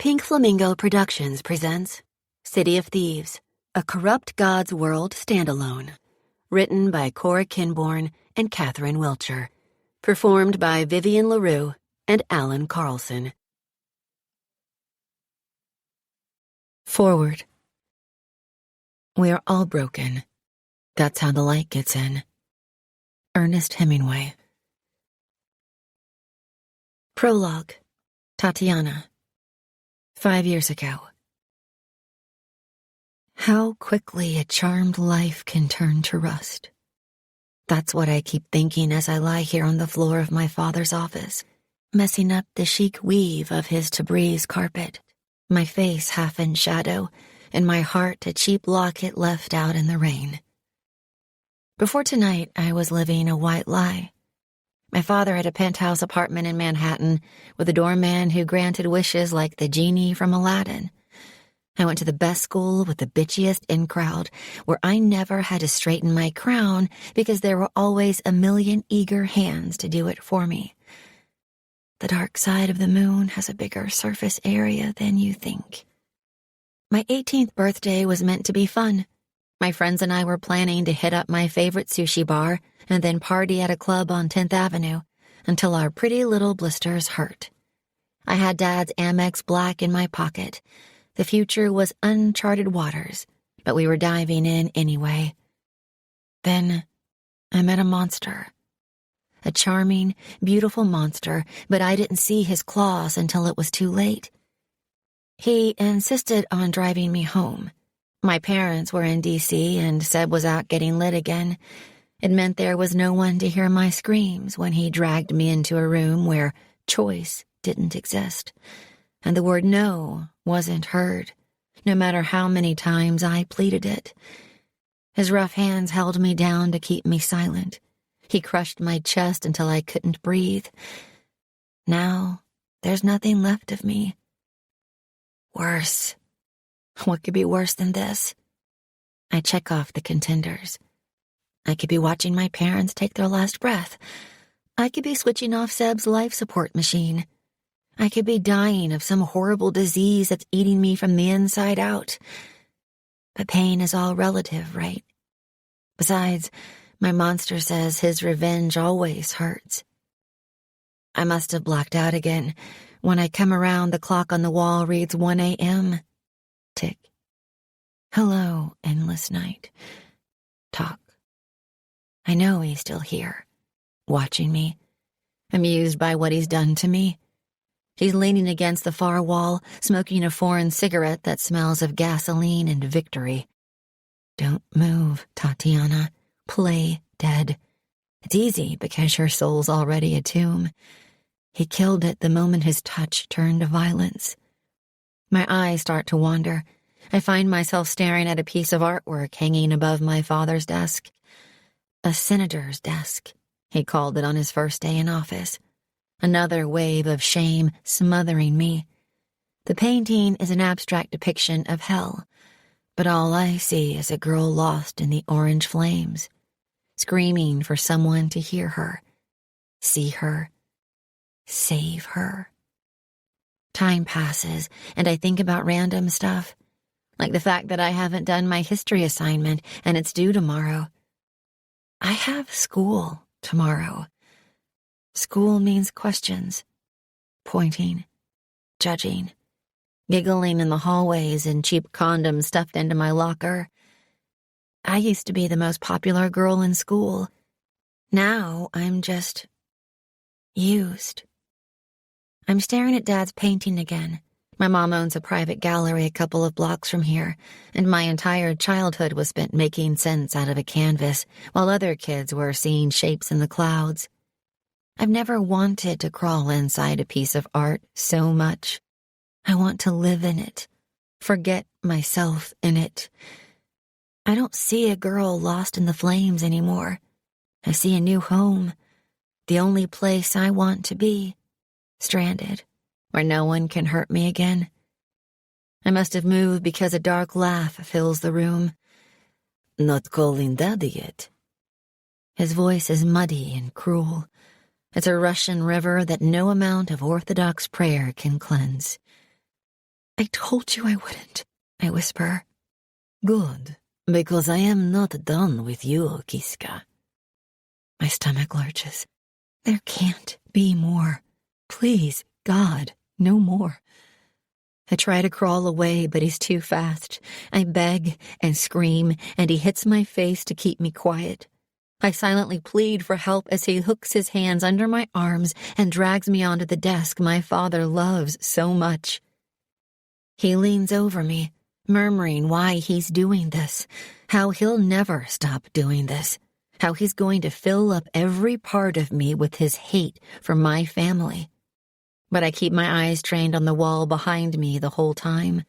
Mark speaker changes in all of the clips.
Speaker 1: Pink Flamingo Productions presents City of Thieves, a corrupt god's world standalone. Written by Cora Kinborn and Catherine Wiltcher. Performed by Vivian LaRue and Alan Carlson. Forward. We are all broken. That's how the light gets in. Ernest Hemingway. Prologue. Tatiana. 5 years ago. How quickly a charmed life can turn to rust. That's what I keep thinking as I lie here on the floor of my father's office, messing up the chic weave of his Tabriz carpet, my face half in shadow, and my heart a cheap locket left out in the rain. Before tonight, I was living a white lie. My father had a penthouse apartment in Manhattan with a doorman who granted wishes like the genie from Aladdin. I went to the best school with the bitchiest in-crowd, where I never had to straighten my crown because there were always a million eager hands to do it for me. The dark side of the moon has a bigger surface area than you think. My 18th birthday was meant to be fun. My friends and I were planning to hit up my favorite sushi bar and then party at a club on 10th Avenue until our pretty little blisters hurt. I had Dad's Amex Black in my pocket. The future was uncharted waters, but we were diving in anyway. Then I met a monster. A charming, beautiful monster, but I didn't see his claws until it was too late. He insisted on driving me home. My parents were in D.C. and Seb was out getting lit again. It meant there was no one to hear my screams when he dragged me into a room where choice didn't exist, and the word no wasn't heard, no matter how many times I pleaded it. His rough hands held me down to keep me silent. He crushed my chest until I couldn't breathe. Now, there's nothing left of me. Worse. What could be worse than this? I check off the contenders. I could be watching my parents take their last breath. I could be switching off Seb's life support machine. I could be dying of some horrible disease that's eating me from the inside out. But pain is all relative, right? Besides, my monster says his revenge always hurts. I must have blacked out again. When I come around, the clock on the wall reads 1 a.m. Tick. Hello, endless night. Talk. I know he's still here, watching me, amused by what he's done to me. He's leaning against the far wall, smoking a foreign cigarette that smells of gasoline and victory. Don't move, Tatiana. Play dead. It's easy because your soul's already a tomb. He killed it the moment his touch turned to violence. My eyes start to wander. I find myself staring at a piece of artwork hanging above my father's desk. A senator's desk, he called it on his first day in office. Another wave of shame smothering me. The painting is an abstract depiction of hell, but all I see is a girl lost in the orange flames, screaming for someone to hear her, see her, save her. Time passes, and I think about random stuff, like the fact that I haven't done my history assignment and it's due tomorrow. I have school tomorrow. School means questions, pointing, judging, giggling in the hallways and cheap condoms stuffed into my locker. I used to be the most popular girl in school. Now I'm just used. I'm staring at Dad's painting again. My mom owns a private gallery a couple of blocks from here, and my entire childhood was spent making sense out of a canvas, while other kids were seeing shapes in the clouds. I've never wanted to crawl inside a piece of art so much. I want to live in it, forget myself in it. I don't see a girl lost in the flames anymore. I see a new home, the only place I want to be. Stranded, where no one can hurt me again. I must have moved because a dark laugh fills the room. Not calling Daddy yet. His voice is muddy and cruel. It's a Russian river that no amount of Orthodox prayer can cleanse. I told you I wouldn't, I whisper. Good, because I am not done with you, Kiska. My stomach lurches. There can't be more. Please, God, no more. I try to crawl away, but he's too fast. I beg and scream, and he hits my face to keep me quiet. I silently plead for help as he hooks his hands under my arms and drags me onto the desk my father loves so much. He leans over me, murmuring why he's doing this, how he'll never stop doing this, how he's going to fill up every part of me with his hate for my family. But I keep my eyes trained on the wall behind me the whole time.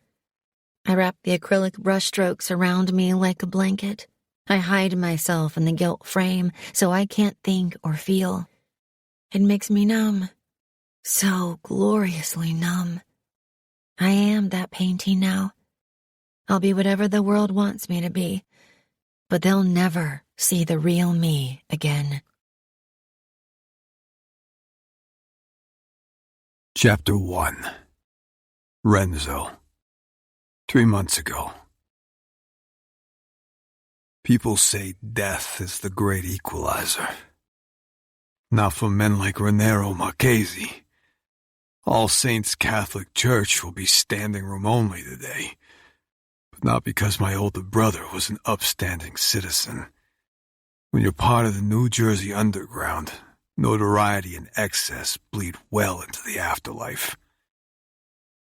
Speaker 1: I wrap the acrylic brushstrokes around me like a blanket. I hide myself in the gilt frame so I can't think or feel. It makes me numb, so gloriously numb. I am that painting now. I'll be whatever the world wants me to be, but they'll never see the real me again.
Speaker 2: Chapter 1. Renzo. 3 months ago. People say death is the great equalizer. Not for men like Renzo Marchesi. All Saints Catholic Church will be standing room only today, but not because my older brother was an upstanding citizen. When you're part of the New Jersey underground, notoriety and excess bleed well into the afterlife.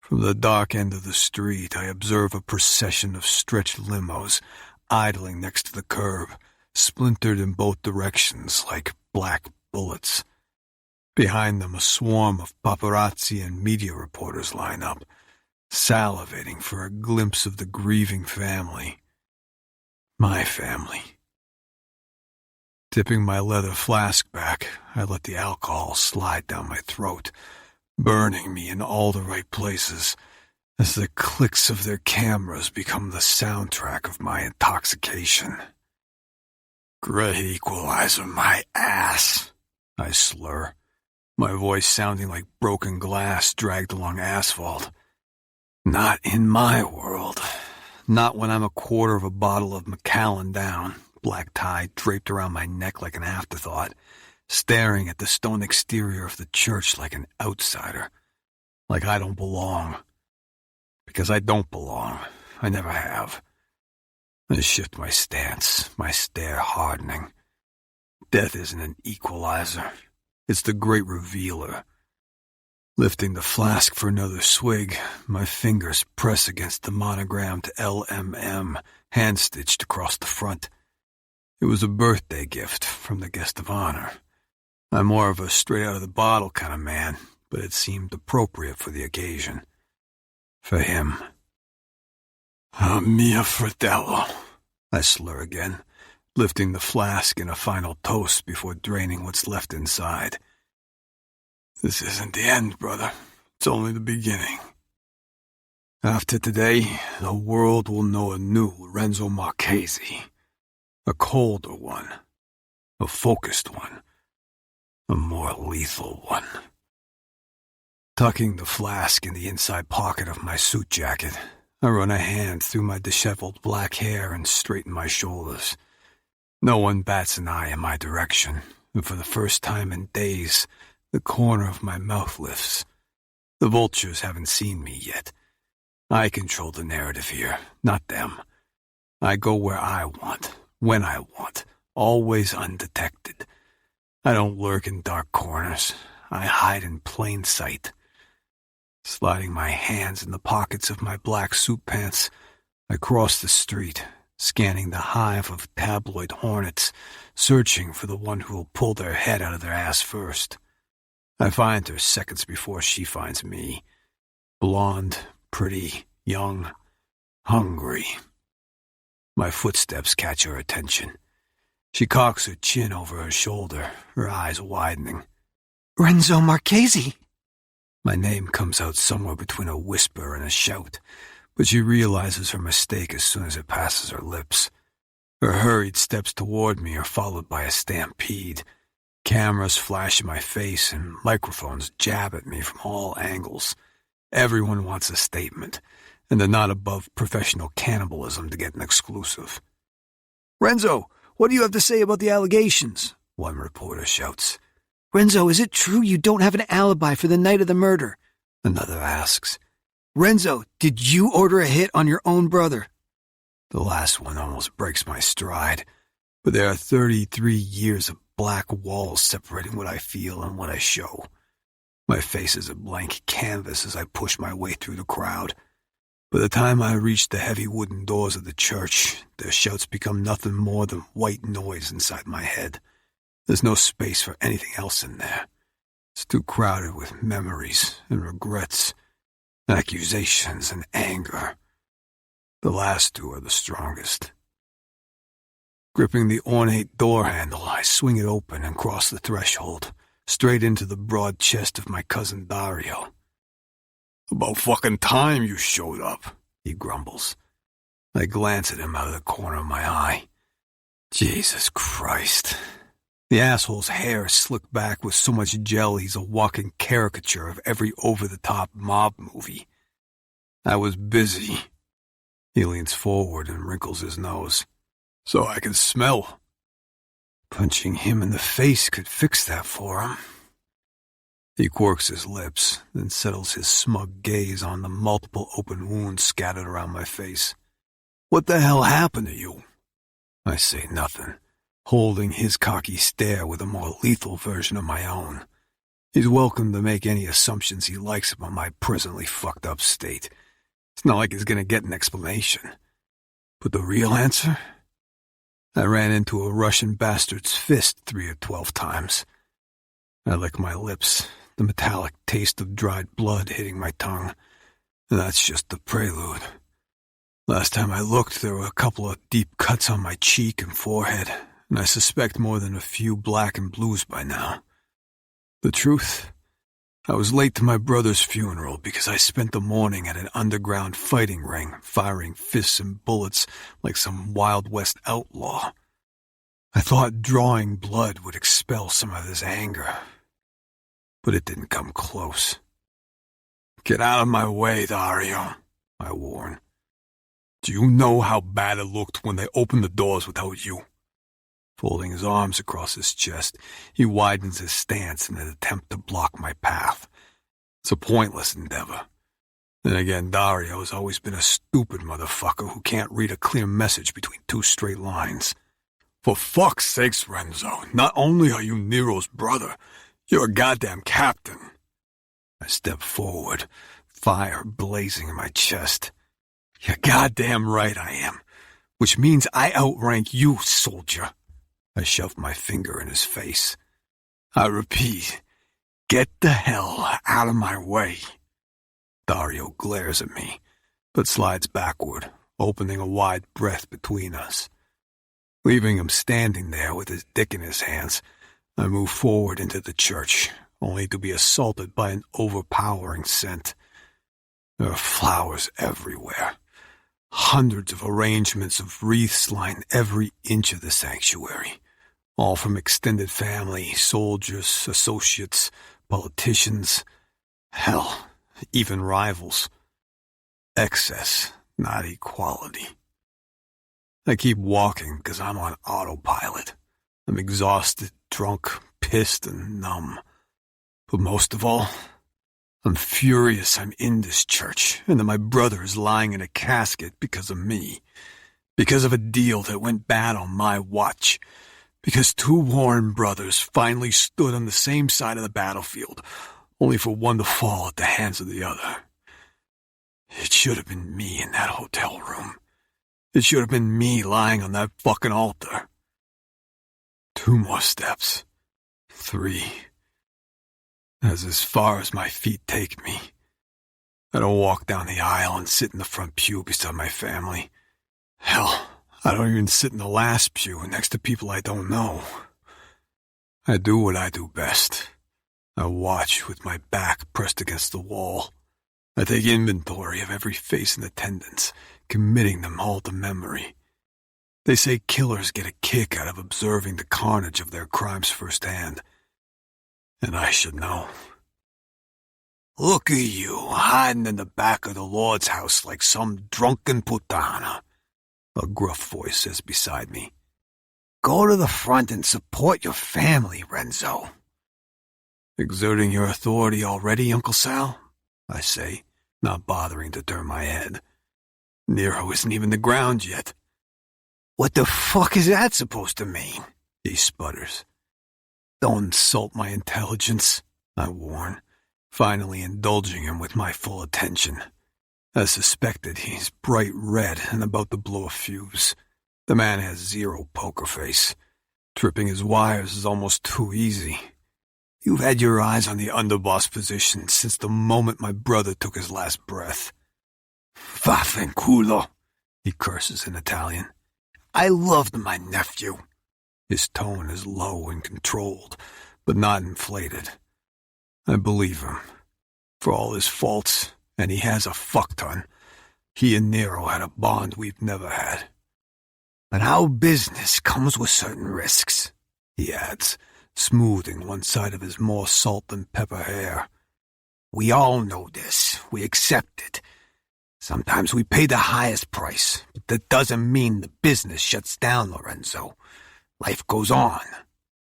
Speaker 2: From the dark end of the street, I observe a procession of stretched limos idling next to the curb, splintered in both directions like black bullets. Behind them, a swarm of paparazzi and media reporters line up, salivating for a glimpse of the grieving family. My family. Tipping my leather flask back, I let the alcohol slide down my throat, burning me in all the right places, as the clicks of their cameras become the soundtrack of my intoxication. Great equalizer, my ass, I slur, my voice sounding like broken glass dragged along asphalt. Not in my world. Not when I'm a quarter of a bottle of Macallan down, black tie draped around my neck like an afterthought, staring at the stone exterior of the church like an outsider, like I don't belong. Because I don't belong. I never have. I shift my stance, my stare hardening. Death isn't an equalizer. It's the great revealer. Lifting the flask for another swig, my fingers press against the monogrammed LMM, hand-stitched across the front. It was a birthday gift from the guest of honor. I'm more of a straight-out-of-the-bottle kind of man, but it seemed appropriate for the occasion. For him. Mio fratello, I slur again, lifting the flask in a final toast before draining what's left inside. This isn't the end, brother. It's only the beginning. After today, the world will know a new Renzo Marchesi. A colder one. A focused one. A more lethal one. Tucking the flask in the inside pocket of my suit jacket, I run a hand through my disheveled black hair and straighten my shoulders. No one bats an eye in my direction, and for the first time in days, the corner of my mouth lifts. The vultures haven't seen me yet. I control the narrative here, not them. I go where I want, when I want, always undetected. I don't lurk in dark corners. I hide in plain sight. Sliding my hands in the pockets of my black suit pants, I cross the street, scanning the hive of tabloid hornets, searching for the one who will pull their head out of their ass first. I find her seconds before she finds me. Blonde, pretty, young, hungry. My footsteps catch her attention. She cocks her chin over her shoulder, her eyes widening.
Speaker 3: Renzo Marchesi!
Speaker 2: My name comes out somewhere between a whisper and a shout, but she realizes her mistake as soon as it passes her lips. Her hurried steps toward me are followed by a stampede. Cameras flash in my face and microphones jab at me from all angles. Everyone wants a statement, and they're not above professional cannibalism to get an exclusive.
Speaker 3: Renzo, what do you have to say about the allegations?
Speaker 2: One reporter shouts.
Speaker 3: Renzo, is it true you don't have an alibi for the night of the murder?
Speaker 2: Another asks.
Speaker 3: Renzo, did you order a hit on your own brother?
Speaker 2: The last one almost breaks my stride, but there are 33 years of black walls separating what I feel and what I show. My face is a blank canvas as I push my way through the crowd. By the time I reach the heavy wooden doors of the church, their shouts become nothing more than white noise inside my head. There's no space for anything else in there. It's too crowded with memories and regrets, accusations and anger. The last two are the strongest. Gripping the ornate door handle, I swing it open and cross the threshold, straight into the broad chest of my cousin Dario. "About fucking time you showed up," he grumbles. I glance at him out of the corner of my eye. Jesus Christ. The asshole's hair is slicked back with so much gel he's a walking caricature of every over-the-top mob movie. I was busy. He leans forward and wrinkles his nose. "So I can smell." Punching him in the face could fix that for him. He quirks his lips, then settles his smug gaze on the multiple open wounds scattered around my face. "What the hell happened to you?" I say nothing, holding his cocky stare with a more lethal version of my own. He's welcome to make any assumptions he likes about my presently fucked up state. It's not like he's gonna get an explanation. But the real answer? I ran into a Russian bastard's fist 3 or 12 times. I lick my lips, the metallic taste of dried blood hitting my tongue. And that's just the prelude. Last time I looked, there were a couple of deep cuts on my cheek and forehead, and I suspect more than a few black and blues by now. The truth? I was late to my brother's funeral because I spent the morning at an underground fighting ring, firing fists and bullets like some Wild West outlaw. I thought drawing blood would expel some of this anger, but it didn't come close. "Get out of my way, Dario," I warn. "Do you know how bad it looked when they opened the doors without you?" Folding his arms across his chest, he widens his stance in an attempt to block my path. It's a pointless endeavor. Then again, Dario has always been a stupid motherfucker who can't read a clear message between two straight lines. "For fuck's sakes, Renzo, not only are you Nero's brother, you're a goddamn captain." I step forward, fire blazing in my chest. "You're goddamn right I am, which means I outrank you, soldier." I shove my finger in his face. I repeat, get the hell out of my way. Dario glares at me, but slides backward, opening a wide breath between us. Leaving him standing there with his dick in his hands, I move forward into the church, only to be assaulted by an overpowering scent. There are flowers everywhere. Hundreds of arrangements of wreaths line every inch of the sanctuary, all from extended family, soldiers, associates, politicians, hell, even rivals. Excess, not equality. I keep walking because I'm on autopilot. I'm exhausted, drunk, pissed, and numb. But most of all, I'm furious I'm in this church and that my brother is lying in a casket because of me. Because of a deal that went bad on my watch. Because two Warren brothers finally stood on the same side of the battlefield, only for one to fall at the hands of the other. It should have been me in that hotel room. It should have been me lying on that fucking altar. 2 more steps. 3. That's as far as my feet take me. I don't walk down the aisle and sit in the front pew beside my family. Hell, I don't even sit in the last pew next to people I don't know. I do what I do best. I watch with my back pressed against the wall. I take inventory of every face in attendance, committing them all to memory. They say killers get a kick out of observing the carnage of their crimes firsthand. And I should know. Look at you, hiding in the back of the Lord's house like some drunken putana, a gruff voice says beside me. Go to the front and support your family, Renzo. Exerting your authority already, Uncle Sal? I say, not bothering to turn my head. Nero isn't even the ground yet. What the fuck is that supposed to mean? He sputters. Don't insult my intelligence, I warn, finally indulging him with my full attention. As suspected, he's bright red and about to blow a fuse. The man has zero poker face. Tripping his wires is almost too easy. You've had your eyes on the underboss position since the moment my brother took his last breath. Vaffanculo, he curses in Italian. I loved my nephew. His tone is low and controlled, but not inflated. I believe him. For all his faults, and he has a fuck-ton, he and Nero had a bond we've never had. But our business comes with certain risks, he adds, smoothing one side of his more salt-than-pepper hair. We all know this. We accept it. Sometimes we pay the highest price, but that doesn't mean the business shuts down, Lorenzo. Life goes on,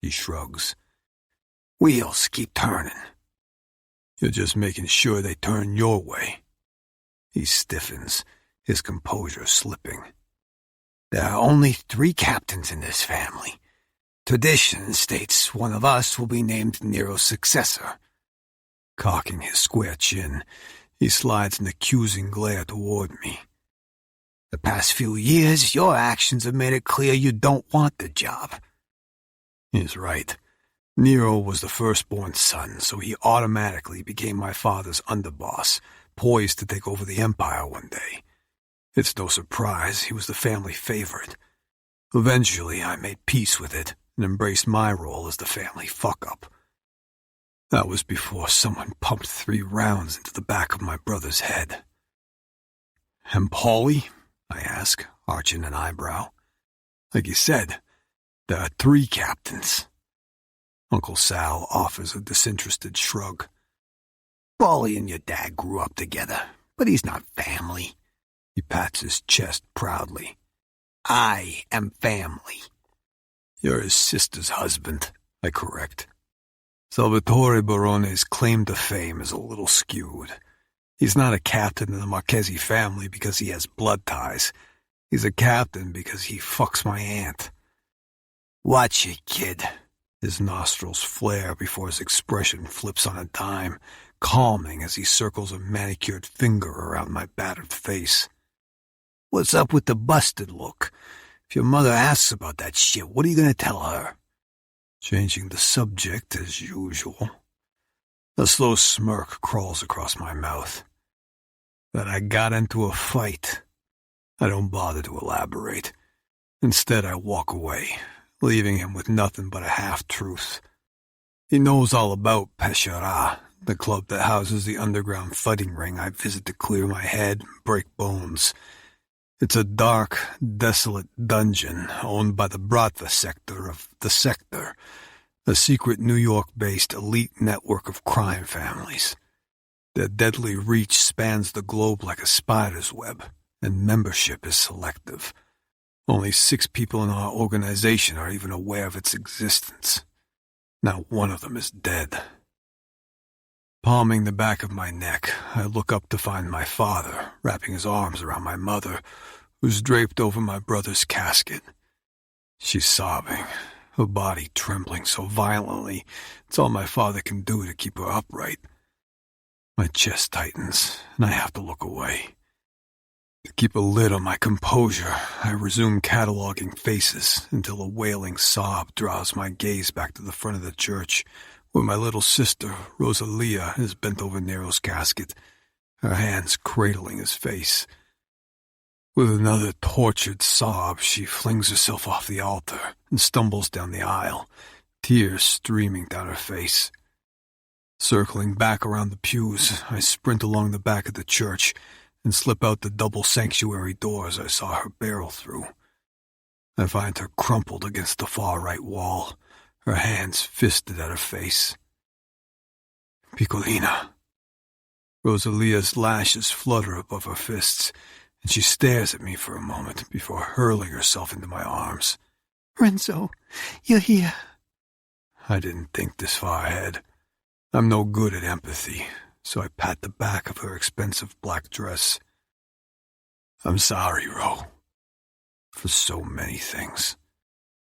Speaker 2: he shrugs. Wheels keep turning. You're just making sure they turn your way. He stiffens, his composure slipping. There are only 3 captains in this family. Tradition states one of us will be named Nero's successor. Cocking his square chin, he slides an accusing glare toward me. The past few years, your actions have made it clear you don't want the job. He's right. Nero was the firstborn son, so he automatically became my father's underboss, poised to take over the empire one day. It's no surprise he was the family favorite. Eventually, I made peace with it and embraced my role as the family fuck-up. That was before someone pumped 3 rounds into the back of my brother's head. And Paulie? I ask, arching an eyebrow. Like you said, there are 3 captains. Uncle Sal offers a disinterested shrug. Paulie and your dad grew up together, but he's not family. He pats his chest proudly. I am family. You're his sister's husband, I correct. Salvatore Barone's claim to fame is a little skewed. He's not a captain in the Marchesi family because he has blood ties. He's a captain because he fucks my aunt. Watch it, kid. His nostrils flare before his expression flips on a dime, calming as he circles a manicured finger around my battered face. What's up with the busted look? If your mother asks about that shit, what are you going to tell her? Changing the subject as usual. A slow smirk crawls across my mouth. That I got into a fight. I don't bother to elaborate. Instead, I walk away, leaving him with nothing but a half-truth. He knows all about Pesciara, the club that houses the underground fighting ring I visit to clear my head and break bones. It's a dark, desolate dungeon owned by the Bratva sector of the Sector, a secret New York-based elite network of crime families. Their deadly reach spans the globe like a spider's web, and membership is selective. Only 6 people in our organization are even aware of its existence. Not one of them is dead. Palming the back of my neck, I look up to find my father, wrapping his arms around my mother, who's draped over my brother's casket. She's sobbing, her body trembling so violently, it's all my father can do to keep her upright. My chest tightens, and I have to look away. To keep a lid on my composure, I resume cataloging faces until a wailing sob draws my gaze back to the front of the church, where my little sister, Rosalia, is bent over Nero's casket, her hands cradling his face. With another tortured sob, she flings herself off the altar and stumbles down the aisle, tears streaming down her face. Circling back around the pews, I sprint along the back of the church and slip out the double sanctuary doors I saw her barrel through. I find her crumpled against the far right wall, her hands fisted at her face. Piccolina, Rosalia's lashes flutter above her fists, and she stares at me for a moment before hurling herself into my arms.
Speaker 3: Renzo, you're here.
Speaker 2: I didn't think this far ahead. I'm no good at empathy, so I pat the back of her expensive black dress. I'm sorry, Ro, for so many things.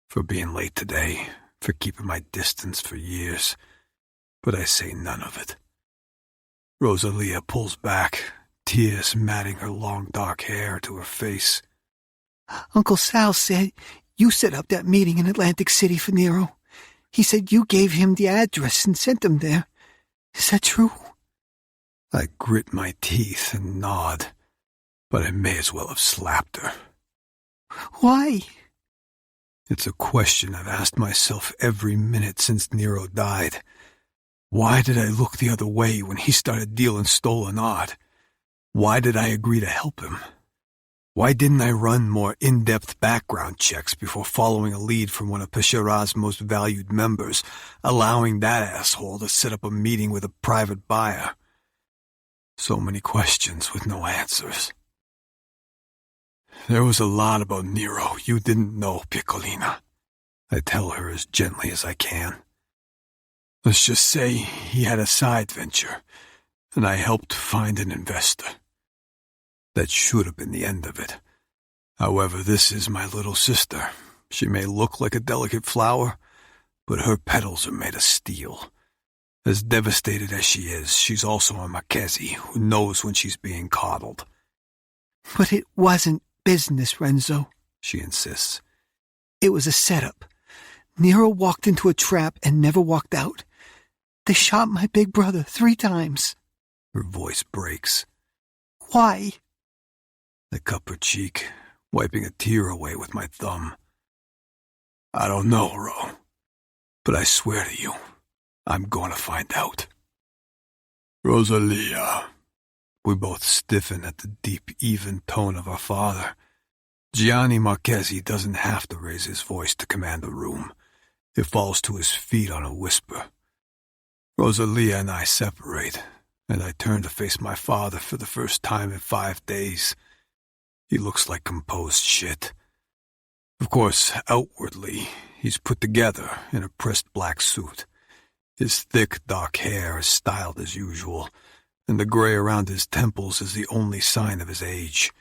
Speaker 2: For being late today, for keeping my distance for years, but I say none of it. Rosalia pulls back, tears matting her long dark hair to her face.
Speaker 3: Uncle Sal said you set up that meeting in Atlantic City for Nero. He said you gave him the address and sent him there. Is that true?
Speaker 2: I grit my teeth and nod, but I may as well have slapped her.
Speaker 3: Why?
Speaker 2: It's a question I've asked myself every minute since Nero died. Why did I look the other way when he started dealing stolen art? Why did I agree to help him? Why didn't I run more in-depth background checks before following a lead from one of Pescera's most valued members, allowing that asshole to set up a meeting with a private buyer? So many questions with no answers. There was a lot about Nero you didn't know, Piccolina. I tell her as gently as I can. Let's just say he had a side venture, and I helped find an investor. That should have been the end of it. However, this is my little sister. She may look like a delicate flower, but her petals are made of steel. As devastated as she is, she's also a Marchesi who knows when she's being coddled.
Speaker 3: But it wasn't business, Renzo,
Speaker 2: she insists.
Speaker 3: It was a setup. Nero walked into a trap and never walked out. They shot my big brother 3 times.
Speaker 2: Her voice breaks.
Speaker 3: Why?
Speaker 2: I cup her cheek, wiping a tear away with my thumb. I don't know, Ro, but I swear to you, I'm going to find out. Rosalia. We both stiffen at the deep, even tone of our father. Gianni Marchesi doesn't have to raise his voice to command the room. It falls to his feet on a whisper. Rosalia and I separate, and I turn to face my father for the first time in 5 days. He looks like composed shit. Of course, outwardly, he's put together in a pressed black suit. His thick, dark hair is styled as usual, and the gray around his temples is the only sign of his age.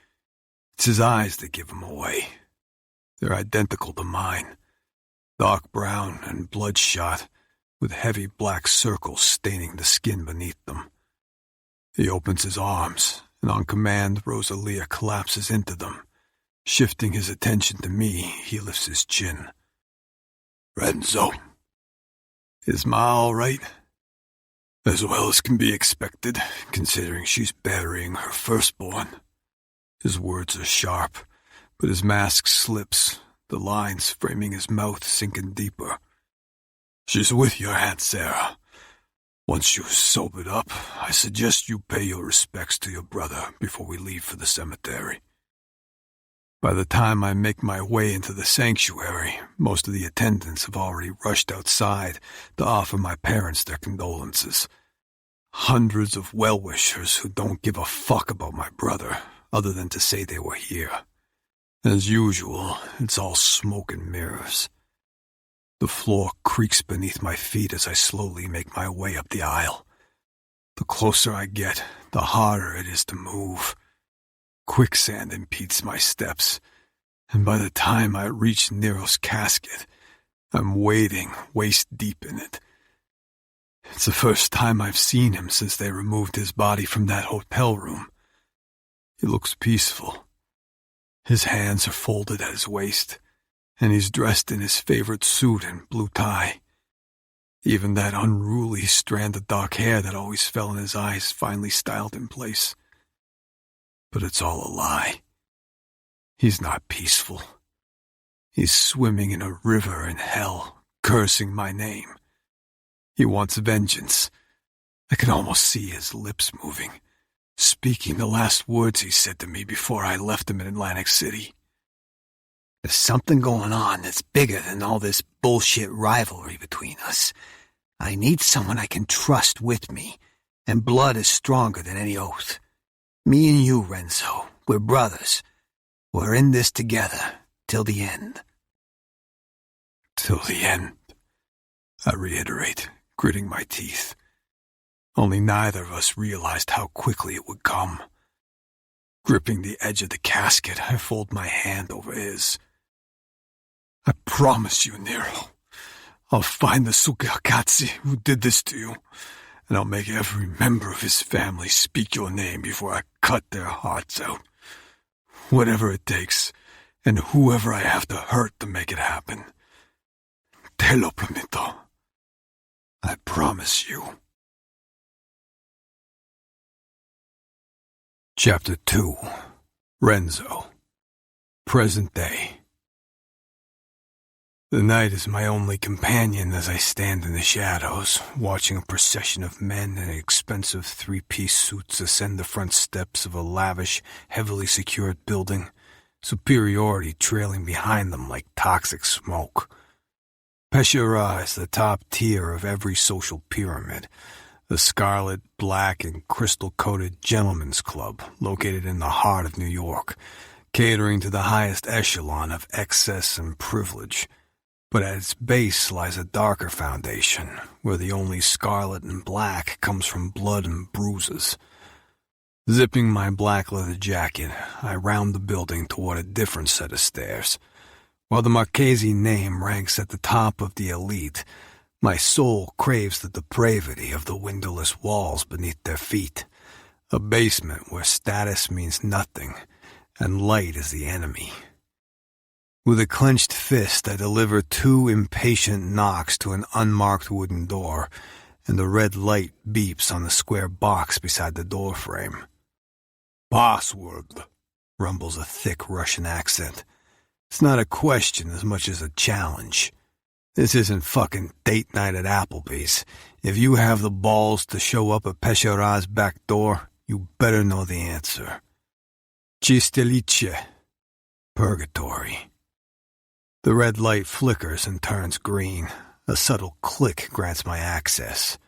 Speaker 2: It's his eyes that give him away. They're identical to mine, dark brown and bloodshot, with heavy black circles staining the skin beneath them. He opens his arms, and on command, Rosalia collapses into them. Shifting his attention to me, he lifts his chin. Renzo. Is Ma all right? As well as can be expected, considering she's burying her firstborn. His words are sharp, but his mask slips, the lines framing his mouth sinking deeper. She's with your Aunt Sarah. Once you've sobered up, I suggest you pay your respects to your brother before we leave for the cemetery. By the time I make my way into the sanctuary, most of the attendants have already rushed outside to offer my parents their condolences. Hundreds of well-wishers who don't give a fuck about my brother, other than to say they were here. As usual, it's all smoke and mirrors. The floor creaks beneath my feet as I slowly make my way up the aisle. The closer I get, the harder it is to move. Quicksand impedes my steps, and by the time I reach Nero's casket, I'm wading waist-deep in it. It's the first time I've seen him since they removed his body from that hotel room. He looks peaceful. His hands are folded at his waist, and he's dressed in his favorite suit and blue tie. Even that unruly strand of dark hair that always fell in his eyes finally styled in place. But it's all a lie. He's not peaceful. He's swimming in a river in hell, cursing my name. He wants vengeance. I can almost see his lips moving, speaking the last words he said to me before I left him in Atlantic City.
Speaker 3: There's something going on that's bigger than all this bullshit rivalry between us. I need someone I can trust with me. And blood is stronger than any oath. Me and you, Renzo, we're brothers. We're in this together, till the end.
Speaker 2: Till the end, I reiterate, gritting my teeth. Only neither of us realized how quickly it would come. Gripping the edge of the casket, I fold my hand over his. I promise you, Nero, I'll find the Sukiyakaze who did this to you, and I'll make every member of his family speak your name before I cut their hearts out. Whatever it takes, and whoever I have to hurt to make it happen. Te lo prometo. I promise you. Chapter 2. Renzo. Present day. The night is my only companion as I stand in the shadows, watching a procession of men in expensive three-piece suits ascend the front steps of a lavish, heavily secured building, superiority trailing behind them like toxic smoke. Peshera is the top tier of every social pyramid, the scarlet, black, and crystal-coated gentlemen's club located in the heart of New York, catering to the highest echelon of excess and privilege. But at its base lies a darker foundation, where the only scarlet and black comes from blood and bruises. Zipping my black leather jacket, I round the building toward a different set of stairs. While the Marchesi name ranks at the top of the elite, my soul craves the depravity of the windowless walls beneath their feet, a basement where status means nothing, and light is the enemy. With a clenched fist, I deliver 2 impatient knocks to an unmarked wooden door, and the red light beeps on the square box beside the doorframe. "Password," rumbles a thick Russian accent. It's not a question as much as a challenge. This isn't fucking date night at Applebee's. If you have the balls to show up at Peshera's back door, you better know the answer. Chistelice. Purgatory. The red light flickers and turns green. A subtle click grants my access.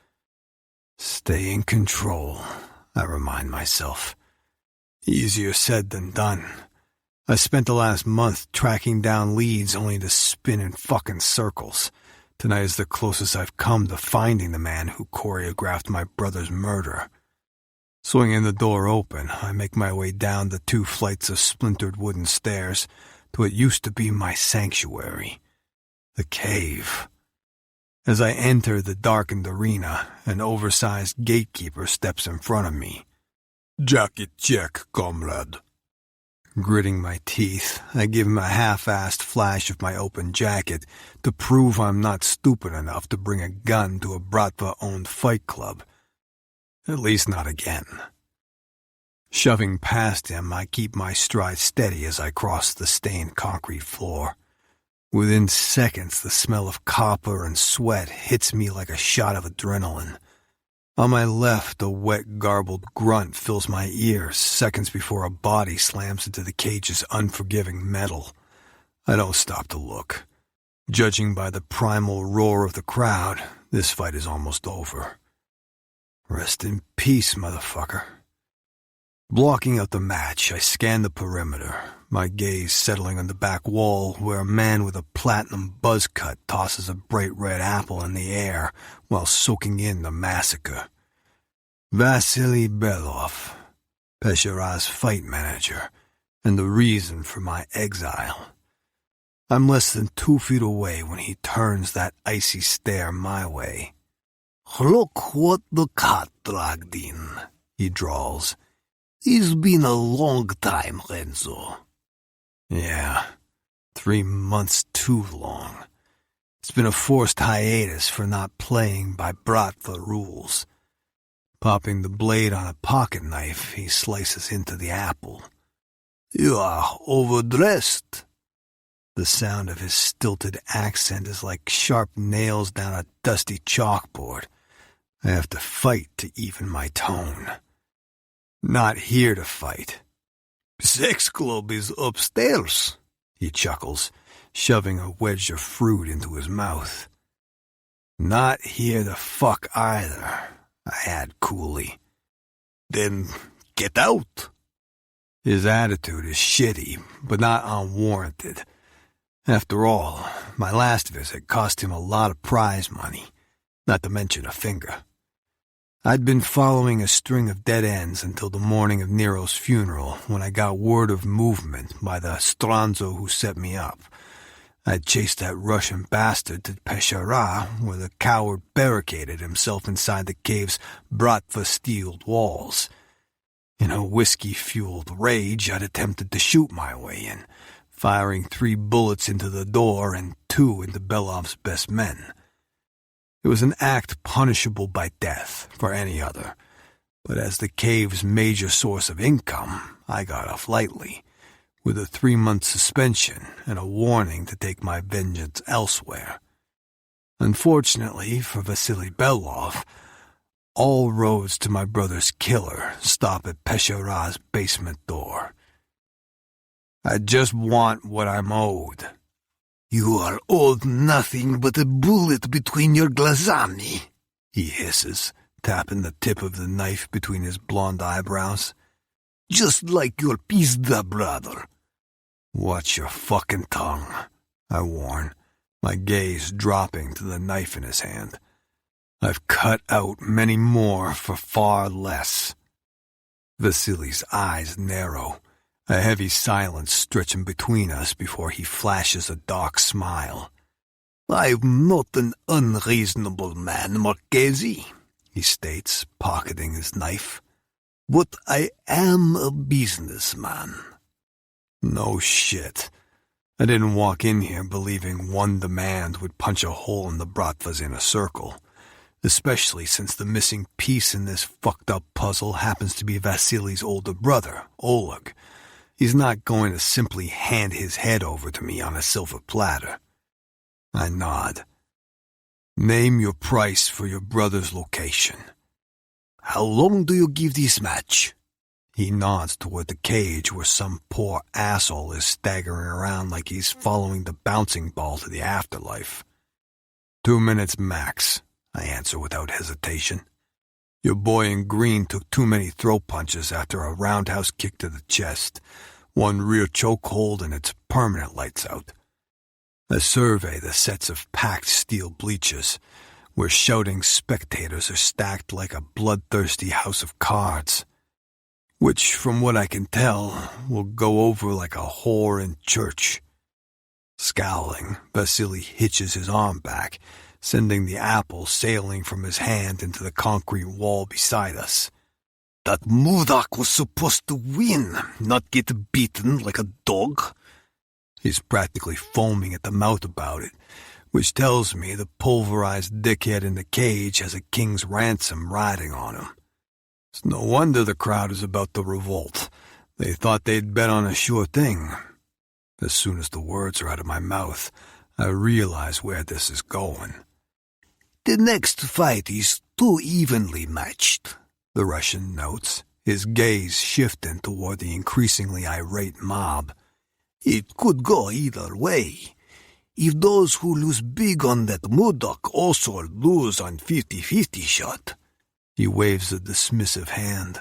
Speaker 2: Stay in control, I remind myself. Easier said than done. I spent the last month tracking down leads only to spin in fucking circles. Tonight is the closest I've come to finding the man who choreographed my brother's murder. Swinging the door open, I make my way down the 2 flights of splintered wooden stairs to what used to be my sanctuary, the cave. As I enter the darkened arena, an oversized gatekeeper steps in front of me. "Jacket check, comrade." Gritting my teeth, I give him a half-assed flash of my open jacket to prove I'm not stupid enough to bring a gun to a Bratva-owned fight club. At least not again. Shoving past him, I keep my stride steady as I cross the stained concrete floor. Within seconds, the smell of copper and sweat hits me like a shot of adrenaline. On my left, a wet, garbled grunt fills my ears seconds before a body slams into the cage's unforgiving metal. I don't stop to look. Judging by the primal roar of the crowd, this fight is almost over. Rest in peace, motherfucker. Blocking out the match, I scan the perimeter, my gaze settling on the back wall where a man with a platinum buzz cut tosses a bright red apple in the air while soaking in the massacre. Vasily Belov, Peshera's fight manager, and the reason for my exile. I'm less than 2 feet away when he turns that icy stare my way. "Look what the cat dragged in," he drawls. "It's been a long time, Renzo." Yeah, 3 months too long. It's been a forced hiatus for not playing by Bratva rules. Popping the blade on a pocket knife, he slices into the apple. "You are overdressed." The sound of his stilted accent is like sharp nails down a dusty chalkboard. I have to fight to even my tone. Not here to fight. "Sex club is upstairs," he chuckles, shoving a wedge of fruit into his mouth. Not here to fuck either. I add coolly.
Speaker 4: Then get out.
Speaker 2: His attitude is shitty, but not unwarranted. After all, my last visit cost him a lot of prize money, not to mention a finger. I'd been following a string of dead ends until the morning of Nero's funeral when I got word of movement by the stronzo who set me up. I'd chased that Russian bastard to Peshara, where the coward barricaded himself inside the cave's Bratva-steeled walls. In a whiskey-fueled rage, I'd attempted to shoot my way in, firing 3 bullets into the door and 2 into Belov's best men. It was an act punishable by death for any other, but as the cave's major source of income, I got off lightly, with a 3-month suspension and a warning to take my vengeance elsewhere. Unfortunately for Vasily Belov, all roads to my brother's killer stop at Peshara's basement door. I just want what I'm owed.
Speaker 4: You are owed nothing but a bullet between your glazami,
Speaker 2: he hisses, tapping the tip of the knife between his blonde eyebrows.
Speaker 4: Just like your pizda brother.
Speaker 2: Watch your fucking tongue, I warn, my gaze dropping to the knife in his hand. I've cut out many more for far less. Vasily's eyes narrow, a heavy silence stretching between us before he flashes a dark smile.
Speaker 4: I'm not an unreasonable man, Marchesi,
Speaker 2: he states, pocketing his knife.
Speaker 4: But I am a businessman.
Speaker 2: No shit. I didn't walk in here believing one demand would punch a hole in the Bratva's inner circle, especially since the missing piece in this fucked-up puzzle happens to be Vasily's older brother, Oleg. He's not going to simply hand his head over to me on a silver platter. I nod. Name your price for your brother's location.
Speaker 4: How long do you give this match?
Speaker 2: He nods toward the cage where some poor asshole is staggering around like he's following the bouncing ball to the afterlife. 2 minutes max, I answer without hesitation. Your boy in green took too many throat punches after a roundhouse kick to the chest, one rear chokehold and it's permanent lights out. I survey the sets of packed steel bleachers, where shouting spectators are stacked like a bloodthirsty house of cards, which, from what I can tell, will go over like a whore in church. Scowling, Vasily hitches his arm back, sending the apple sailing from his hand into the concrete wall beside us.
Speaker 4: That Mudak was supposed to win, not get beaten like a dog.
Speaker 2: He's practically foaming at the mouth about it, which tells me the pulverized dickhead in the cage has a king's ransom riding on him. It's no wonder the crowd is about to revolt. They thought they'd bet on a sure thing. As soon as the words are out of my mouth, I realize where this is going.
Speaker 4: The next fight is too evenly matched,
Speaker 2: the Russian notes, his gaze shifting toward the increasingly irate mob.
Speaker 4: It could go either way. If those who lose big on that Mudak also lose on 50-50 shot.
Speaker 2: He waves a dismissive hand.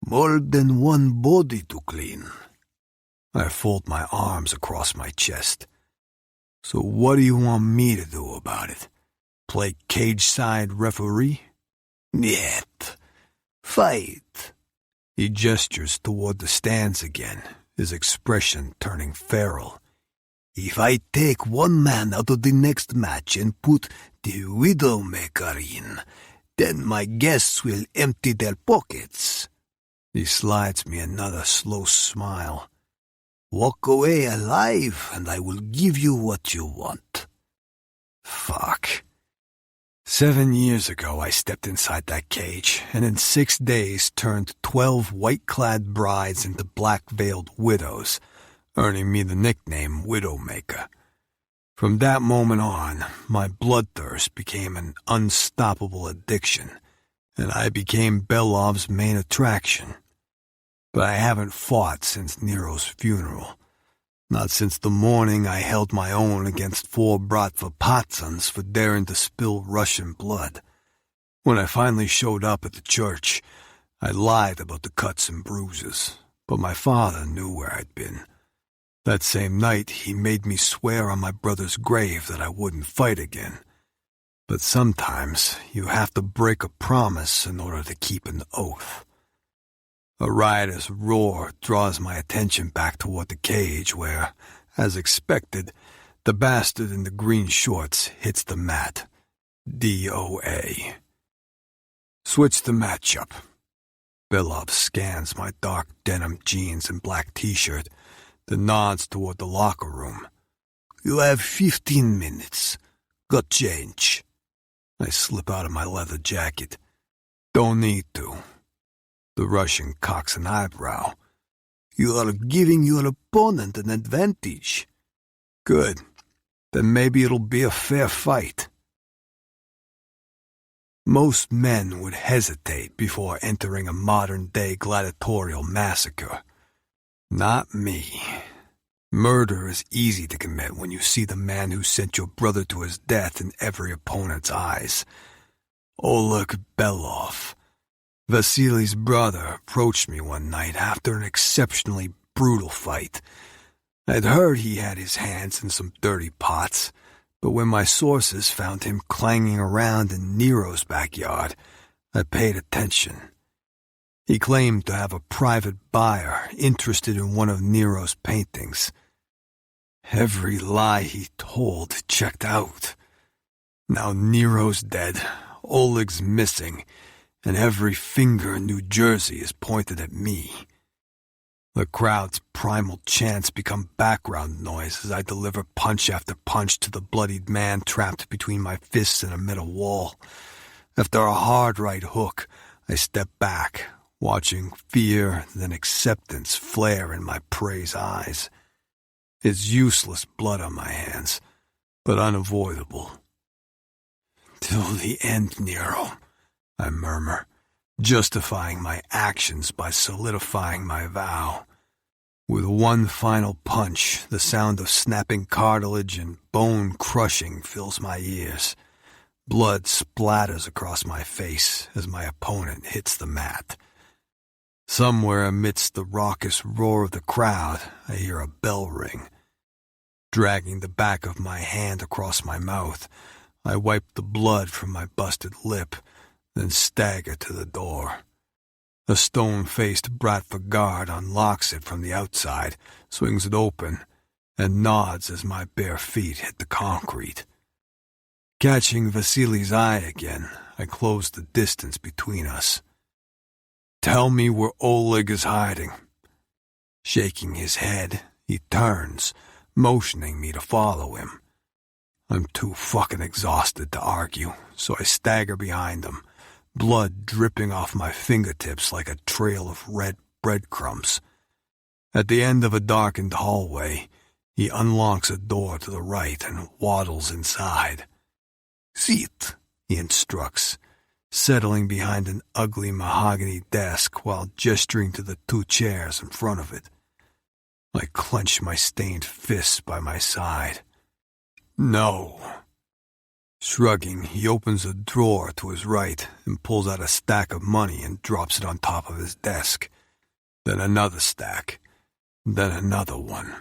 Speaker 4: More than one body to clean.
Speaker 2: I fold my arms across my chest. So what do you want me to do about it? Play cage-side referee?
Speaker 4: Niet. Fight.
Speaker 2: He gestures toward the stands again, his expression turning feral.
Speaker 4: If I take one man out of the next match and put the Widowmaker in, then my guests will empty their pockets.
Speaker 2: He slides me another slow smile.
Speaker 4: Walk away alive, and I will give you what you want.
Speaker 2: Fuck. 7 years ago, I stepped inside that cage, and in 6 days turned 12 white-clad brides into black-veiled widows, earning me the nickname Widowmaker. From that moment on, my bloodthirst became an unstoppable addiction, and I became Belov's main attraction. But I haven't fought since Nero's funeral. Not since the morning I held my own against 4 Bratva Patsans for daring to spill Russian blood. When I finally showed up at the church, I lied about the cuts and bruises, but my father knew where I'd been. That same night, he made me swear on my brother's grave that I wouldn't fight again. But sometimes you have to break a promise in order to keep an oath. A riotous roar draws my attention back toward the cage where, as expected, the bastard in the green shorts hits the mat. DOA. Switch the matchup. Belov scans my dark denim jeans and black t-shirt, then nods toward the locker room.
Speaker 4: You have 15 minutes. Got change.
Speaker 2: I slip out of my leather jacket. Don't need to. The Russian cocks an eyebrow.
Speaker 4: You are giving your opponent an advantage.
Speaker 2: Good. Then maybe it'll be a fair fight. Most men would hesitate before entering a modern-day gladiatorial massacre. Not me. Murder is easy to commit when you see the man who sent your brother to his death in every opponent's eyes. Oleg Belov. Vasily's brother approached me one night after an exceptionally brutal fight. I'd heard he had his hands in some dirty pots, but when my sources found him clanging around in Nero's backyard, I paid attention. He claimed to have a private buyer interested in one of Nero's paintings. Every lie he told checked out. Now Nero's dead, Oleg's missing, and every finger in New Jersey is pointed at me. The crowd's primal chants become background noise as I deliver punch after punch to the bloodied man trapped between my fists and a metal wall. After a hard right hook, I step back, watching fear, then acceptance flare in my prey's eyes. It's useless blood on my hands, but unavoidable. Till the end, Nero, I murmur, justifying my actions by solidifying my vow. With one final punch, the sound of snapping cartilage and bone crushing fills my ears. Blood splatters across my face as my opponent hits the mat. Somewhere amidst the raucous roar of the crowd, I hear a bell ring. Dragging the back of my hand across my mouth, I wipe the blood from my busted lip, then stagger to the door. A stone-faced Bradford guard unlocks it from the outside, swings it open, and nods as my bare feet hit the concrete. Catching Vasily's eye again, I close the distance between us. Tell me where Oleg is hiding. Shaking his head, he turns, motioning me to follow him. I'm too fucking exhausted to argue, so I stagger behind him, blood dripping off my fingertips like a trail of red breadcrumbs. At the end of a darkened hallway, he unlocks a door to the right and waddles inside.
Speaker 4: Sit,
Speaker 2: he instructs, settling behind an ugly mahogany desk while gesturing to the two chairs in front of it. I clench my stained fists by my side. No. Shrugging, he opens a drawer to his right and pulls out a stack of money and drops it on top of his desk. Then another stack. Then another one.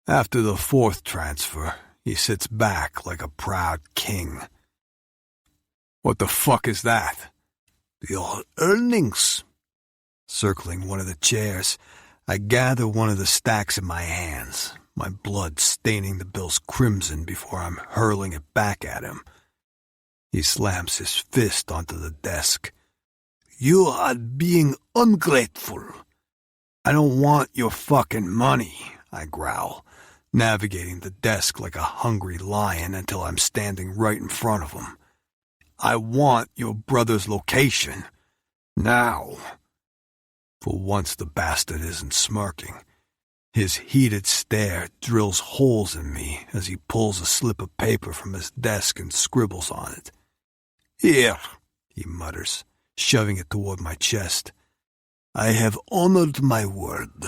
Speaker 2: After the fourth transfer, he sits back like a proud king. What the fuck is that?
Speaker 4: Your earnings.
Speaker 2: Circling one of the chairs, I gather one of the stacks in my hands, my blood staining the bills crimson before I'm hurling it back at him. He slams his fist onto the desk.
Speaker 4: You are being ungrateful.
Speaker 2: I don't want your fucking money, I growl, navigating the desk like a hungry lion until I'm standing right in front of him. I want your brother's location. Now. For once the bastard isn't smirking. His heated stare drills holes in me as he pulls a slip of paper from his desk and scribbles on it.
Speaker 4: Here,
Speaker 2: he mutters, shoving it toward my chest.
Speaker 4: I have honored my word.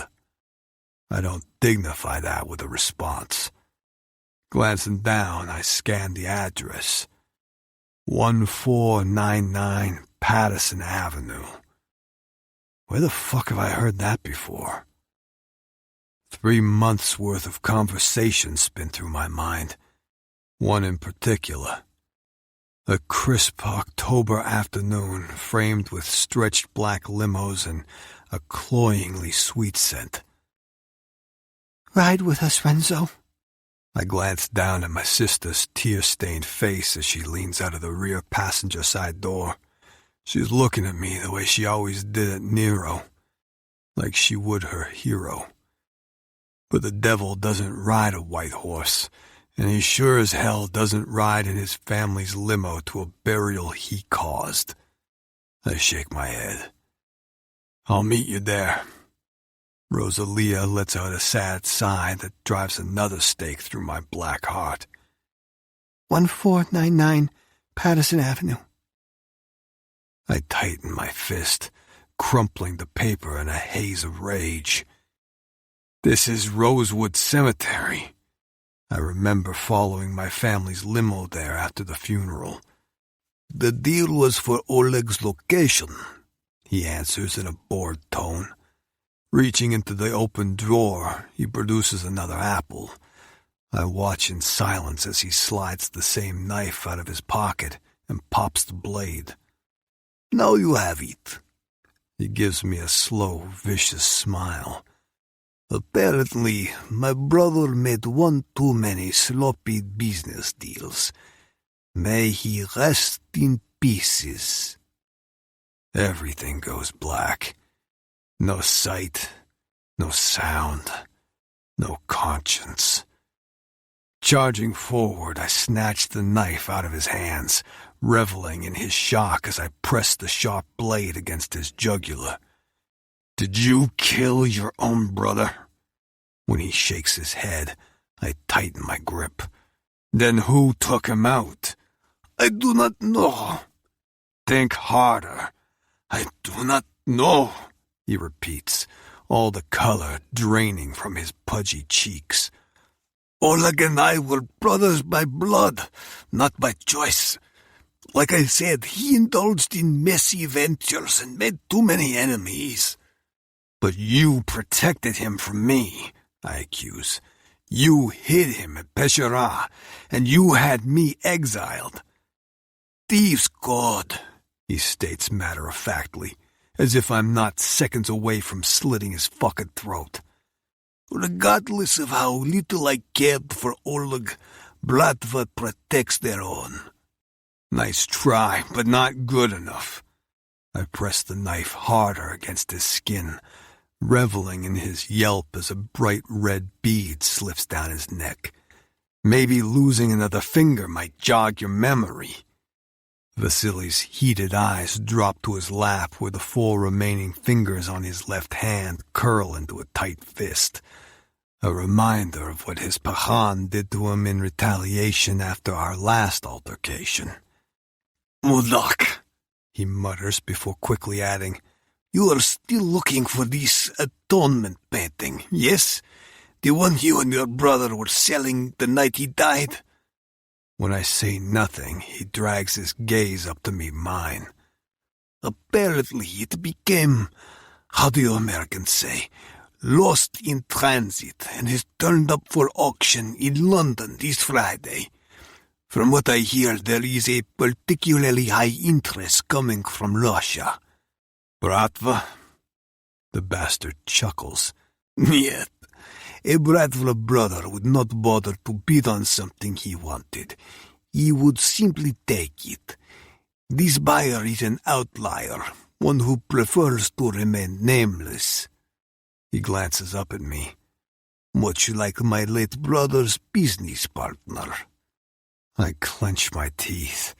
Speaker 2: I don't dignify that with a response. Glancing down, I scan the address. 1499 Patterson Avenue. Where the fuck have I heard that before? 3 months' worth of conversation spin through my mind. One in particular. A crisp October afternoon framed with stretched black limos and a cloyingly sweet scent.
Speaker 3: Ride with us, Renzo.
Speaker 2: I glanced down at my sister's tear-stained face as she leans out of the rear passenger side door. She's looking at me the way she always did at Nero, like she would her hero. But the devil doesn't ride a white horse, and he sure as hell doesn't ride in his family's limo to a burial he caused. I shake my head. I'll meet you there. Rosalia lets out a sad sigh that drives another stake through my black heart.
Speaker 3: 1499 Patterson Avenue.
Speaker 2: I tighten my fist, crumpling the paper in a haze of rage. This is Rosewood Cemetery. I remember following my family's limo there after the funeral.
Speaker 4: The deal was for Oleg's location, he answers in a bored tone.
Speaker 2: Reaching into the open drawer, he produces another apple. I watch in silence as he slides the same knife out of his pocket and pops the blade.
Speaker 4: Now you have it.
Speaker 2: He gives me a slow, vicious smile.
Speaker 4: Apparently, my brother made one too many sloppy business deals. May he rest in pieces.
Speaker 2: Everything goes black. No sight, no sound, no conscience. Charging forward, I snatched the knife out of his hands, reveling in his shock as I pressed the sharp blade against his jugular. Did you kill your own brother? When he shakes his head, I tighten my grip. Then who took him out?
Speaker 4: I do not know.
Speaker 2: Think harder.
Speaker 4: I do not know,
Speaker 2: he repeats, all the color draining from his pudgy cheeks.
Speaker 4: Oleg and I were brothers by blood, not by choice. Like I said, he indulged in messy ventures and made too many enemies.
Speaker 2: But you protected him from me, I accuse. You hid him at Peshera, and you had me exiled.
Speaker 4: Thieves' code,
Speaker 2: he states matter-of-factly, as if I'm not seconds away from slitting his fucking throat.
Speaker 4: Regardless of how little I cared for Oleg, Bratva protects their own.
Speaker 2: Nice try, but not good enough. I press the knife harder against his skin, reveling in his yelp as a bright red bead slips down his neck. Maybe losing another finger might jog your memory. Vasily's heated eyes drop to his lap where the 4 remaining fingers on his left hand curl into a tight fist. A reminder of what his pahan did to him in retaliation after our last altercation.
Speaker 4: Modak,
Speaker 2: he mutters before quickly adding,
Speaker 4: you are still looking for this atonement painting, yes? The one you and your brother were selling the night he died?
Speaker 2: When I say nothing, he drags his gaze up to meet mine.
Speaker 4: Apparently it became, how do you Americans say, lost in transit and is turned up for auction in London this Friday. From what I hear, there is a particularly high interest coming from Russia.
Speaker 2: Bratva? The bastard chuckles.
Speaker 4: Yet, a Bratva brother would not bother to bid on something he wanted. He would simply take it. This buyer is an outlier, one who prefers to remain nameless.
Speaker 2: He glances up at me.
Speaker 4: Much like my late brother's business partner.
Speaker 2: I clench my teeth.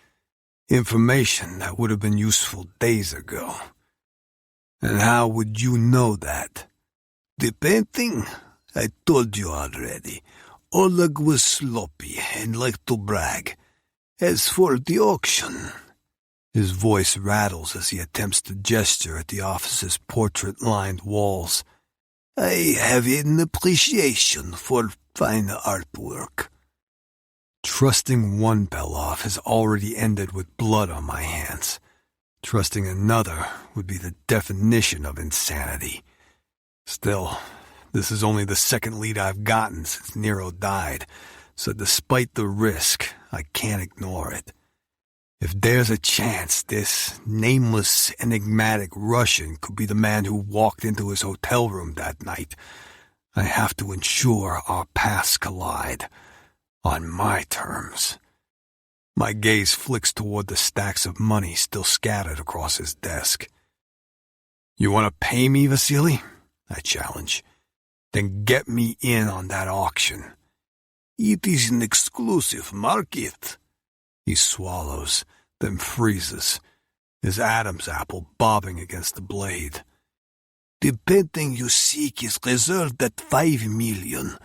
Speaker 2: Information that would have been useful days ago. And how would you know that?
Speaker 4: The painting? I told you already. Oleg was sloppy and liked to brag. As for the auction...
Speaker 2: His voice rattles as he attempts to gesture at the office's portrait-lined walls.
Speaker 4: I have an appreciation for fine artwork.
Speaker 2: Trusting one Beloff has already ended with blood on my hands. Trusting another would be the definition of insanity. Still, this is only the second lead I've gotten since Nero died, so despite the risk, I can't ignore it. If there's a chance this nameless, enigmatic Russian could be the man who walked into his hotel room that night, I have to ensure our paths collide. On my terms. My gaze flicks toward the stacks of money still scattered across his desk. You want to pay me, Vasily? I challenge. Then get me in on that auction.
Speaker 4: It is an exclusive market.
Speaker 2: He swallows, then freezes, his Adam's apple bobbing against the blade.
Speaker 4: The painting you seek is reserved at 5 million.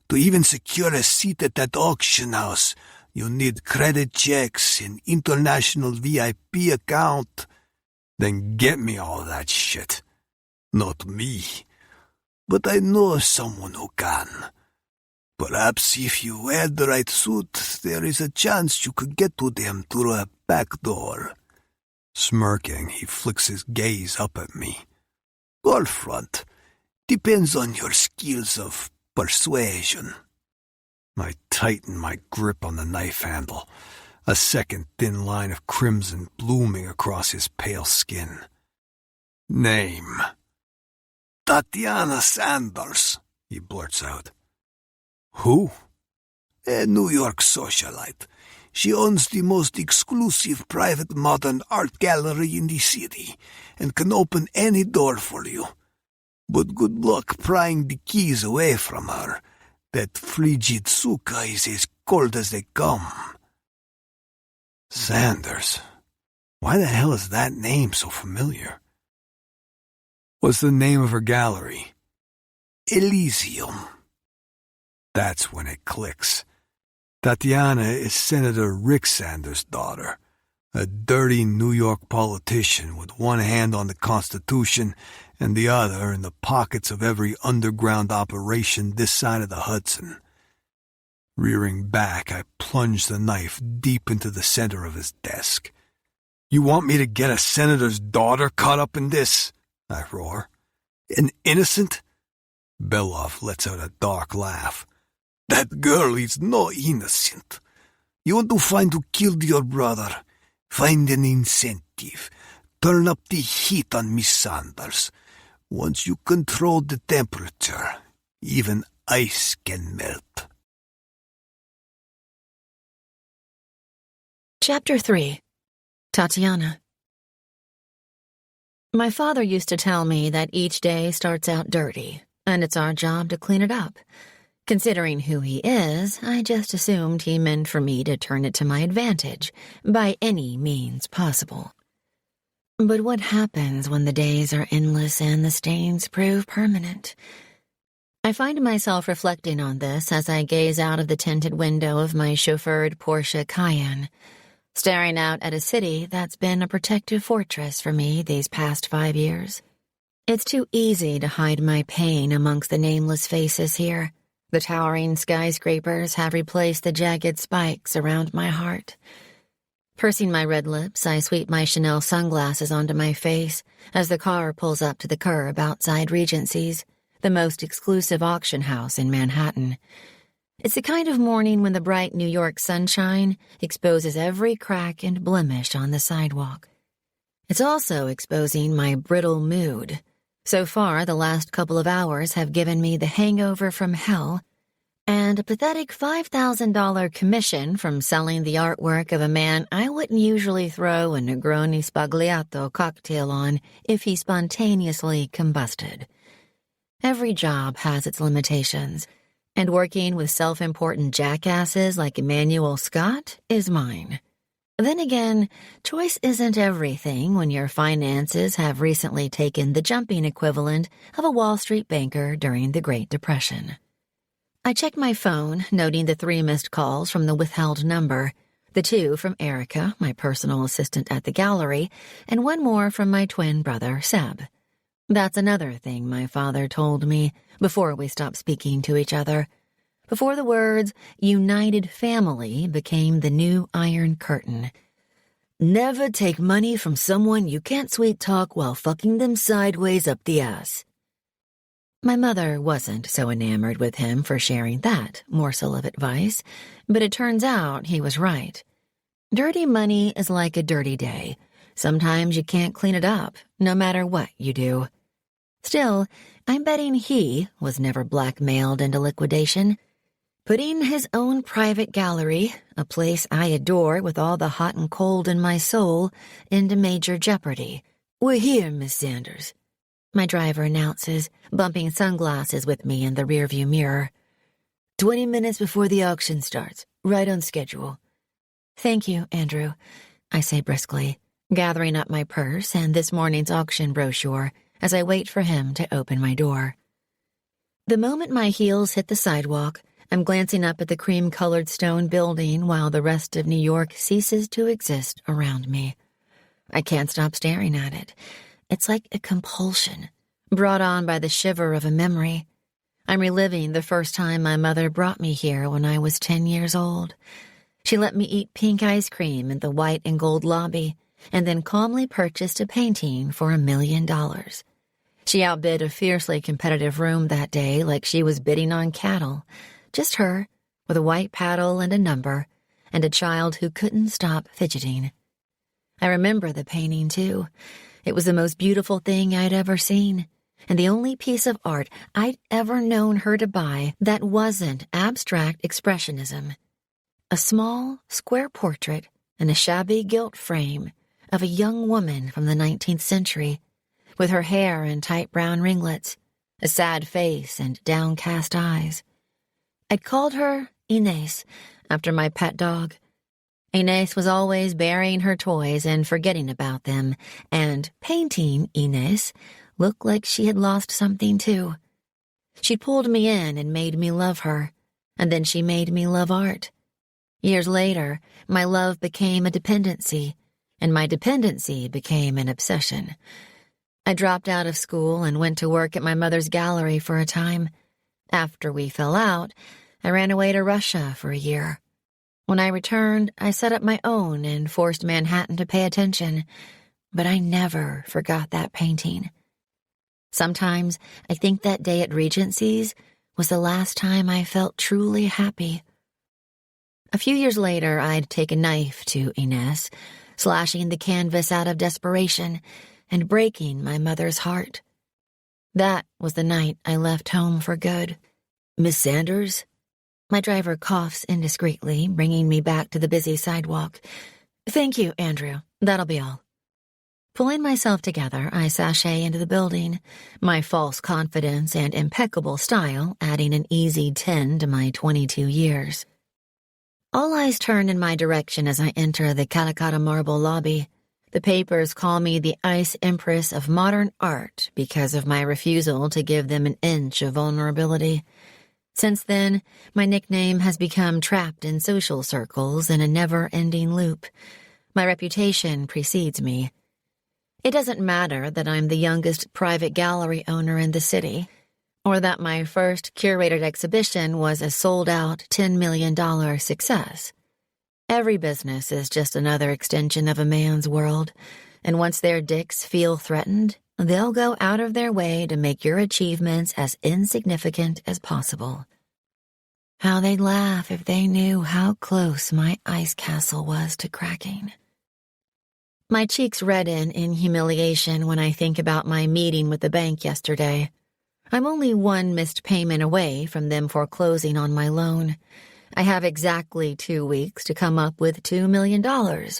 Speaker 4: To even secure a seat at that auction house, you need credit checks, an international VIP account.
Speaker 2: Then get me all that shit.
Speaker 4: Not me, but I know someone who can. Perhaps if you wear the right suit, there is a chance you could get to them through a back door.
Speaker 2: Smirking, he flicks his gaze up at me.
Speaker 4: Or front. Depends on your skills of persuasion.
Speaker 2: I tighten my grip on the knife handle, a second thin line of crimson blooming across his pale skin. Name.
Speaker 4: Tatiana Sanders,
Speaker 2: he blurts out.
Speaker 4: Who? A New York socialite. She owns the most exclusive private modern art gallery in the city and can open any door for you. But good luck prying the keys away from her. That frigid suka is as cold as they come.
Speaker 2: Sanders. Why the hell is that name so familiar? What's the name of her gallery?
Speaker 4: Elysium.
Speaker 2: That's when it clicks. Tatiana is Senator Rick Sanders' daughter, a dirty New York politician with one hand on the Constitution and the other in the pockets of every underground operation this side of the Hudson. Rearing back, I plunge the knife deep into the center of his desk. You want me to get a senator's daughter caught up in this? I roar. An innocent?
Speaker 4: Beloff lets out a dark laugh. That girl is no innocent. You want to find who killed your brother. Find an incentive. Turn up the heat on Miss Sanders. Once you control the temperature, even ice can melt.
Speaker 1: Chapter 3. Tatiana. My father used to tell me that each day starts out dirty, and it's our job to clean it up. Considering who he is, I just assumed he meant for me to turn it to my advantage, by any means possible. But what happens when the days are endless and the stains prove permanent? I find myself reflecting on this as I gaze out of the tinted window of my chauffeured Porsche Cayenne, staring out at a city that's been a protective fortress for me these past 5 years. It's too easy to hide my pain amongst the nameless faces here. The towering skyscrapers have replaced the jagged spikes around my heart. Pursing my red lips, I sweep my Chanel sunglasses onto my face as the car pulls up to the curb outside Regency's, the most exclusive auction house in Manhattan. It's the kind of morning when the bright New York sunshine exposes every crack and blemish on the sidewalk. It's also exposing my brittle mood. So far, the last couple of hours have given me the hangover from hell and a pathetic $5,000 commission from selling the artwork of a man I wouldn't usually throw a Negroni Spagliato cocktail on if he spontaneously combusted. Every job has its limitations, and working with self-important jackasses like Emmanuel Scott is mine. Then again, choice isn't everything when your finances have recently taken the jumping equivalent of a Wall Street banker during the Great Depression. I check my phone, noting the 3 missed calls from the withheld number, the 2 from Erica, my personal assistant at the gallery, and 1 more from my twin brother, Seb. That's another thing my father told me before we stopped speaking to each other. before the words United Family became the new Iron Curtain. Never take money from someone you can't sweet-talk while fucking them sideways up the ass. My mother wasn't so enamored with him for sharing that morsel of advice, but it turns out he was right. Dirty money is like a dirty day. Sometimes you can't clean it up, no matter what you do. Still, I'm betting he was never blackmailed into liquidation. Putting his own private gallery, a place I adore with all the hot and cold in my soul, into major jeopardy. We're here, Miss Sanders, my driver announces, bumping sunglasses with me in the rearview mirror. 20 minutes before the auction starts, right on schedule. Thank you, Andrew, I say briskly, gathering up my purse and this morning's auction brochure as I wait for him to open my door. The moment my heels hit the sidewalk, I'm glancing up at the cream-colored stone building while the rest of New York ceases to exist around me. I can't stop staring at it. It's like a compulsion, brought on by the shiver of a memory. I'm reliving the first time my mother brought me here when I was 10 years old. She let me eat pink ice cream in the white and gold lobby, and then calmly purchased a painting for $1 million. She outbid a fiercely competitive room that day like she was bidding on cattle. Just her, with a white paddle and a number, and a child who couldn't stop fidgeting. I remember the painting, too. It was the most beautiful thing I'd ever seen, and the only piece of art I'd ever known her to buy that wasn't abstract expressionism. A small, square portrait in a shabby gilt frame of a young woman from the 19th century, with her hair in tight brown ringlets, a sad face and downcast eyes. I'd called her Inés, after my pet dog. Inés was always burying her toys and forgetting about them, and painting Inés looked like she had lost something too. She pulled me in and made me love her, and then she made me love art. Years later, my love became a dependency, and my dependency became an obsession. I dropped out of school and went to work at my mother's gallery for a time. After we fell out, I ran away to Russia for a year. When I returned, I set up my own and forced Manhattan to pay attention, but I never forgot that painting. Sometimes I think that day at Regency's was the last time I felt truly happy. A few years later, I'd take a knife to Inés, slashing the canvas out of desperation and breaking my mother's heart. That was the night I left home for good. Miss Sanders? My driver coughs indiscreetly, bringing me back to the busy sidewalk. Thank you, Andrew. That'll be all. Pulling myself together, I sashay into the building, my false confidence and impeccable style adding an easy 10 to my 22 years. All eyes turn in my direction as I enter the Calcutta marble lobby. The papers call me the Ice Empress of modern art because of my refusal to give them an inch of vulnerability. Since then, my nickname has become trapped in social circles in a never-ending loop. My reputation precedes me. It doesn't matter that I'm the youngest private gallery owner in the city, or that my first curated exhibition was a sold-out $10 million success. Every business is just another extension of a man's world, and once their dicks feel threatened, they'll go out of their way to make your achievements as insignificant as possible. How they'd laugh if they knew how close my ice castle was to cracking. My cheeks redden in humiliation when I think about my meeting with the bank yesterday. I'm only one missed payment away from them foreclosing on my loan. I have exactly 2 weeks to come up with $2 million,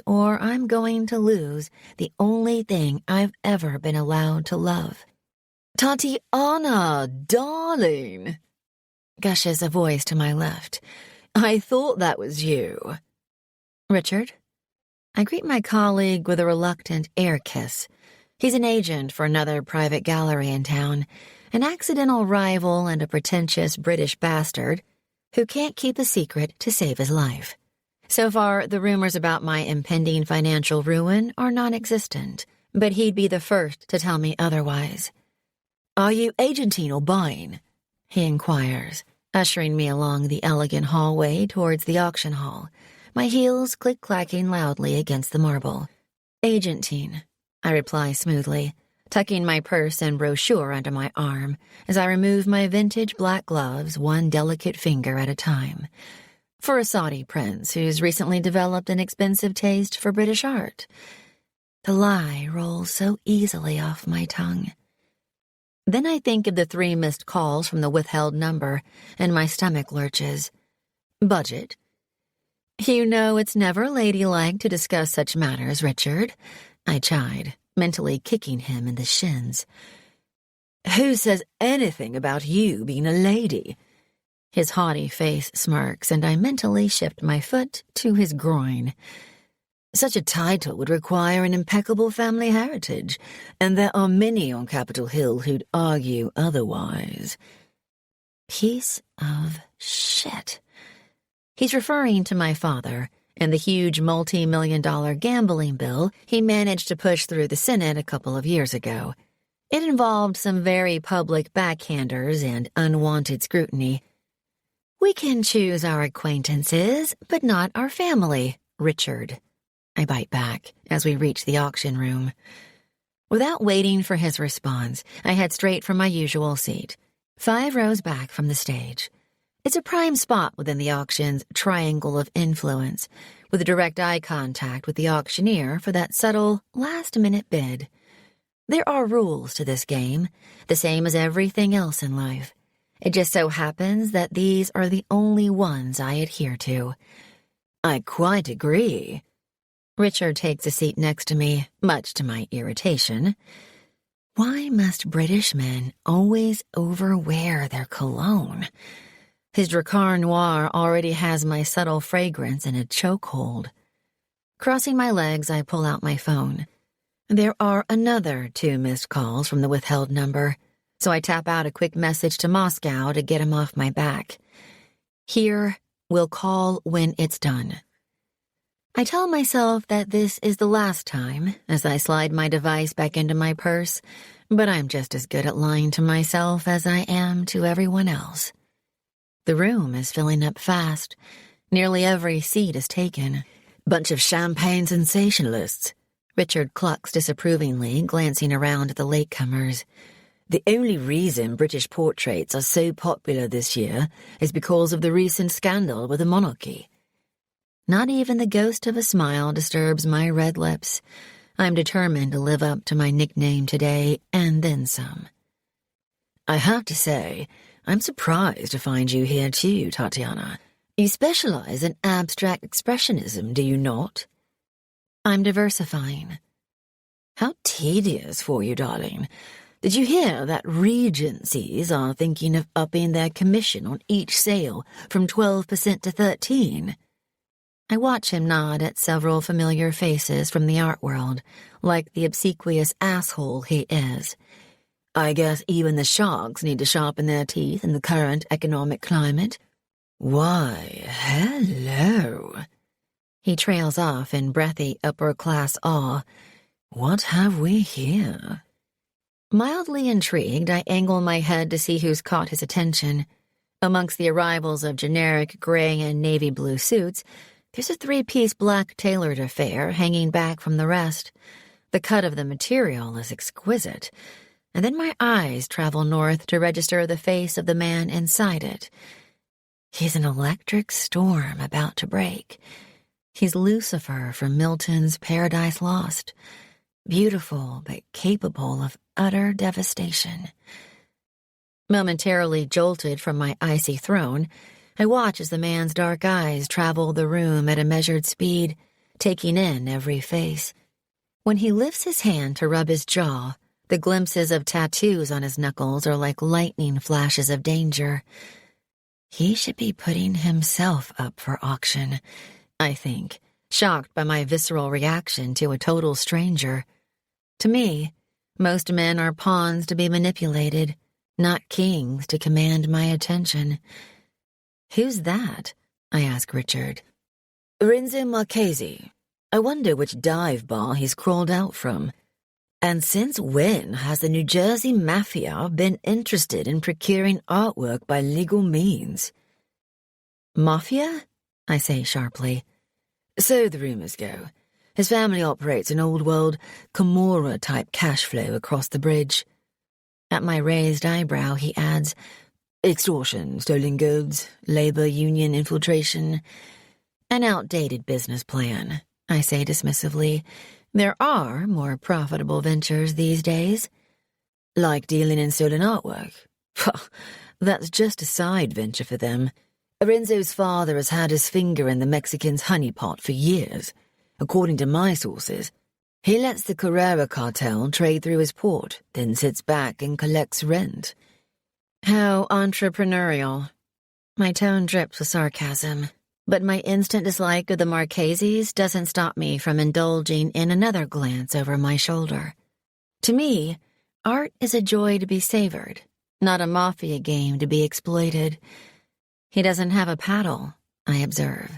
Speaker 1: or I'm going to lose the only thing I've ever been allowed to love. Tatiana, darling, gushes a voice to my left. I thought that was you. Richard? I greet my colleague with a reluctant air kiss. He's an agent for another private gallery in town, an accidental rival and a pretentious British bastard who can't keep a secret to save his life. So far, the rumors about my impending financial ruin are non-existent, but he'd be the first to tell me otherwise. Are you agenting or buying? He inquires, ushering me along the elegant hallway towards the auction hall, my heels click-clacking loudly against the marble. "Agentine," I reply smoothly, tucking my purse and brochure under my arm as I remove my vintage black gloves one delicate finger at a time. For a Saudi prince who's recently developed an expensive taste for British art. The lie rolls so easily off my tongue. Then I think of the 3 missed calls from the withheld number, and my stomach lurches. "Budget?" "You know it's never ladylike to discuss such matters, Richard," I chide, mentally kicking him in the shins. "Who says anything about you being a lady?" His haughty face smirks, and I mentally shift my foot to his groin. "Such a title would require an impeccable family heritage, and there are many on Capitol Hill who'd argue otherwise." Piece of shit. He's referring to my father and the huge multi-million-dollar gambling bill he managed to push through the Senate a couple of years ago. It involved some very public backhanders and unwanted scrutiny. "We can choose our acquaintances, but not our family, Richard," I bite back as we reach the auction room. Without waiting for his response, I head straight for my usual seat, 5 rows back from the stage. It's a prime spot within the auction's triangle of influence, with direct eye contact with the auctioneer for that subtle, last-minute bid. There are rules to this game, the same as everything else in life. It just so happens that these are the only ones I adhere to. "I quite agree." Richard takes a seat next to me, much to my irritation. Why must British men always overwear their cologne? His Drakkar Noir already has my subtle fragrance in a chokehold. Crossing my legs, I pull out my phone. There are another 2 missed calls from the withheld number, so I tap out a quick message to Moscow to get him off my back. "Here, we'll call when it's done." I tell myself that this is the last time as I slide my device back into my purse, but I'm just as good at lying to myself as I am to everyone else. The room is filling up fast. Nearly every seat is taken. "Bunch of champagne sensationalists," Richard clucks disapprovingly, glancing around at the latecomers. "The only reason British portraits are so popular this year is because of the recent scandal with the monarchy." Not even the ghost of a smile disturbs my red lips. I'm determined to live up to my nickname today, and then some. "I have to say, I'm surprised to find you here too, Tatiana. You specialize in abstract expressionism, do you not?" "I'm diversifying." "How tedious for you, darling. Did you hear that Regencies are thinking of upping their commission on each sale from 12% to 13%? I watch him nod at several familiar faces from the art world, like the obsequious asshole he is. "I guess even the sharks need to sharpen their teeth in the current economic climate." "Why, hello." He trails off in breathy upper-class awe. "What have we here?" Mildly intrigued, I angle my head to see who's caught his attention. Amongst the arrivals of generic gray and navy blue suits, there's a 3-piece black tailored affair hanging back from the rest. The cut of the material is exquisite, and then my eyes travel north to register the face of the man inside it. He's an electric storm about to break. He's Lucifer from Milton's Paradise Lost, beautiful but capable of utter devastation. Momentarily jolted from my icy throne, I watch as the man's dark eyes travel the room at a measured speed, taking in every face. When he lifts his hand to rub his jaw, the glimpses of tattoos on his knuckles are like lightning flashes of danger. He should be putting himself up for auction, I think, shocked by my visceral reaction to a total stranger. To me, most men are pawns to be manipulated, not kings to command my attention. "Who's that?" I ask Richard. "Renzo Marchesi. I wonder which dive bar he's crawled out from." And since when has the New Jersey Mafia been interested in procuring artwork by legal means? Mafia? I say sharply. So the rumors go. His family operates an old-world Camorra-type cash flow across the bridge. At my raised eyebrow, he adds, extortion, stolen goods, labor union infiltration. An outdated business plan, I say dismissively. There are more profitable ventures these days. Like dealing in stolen artwork. That's just a side venture for them. Renzo's father has had his finger in the Mexicans' honeypot for years. According to my sources, he lets the Carrera cartel trade through his port, then sits back and collects rent. How entrepreneurial. My tone drips with sarcasm, but my instant dislike of the Marchesis doesn't stop me from indulging in another glance over my shoulder. To me, art is a joy to be savored, not a mafia game to be exploited. He doesn't have a paddle, I observe.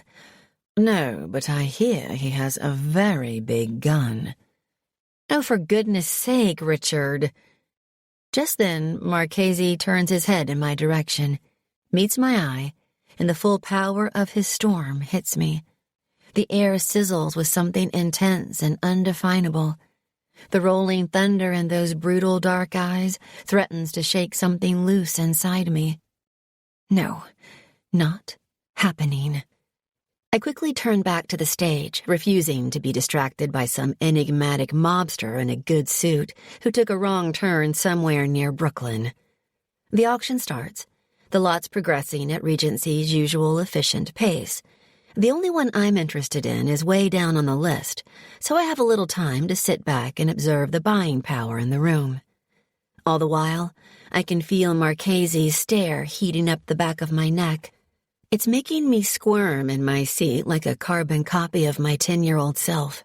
Speaker 1: No, but I hear he has a very big gun. Oh, for goodness sake, Richard. Just then, Marchesi turns his head in my direction, meets my eye, and the full power of his storm hits me. The air sizzles with something intense and undefinable. The rolling thunder in those brutal dark eyes threatens to shake something loose inside me. No, not happening. I quickly turn back to the stage, refusing to be distracted by some enigmatic mobster in a good suit who took a wrong turn somewhere near Brooklyn. The auction starts, the lots progressing at Regency's usual efficient pace. The only one I'm interested in is way down on the list, so I have a little time to sit back and observe the buying power in the room. All the while, I can feel Marchesi's stare heating up the back of my neck. It's making me squirm in my seat like a carbon copy of my 10-year-old self.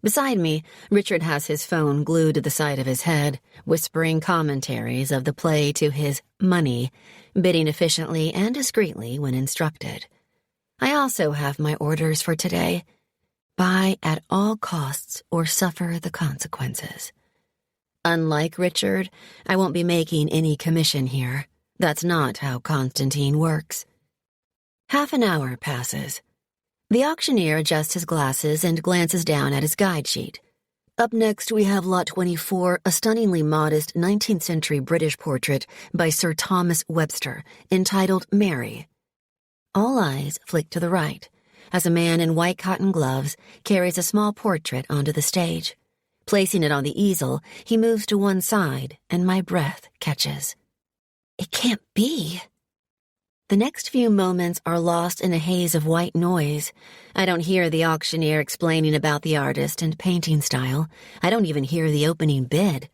Speaker 1: Beside me, Richard has his phone glued to the side of his head, whispering commentaries of the play to his money, bidding efficiently and discreetly when instructed. I also have my orders for today. Buy at all costs or suffer the consequences. Unlike Richard, I won't be making any commission here. That's not how Constantine works. Half an hour passes. The auctioneer adjusts his glasses and glances down at his guide sheet. Up next, we have Lot 24, a stunningly modest 19th century British portrait by Sir Thomas Webster, entitled Mary. All eyes flick to the right, as a man in white cotton gloves carries a small portrait onto the stage. Placing it on the easel, he moves to one side, and my breath catches. It can't be. The next few moments are lost in a haze of white noise. I don't hear the auctioneer explaining about the artist and painting style. I don't even hear the opening bid.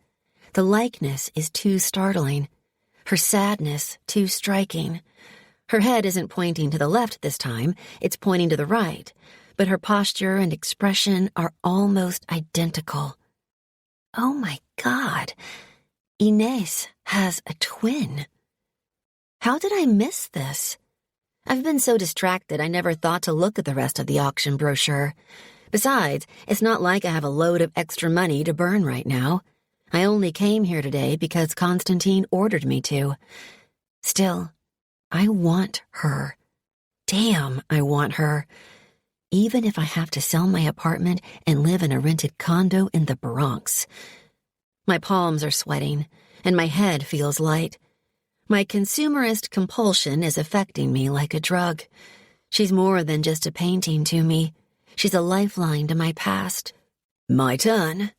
Speaker 1: The likeness is too startling. Her sadness too striking. Her head isn't pointing to the left this time, it's pointing to the right, but her posture and expression are almost identical. Oh my God, Inés has a twin. How did I miss this? I've been so distracted I never thought to look at the rest of the auction brochure. Besides, it's not like I have a load of extra money to burn right now. I only came here today because Constantine ordered me to. Still, I want her. Damn, I want her. Even if I have to sell my apartment and live in a rented condo in the Bronx. My palms are sweating, and my head feels light. My consumerist compulsion is affecting me like a drug. She's more than just a painting to me. She's a lifeline to my past. My turn.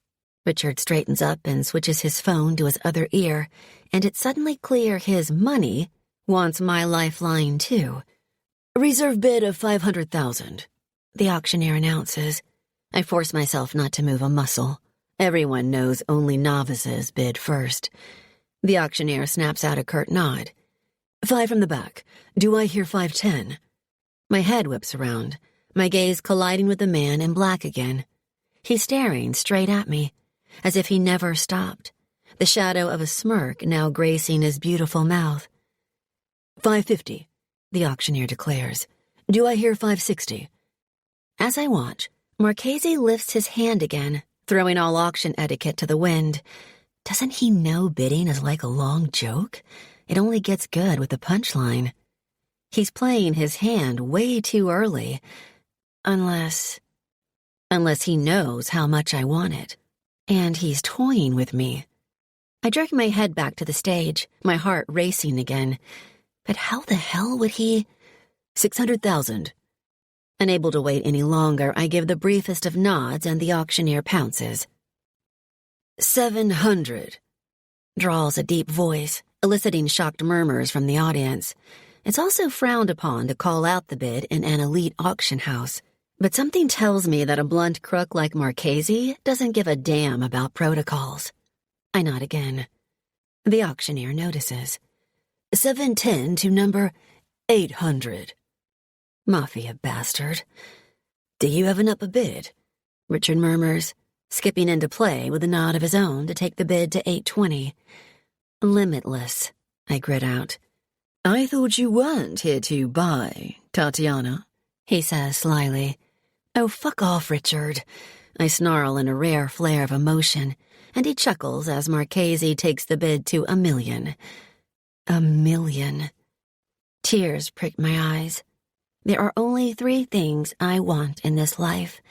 Speaker 1: Richard straightens up and switches his phone to his other ear, and it's suddenly clear his money wants my lifeline too. Reserve bid of $500,000, the auctioneer announces. I force myself not to move a muscle. Everyone knows only novices bid first. The auctioneer snaps out a curt nod. 5 from the back. Do I hear 510? My head whips around, my gaze colliding with the man in black again. He's staring straight at me, as if he never stopped, the shadow of a smirk now gracing his beautiful mouth. 550, the auctioneer declares. Do I hear 560? As I watch, Marchesi lifts his hand again, throwing all auction etiquette to the wind. Doesn't he know bidding is like a long joke? It only gets good with the punchline. He's playing his hand way too early. Unless he knows how much I want it. And he's toying with me. I jerk my head back to the stage, my heart racing again. But how the hell would he... 600,000. Unable to wait any longer, I give the briefest of nods and the auctioneer pounces. 700. Drawls a deep voice, eliciting shocked murmurs from the audience. It's also frowned upon to call out the bid in an elite auction house. But something tells me that a blunt crook like Marchesi doesn't give a damn about protocols. I nod again. The auctioneer notices. 710 to number 800. Mafia bastard. Do you have an upper bid? Richard murmurs, skipping into play with a nod of his own to take the bid to 820. Limitless, I grit out. I thought you weren't here to buy, Tatiana, he says slyly. Oh, fuck off, Richard. I snarl in a rare flare of emotion, and he chuckles as Marchesi takes the bid to 1 million. 1 million. Tears prick my eyes. There are only 3 things I want in this life,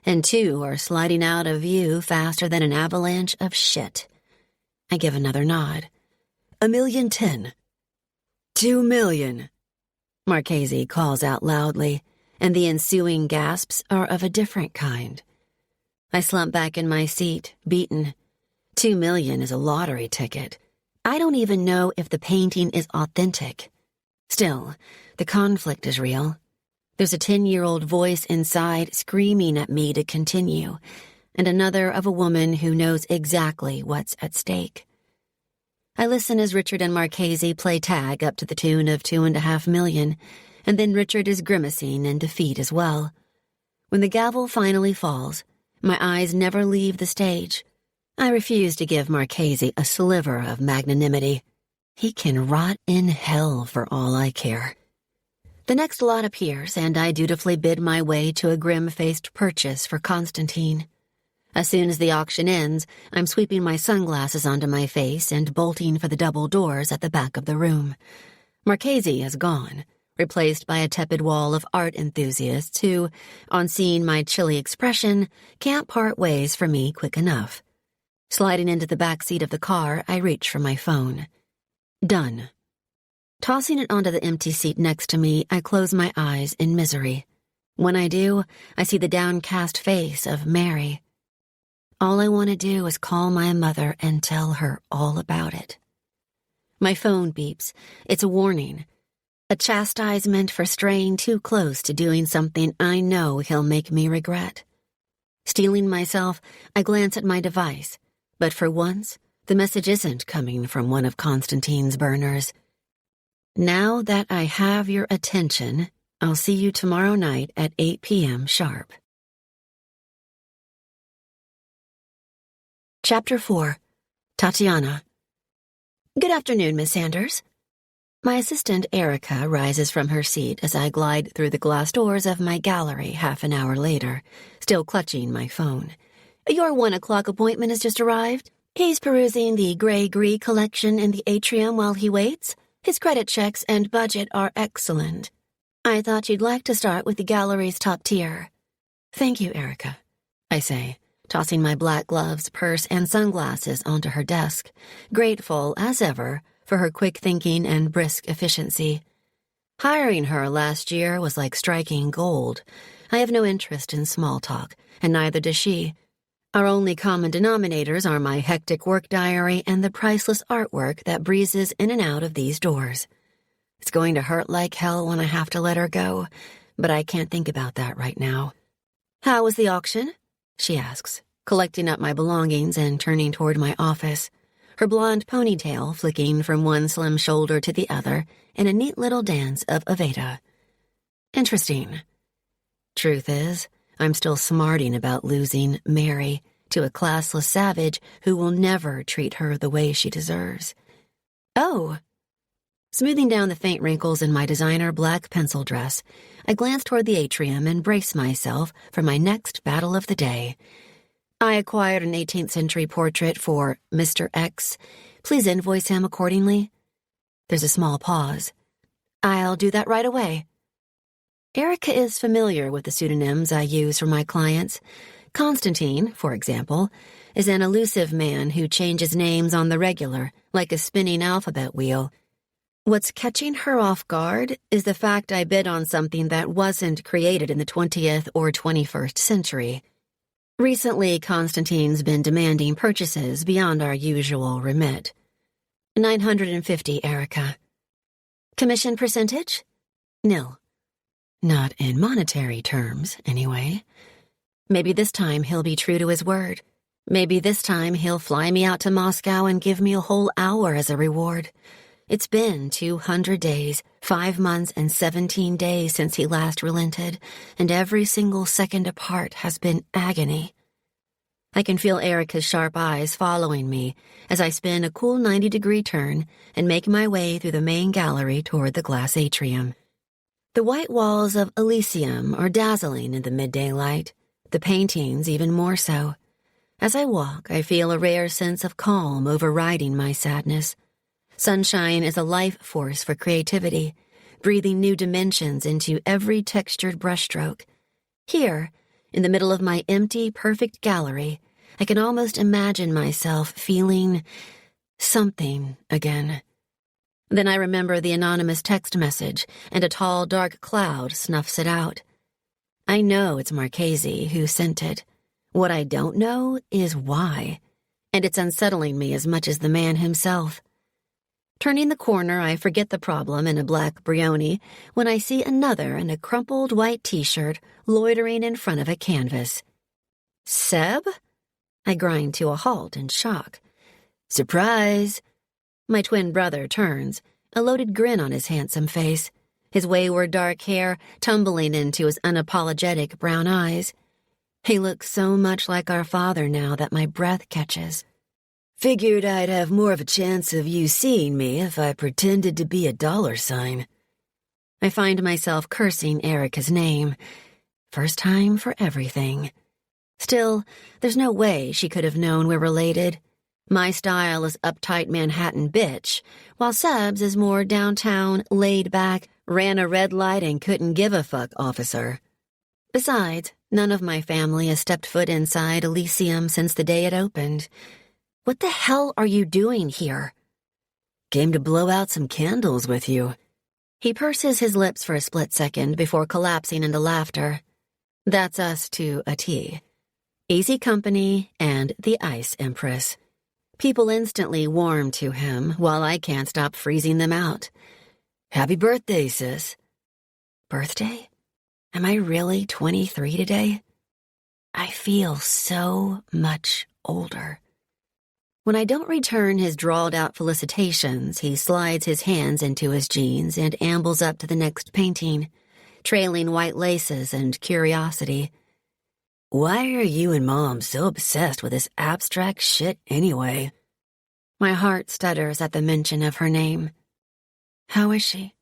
Speaker 1: and 2 are sliding out of view faster than an avalanche of shit. I give another nod. 1,010,000. 2 million. Marchesi calls out loudly, and the ensuing gasps are of a different kind. I slump back in my seat, beaten. 2 million is a lottery ticket. I don't even know if the painting is authentic. Still, the conflict is real. There's a 10-year-old voice inside screaming at me to continue, and another of a woman who knows exactly what's at stake. I listen as Richard and Marchesi play tag up to the tune of 2.5 million, and then Richard is grimacing in defeat as well. When the gavel finally falls, my eyes never leave the stage. I refuse to give Marchesi a sliver of magnanimity. He can rot in hell for all I care. The next lot appears, and I dutifully bid my way to a grim-faced purchase for Constantine. As soon as the auction ends, I'm sweeping my sunglasses onto my face and bolting for the double doors at the back of the room. Marchesi is gone, replaced by a tepid wall of art enthusiasts who, on seeing my chilly expression, can't part ways from me quick enough. Sliding into the back seat of the car, I reach for my phone. Done. Tossing it onto the empty seat next to me, I close my eyes in misery. When I do, I see the downcast face of Mary. All I want to do is call my mother and tell her all about it. My phone beeps. It's a warning. A chastisement for straying too close to doing something I know he'll make me regret. Steeling myself, I glance at my device, but for once, the message isn't coming from one of Constantine's burners. Now that I have your attention, I'll see you tomorrow night at 8 p.m. sharp. Chapter 4. Tatiana. Good afternoon, Miss Sanders. My assistant, Erica, rises from her seat as I glide through the glass doors of my gallery half an hour later, still clutching my phone. Your 1 o'clock appointment has just arrived. He's perusing the Grey Gree collection in the atrium while he waits. His credit checks and budget are excellent. I thought you'd like to start with the gallery's top tier. Thank you, Erica, I say, tossing my black gloves, purse, and sunglasses onto her desk, grateful, as ever, for her quick thinking and brisk efficiency. Hiring her last year was like striking gold. I have no interest in small talk, and neither does she. Our only common denominators are my hectic work diary and the priceless artwork that breezes in and out of these doors. It's going to hurt like hell when I have to let her go, but I can't think about that right now. How was the auction? She asks, collecting up my belongings and turning toward my office, her blonde ponytail flicking from one slim shoulder to the other in a neat little dance of Aveda. Interesting. Truth is, I'm still smarting about losing Mary to a classless savage who will never treat her the way she deserves. Oh! Smoothing down the faint wrinkles in my designer black pencil dress, I glance toward the atrium and brace myself for my next battle of the day. I acquired an 18th century portrait for Mr. X. Please invoice him accordingly. There's a small pause. I'll do that right away. Erica is familiar with the pseudonyms I use for my clients. Constantine, for example, is an elusive man who changes names on the regular, like a spinning alphabet wheel. What's catching her off guard is the fact I bid on something that wasn't created in the 20th or 21st century. Recently, Constantine's been demanding purchases beyond our usual remit. 950, Erica. Commission percentage? Nil. Not in monetary terms, anyway. Maybe this time he'll be true to his word. Maybe this time he'll fly me out to Moscow and give me a whole hour as a reward. It's been 200 days, 5 months and 17 days since he last relented, and every single second apart has been agony. I can feel Erica's sharp eyes following me as I spin a cool 90-degree turn and make my way through the main gallery toward the glass atrium. The white walls of Elysium are dazzling in the midday light, the paintings even more so. As I walk, I feel a rare sense of calm overriding my sadness. Sunshine is a life force for creativity, breathing new dimensions into every textured brushstroke. Here, in the middle of my empty, perfect gallery, I can almost imagine myself feeling something again. Then I remember the anonymous text message, and a tall, dark cloud snuffs it out. I know it's Marchesi who sent it. What I don't know is why, and it's unsettling me as much as the man himself. Turning the corner, I forget the problem in a black Brioni when I see another in a crumpled white t-shirt loitering in front of a canvas. Seb? I grind to a halt in shock. Surprise! My twin brother turns, a loaded grin on his handsome face, his wayward dark hair tumbling into his unapologetic brown eyes. He looks so much like our father now that my breath catches. Figured I'd have more of a chance of you seeing me if I pretended to be a $sign. I find myself cursing Erica's name. First time for everything. Still, there's no way she could have known we're related. My style is uptight Manhattan bitch, while Seb's is more downtown, laid-back, ran a red light and couldn't give a fuck officer. Besides, none of my family has stepped foot inside Elysium since the day it opened. What the hell are you doing here? Came to blow out some candles with you. He purses his lips for a split second before collapsing into laughter. That's us to a T. Easy company and the Ice Empress. People instantly warm to him, while I can't stop freezing them out. Happy birthday, sis. Birthday? Am I really 23 today? I feel so much older. When I don't return his drawled-out felicitations, he slides his hands into his jeans and ambles up to the next painting, trailing white laces and curiosity. Why are you and Mom so obsessed with this abstract shit anyway? My heart stutters at the mention of her name. How is she?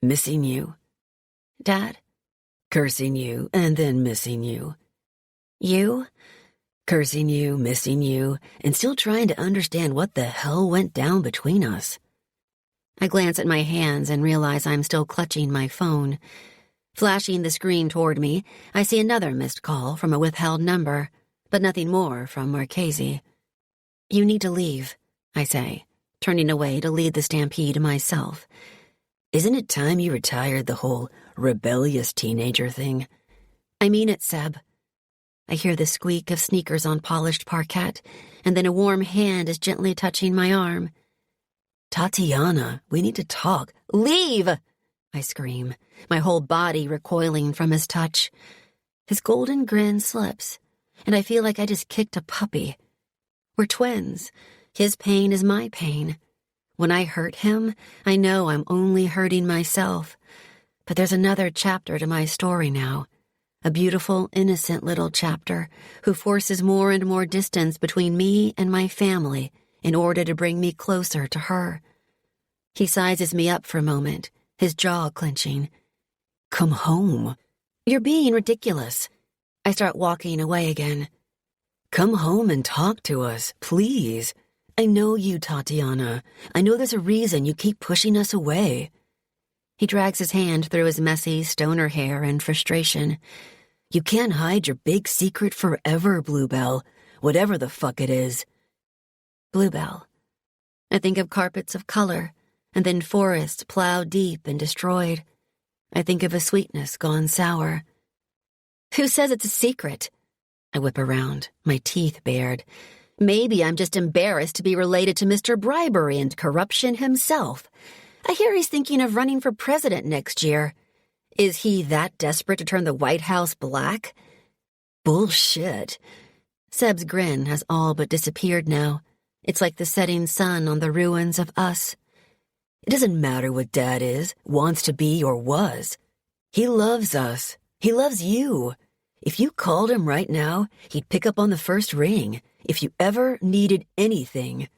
Speaker 1: Missing you. Dad? Cursing you and then missing you. You? Cursing you, missing you, and still trying to understand what the hell went down between us. I glance at my hands and realize I'm still clutching my phone. Flashing the screen toward me, I see another missed call from a withheld number, but nothing more from Marchesi. You need to leave, I say, turning away to lead the stampede myself. Isn't it time you retired the whole rebellious teenager thing? I mean it, Seb. I hear the squeak of sneakers on polished parquet, and then a warm hand is gently touching my arm. Tatiana, we need to talk. Leave! I scream, my whole body recoiling from his touch. His golden grin slips, and I feel like I just kicked a puppy. We're twins. His pain is my pain. When I hurt him, I know I'm only hurting myself. But there's another chapter to my story now. A beautiful, innocent little chapter who forces more and more distance between me and my family in order to bring me closer to her. He sizes me up for a moment, his jaw clenching. Come home. You're being ridiculous. I start walking away again. Come home and talk to us, please. I know you, Tatiana. I know there's a reason you keep pushing us away. He drags his hand through his messy stoner hair in frustration. You can't hide your big secret forever, Bluebell, whatever the fuck it is. Bluebell. I think of carpets of color, and then forests plowed deep and destroyed. I think of a sweetness gone sour. Who says it's a secret? I whip around, my teeth bared. Maybe I'm just embarrassed to be related to Mr. Bribery and Corruption himself. I hear he's thinking of running for president next year. Is he that desperate to turn the White House black? Bullshit. Seb's grin has all but disappeared now. It's like the setting sun on the ruins of us. It doesn't matter what Dad is, wants to be, or was. He loves us. He loves you. If you called him right now, he'd pick up on the first ring. If you ever needed anything.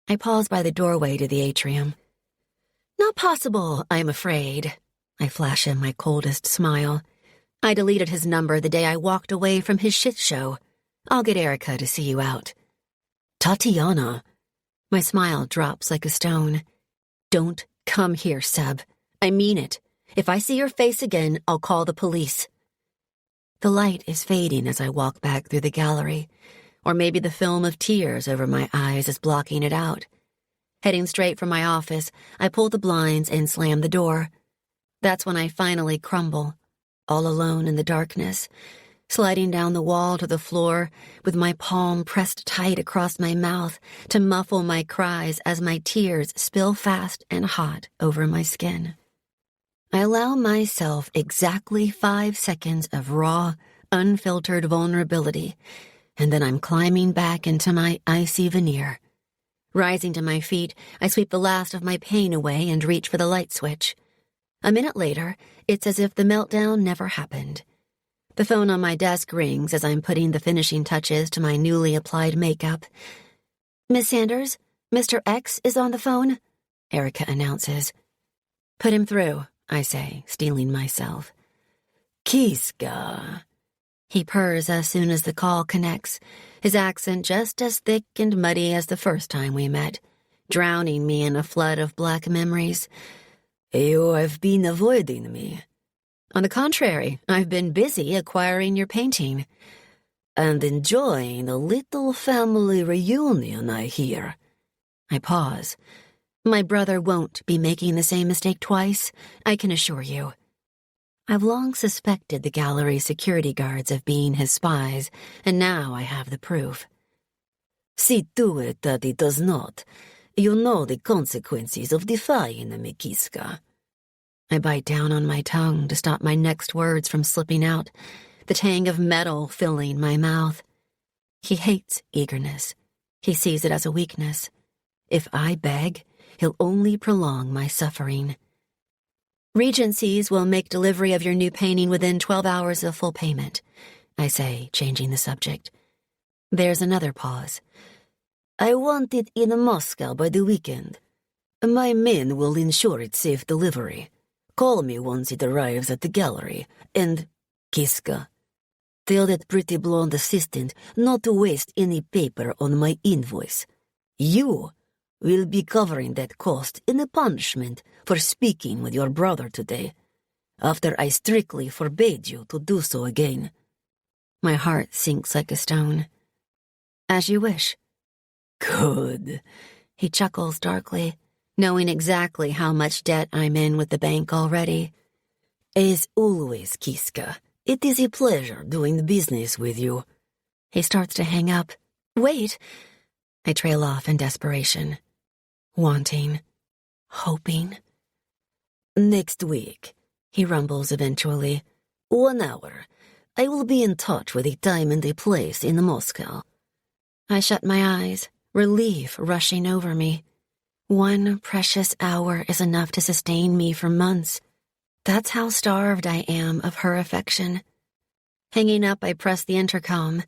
Speaker 1: I pause by the doorway to the atrium. Not possible, I'm afraid. I flash him my coldest smile. I deleted his number the day I walked away from his shit show. I'll get Erica to see you out. Tatiana. My smile drops like a stone. Don't come here, Seb. I mean it. If I see your face again, I'll call the police. The light is fading as I walk back through the gallery, or maybe the film of tears over my eyes is blocking it out. Heading straight for my office, I pull the blinds and slam the door. That's when I finally crumble, all alone in the darkness, sliding down the wall to the floor with my palm pressed tight across my mouth to muffle my cries as my tears spill fast and hot over my skin. I allow myself exactly 5 seconds of raw, unfiltered vulnerability, and then I'm climbing back into my icy veneer. Rising to my feet, I sweep the last of my pain away and reach for the light switch. A minute later, it's as if the meltdown never happened. The phone on my desk rings as I'm putting the finishing touches to my newly applied makeup. Miss Sanders, Mr. X is on the phone, Erica announces. Put him through, I say, steeling myself. Kiska. He purrs as soon as the call connects, his accent just as thick and muddy as the first time we met, drowning me in a flood of black memories. You have been avoiding me. On the contrary, I've been busy acquiring your painting. And enjoying a little family reunion, I hear. I pause. My brother won't be making the same mistake twice, I can assure you. I've long suspected the gallery security guards of being his spies, and now I have the proof. See to it that it does not. You know the consequences of defying me, Kiska. I bite down on my tongue to stop my next words from slipping out, the tang of metal filling my mouth. He hates eagerness. He sees it as a weakness. If I beg, he'll only prolong my suffering. Regencies will make delivery of your new painting within 12 hours of full payment, I say, changing the subject. There's another pause. I want it in Moscow by the weekend. My men will ensure its safe delivery. Call me once it arrives at the gallery, and, Kiska, tell that pretty blonde assistant not to waste any paper on my invoice. You will be covering that cost in a punishment for speaking with your brother today, after I strictly forbade you to do so again. My heart sinks like a stone. As you wish. Good. He chuckles darkly, knowing exactly how much debt I'm in with the bank already. As always, Kiska, it is a pleasure doing business with you. He starts to hang up. Wait! I trail off in desperation. Wanting. Hoping. Next week, he rumbles eventually. 1 hour. I will be in touch with a time and a place in Moscow. I shut my eyes, relief rushing over me. 1 precious hour is enough to sustain me for months. That's how starved I am of her affection. Hanging up, I press the intercom.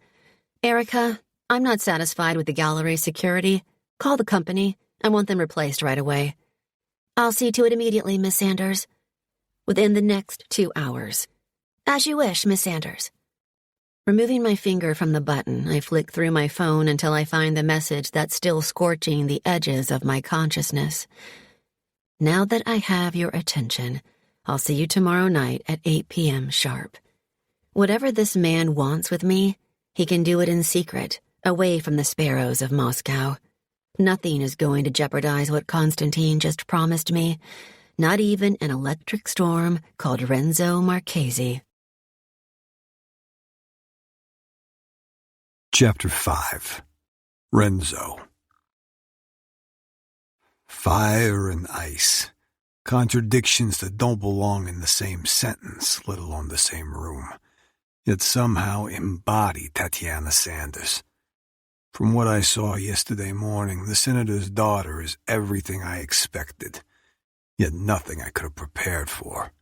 Speaker 1: Erica, I'm not satisfied with the gallery security. Call the company. I want them replaced right away. I'll see to it immediately, Miss Sanders. Within the next 2 hours. As you wish, Miss Sanders. Removing my finger from the button, I flick through my phone until I find the message that's still scorching the edges of my consciousness. Now that I have your attention, I'll see you tomorrow night at 8 p.m. sharp. Whatever this man wants with me, he can do it in secret, away from the sparrows of Moscow. Nothing is going to jeopardize what Constantine just promised me, not even an electric storm called Renzo Marchesi.
Speaker 2: Chapter 5. Renzo. Fire and ice. Contradictions that don't belong in the same sentence, let alone the same room, yet somehow embody Tatiana Sanders. From what I saw yesterday morning, the senator's daughter is everything I expected, yet nothing I could have prepared for.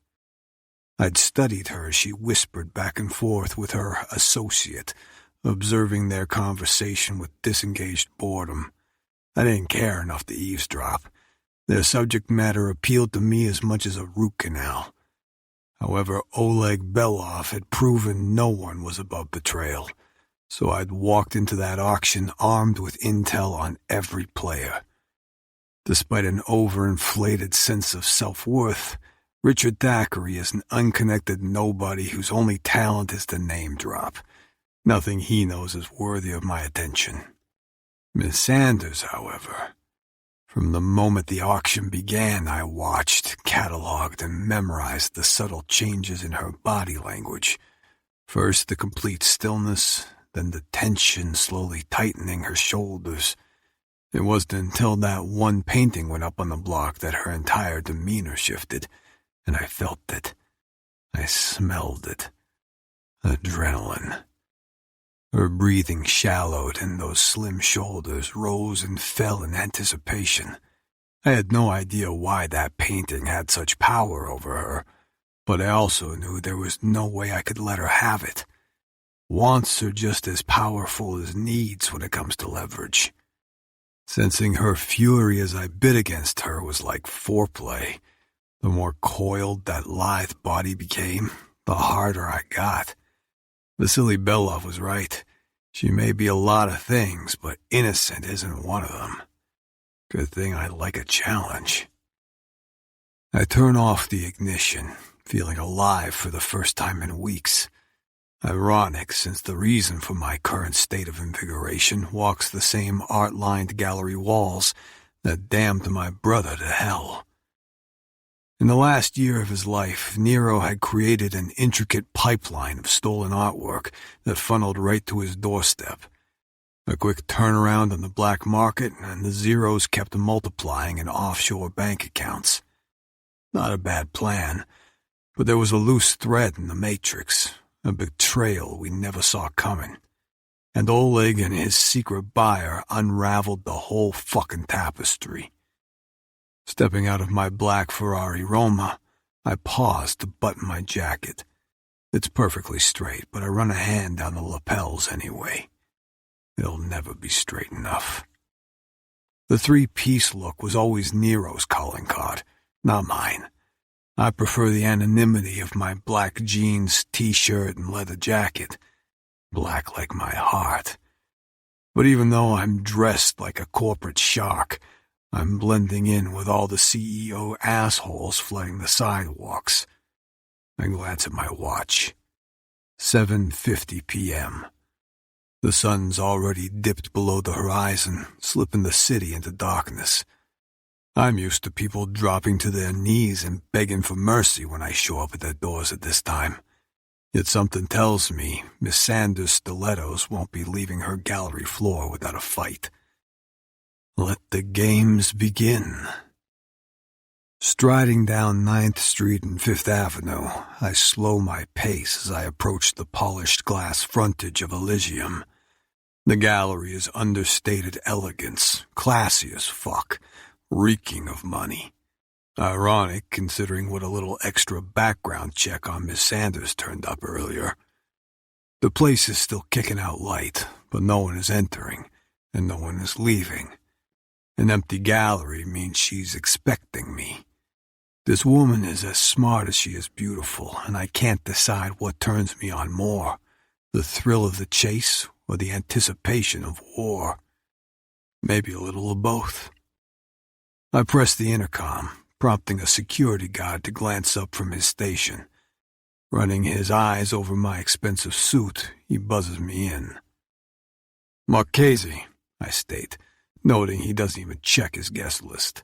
Speaker 2: I'd studied her as she whispered back and forth with her associate, observing their conversation with disengaged boredom. I didn't care enough to eavesdrop. Their subject matter appealed to me as much as a root canal. However, Oleg Belov had proven no one was above betrayal, so I'd walked into that auction armed with intel on every player. Despite an overinflated sense of self-worth, Richard Thackeray is an unconnected nobody whose only talent is to name drop. Nothing he knows is worthy of my attention. Miss Sanders, however, from the moment the auction began, I watched, cataloged, and memorized the subtle changes in her body language. First the complete stillness, then the tension slowly tightening her shoulders. It wasn't until that one painting went up on the block that her entire demeanor shifted, and I felt it. I smelled it. Adrenaline. Her breathing shallowed, and those slim shoulders rose and fell in anticipation. I had no idea why that painting had such power over her, but I also knew there was no way I could let her have it. Wants are just as powerful as needs when it comes to leverage. Sensing her fury as I bid against her was like foreplay. The more coiled that lithe body became, the harder I got. Vasily Belov was right. She may be a lot of things, but innocent isn't one of them. Good thing I like a challenge. I turn off the ignition, feeling alive for the first time in weeks. Ironic, since the reason for my current state of invigoration walks the same art-lined gallery walls that damned my brother to hell. In the last year of his life, Nero had created an intricate pipeline of stolen artwork that funneled right to his doorstep. A quick turnaround on the black market, and the zeros kept multiplying in offshore bank accounts. Not a bad plan, but there was a loose thread in the matrix, a betrayal we never saw coming. And Oleg and his secret buyer unraveled the whole fucking tapestry. Stepping out of my black Ferrari Roma, I paused to button my jacket. It's perfectly straight, but I run a hand down the lapels anyway. It'll never be straight enough. The three-piece look was always Nero's calling card, not mine. I prefer the anonymity of my black jeans, t-shirt, and leather jacket. Black like my heart. But even though I'm dressed like a corporate shark, I'm blending in with all the CEO assholes flooding the sidewalks. I glance at my watch. 7:50 p.m. The sun's already dipped below the horizon, slipping the city into darkness. I'm used to people dropping to their knees and begging for mercy when I show up at their doors at this time. Yet something tells me Miss Sanders' stilettos won't be leaving her gallery floor without a fight. Let the games begin. Striding down 9th Street and 5th Avenue, I slow my pace as I approach the polished glass frontage of Elysium. The gallery is understated elegance, classy as fuck, reeking of money. Ironic, considering what a little extra background check on Miss Sanders turned up earlier. The place is still kicking out light, but no one is entering, and no one is leaving. An empty gallery means she's expecting me. This woman is as smart as she is beautiful, and I can't decide what turns me on more, The thrill of the chase or the anticipation of war? Maybe a little of both. I pressed the intercom, prompting a security guard to glance up from his station. Running his eyes over my expensive suit, he buzzes me in. "Marchesi," I state, noting he doesn't even check his guest list.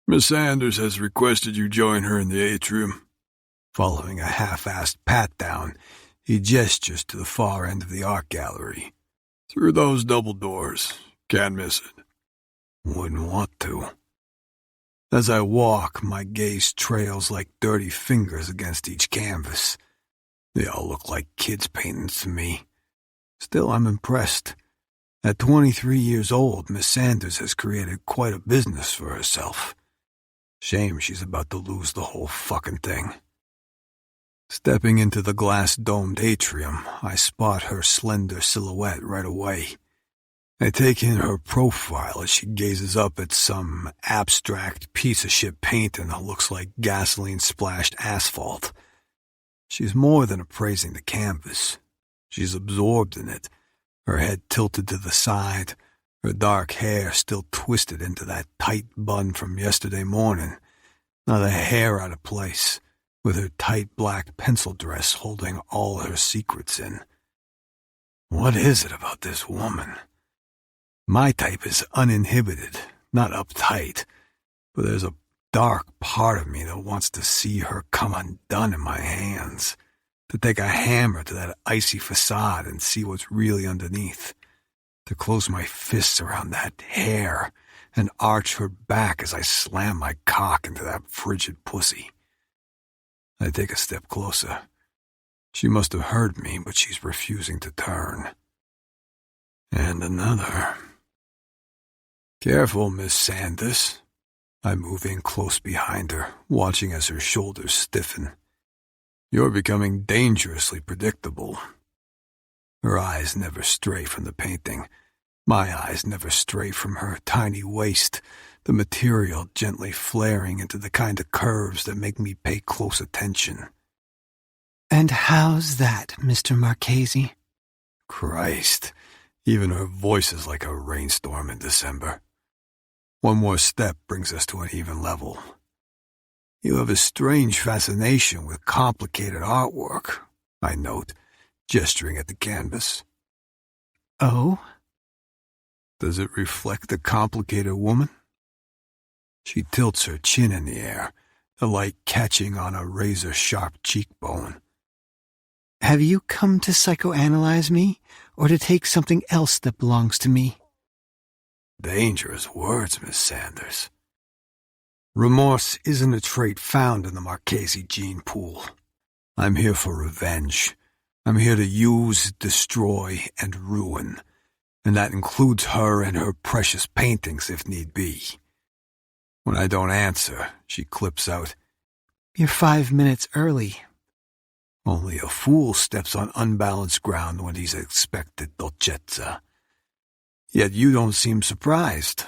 Speaker 2: "Miss Sanders has requested you join her in the atrium." Following a half-assed pat-down, he gestures to the far end of the art gallery. "Through those double doors. Can't miss it." Wouldn't want to. As I walk, my gaze trails like dirty fingers against each canvas. They all look like kids' paintings to me. Still, I'm impressed. At 23 years old, Miss Sanders has created quite a business for herself. Shame she's about to lose the whole fucking thing. Stepping into the glass-domed atrium, I spot her slender silhouette right away. I take in her profile as she gazes up at some abstract piece-of-shit painting that looks like gasoline-splashed asphalt. She's more than appraising the canvas. She's absorbed in it, her head tilted to the side, her dark hair still twisted into that tight bun from yesterday morning, not a hair out of place, with her tight black pencil dress holding all her secrets in. What is it about this woman? My type is uninhibited, not uptight, but there's a dark part of me that wants to see her come undone in my hands, to take a hammer to that icy facade and see what's really underneath, to close my fists around that hair and arch her back as I slam my cock into that frigid pussy. I take a step closer. She must have heard me, but she's refusing to turn. And another. "Careful, Miss Sanders." I move in close behind her, watching as her shoulders stiffen. "You're becoming dangerously predictable." Her eyes never stray from the painting. My eyes never stray from her tiny waist, the material gently flaring into the kind of curves that make me pay close attention.
Speaker 3: "And how's that, Mr. Marchesi?"
Speaker 2: Christ, even her voice is like a rainstorm in December. One more step brings us to an even level. "You have a strange fascination with complicated artwork," I note, gesturing at the canvas.
Speaker 3: "Oh?"
Speaker 2: "Does it reflect a complicated woman?" She tilts her chin in the air, the light catching on a razor-sharp cheekbone.
Speaker 3: "Have you come to psychoanalyze me, or to take something else that belongs to me?"
Speaker 2: Dangerous words, Miss Sanders. Remorse isn't a trait found in the Marchesi gene pool. I'm here for revenge. I'm here to use, destroy, and ruin, and that includes her and her precious paintings if need be. When I don't answer, she clips out,
Speaker 3: "You're 5 minutes early."
Speaker 2: "Only a fool steps on unbalanced ground when he's expected dolcezza. Yet you don't seem surprised."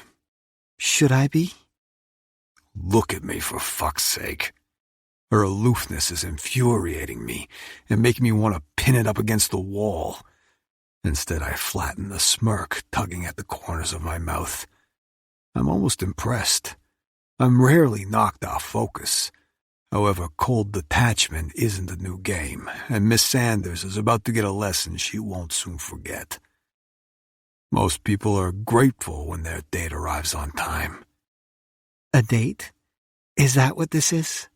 Speaker 3: "Should I be?"
Speaker 2: Look at me, for fuck's sake. Her aloofness is infuriating me and making me want to pin it up against the wall. Instead, I flatten the smirk tugging at the corners of my mouth. I'm almost impressed. I'm rarely knocked off focus. However, cold detachment isn't a new game, and Miss Sanders is about to get a lesson she won't soon forget. Most people are grateful when their date arrives on time.
Speaker 3: "A date? Is that what this is?"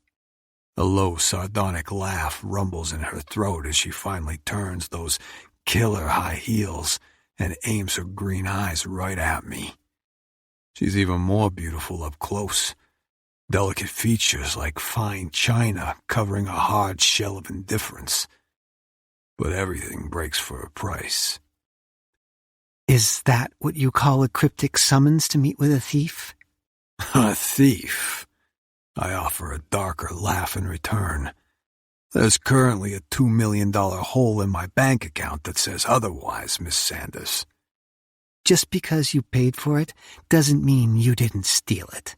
Speaker 2: A low, sardonic laugh rumbles in her throat as she finally turns those killer high heels and aims her green eyes right at me. She's even more beautiful up close. Delicate features like fine china covering a hard shell of indifference. But everything breaks for a price.
Speaker 3: "Is that what you call a cryptic summons to meet with a thief?"
Speaker 2: A thief? I offer a darker laugh in return. There's currently a $2 million hole in my bank account that says otherwise, Miss Sanders.
Speaker 3: "Just because you paid for it doesn't mean you didn't steal it."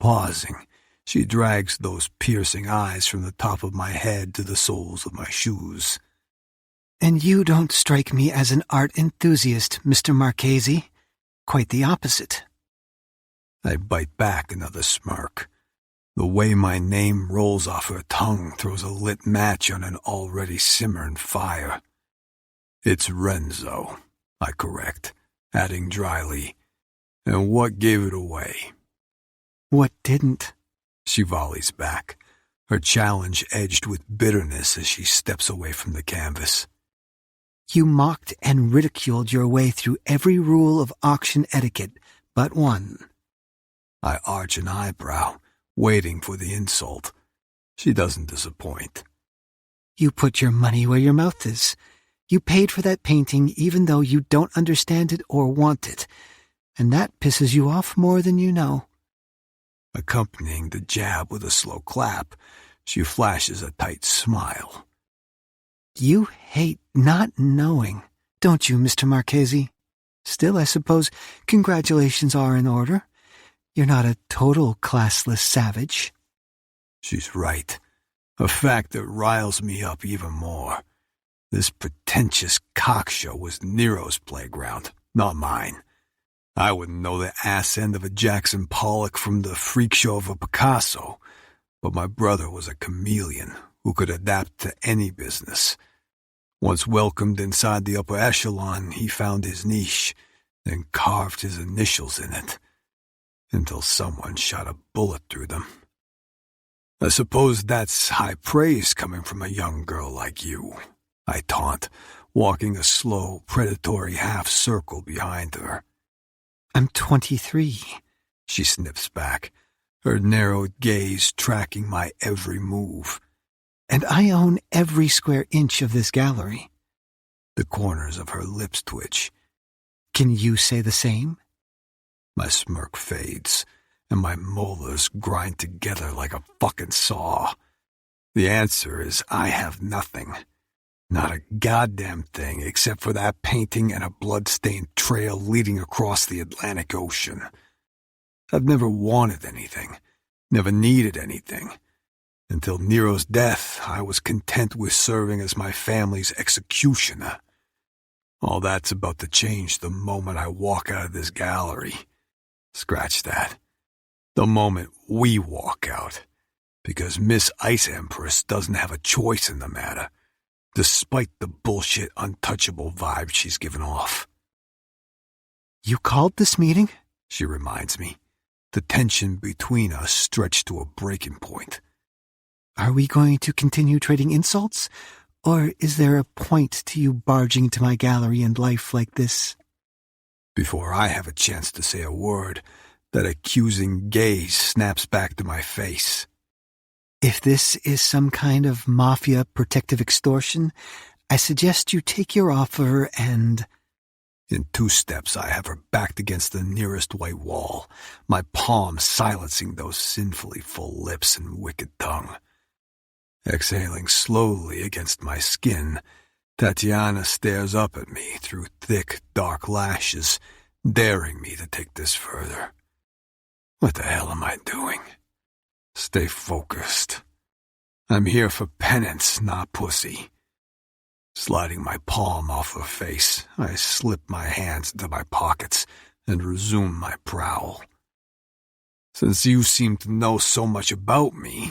Speaker 2: Pausing, she drags those piercing eyes from the top of my head to the soles of my shoes.
Speaker 3: And you don't strike me as an art enthusiast, Mr. Marchesi. Quite the opposite.
Speaker 2: I bite back another smirk. The way my name rolls off her tongue throws a lit match on an already simmering fire. It's Renzo, I correct, adding dryly. And what gave it away?
Speaker 3: What didn't?
Speaker 2: She volleys back, her challenge edged with bitterness as she steps away from the canvas.
Speaker 3: You mocked and ridiculed your way through every rule of auction etiquette but one.
Speaker 2: I arch an eyebrow, waiting for the insult. She doesn't disappoint.
Speaker 3: You put your money where your mouth is. You paid for that painting even though you don't understand it or want it, and that pisses you off more than you know.
Speaker 2: Accompanying the jab with a slow clap, she flashes a tight smile.
Speaker 3: You hate not knowing, don't you, Mr. Marchesi? Still, I suppose congratulations are in order. You're not a total classless savage.
Speaker 2: She's right, a fact that riles me up even more. This pretentious cockshow was Nero's playground, not mine. I wouldn't know the ass end of a Jackson Pollock from the freak show of a Picasso, but my brother was a chameleon who could adapt to any business. Once welcomed inside the upper echelon, he found his niche, then carved his initials in it, until someone shot a bullet through them. I suppose that's high praise coming from a young girl like you, I taunt, walking a slow, predatory half-circle behind her.
Speaker 3: I'm 23,
Speaker 2: she snips back, her narrowed gaze tracking my every move.
Speaker 3: And I own every square inch of this gallery.
Speaker 2: The corners of her lips twitch.
Speaker 3: Can you say the same?
Speaker 2: My smirk fades, and my molars grind together like a fucking saw. The answer is I have nothing. Not a goddamn thing except for that painting and a blood-stained trail leading across the Atlantic Ocean. I've never wanted anything, never needed anything. Until Nero's death, I was content with serving as my family's executioner. All that's about to change the moment I walk out of this gallery. Scratch that. The moment we walk out. Because Miss Ice Empress doesn't have a choice in the matter, despite the bullshit untouchable vibe she's given off.
Speaker 3: You called this meeting?
Speaker 2: She reminds me. The tension between us stretched to a breaking point.
Speaker 3: Are we going to continue trading insults? Or is there a point to you barging into my gallery and life like this?
Speaker 2: Before I have a chance to say a word, that accusing gaze snaps back to my face.
Speaker 3: If this is some kind of Mafia protective extortion, I suggest you take your offer and...
Speaker 2: In 2 steps, I have her backed against the nearest white wall, my palm silencing those sinfully full lips and wicked tongue. Exhaling slowly against my skin, Tatiana stares up at me through thick, dark lashes, daring me to take this further. What the hell am I doing? Stay focused. I'm here for penance, not pussy. Sliding my palm off her face, I slip my hands into my pockets and resume my prowl. Since you seem to know so much about me,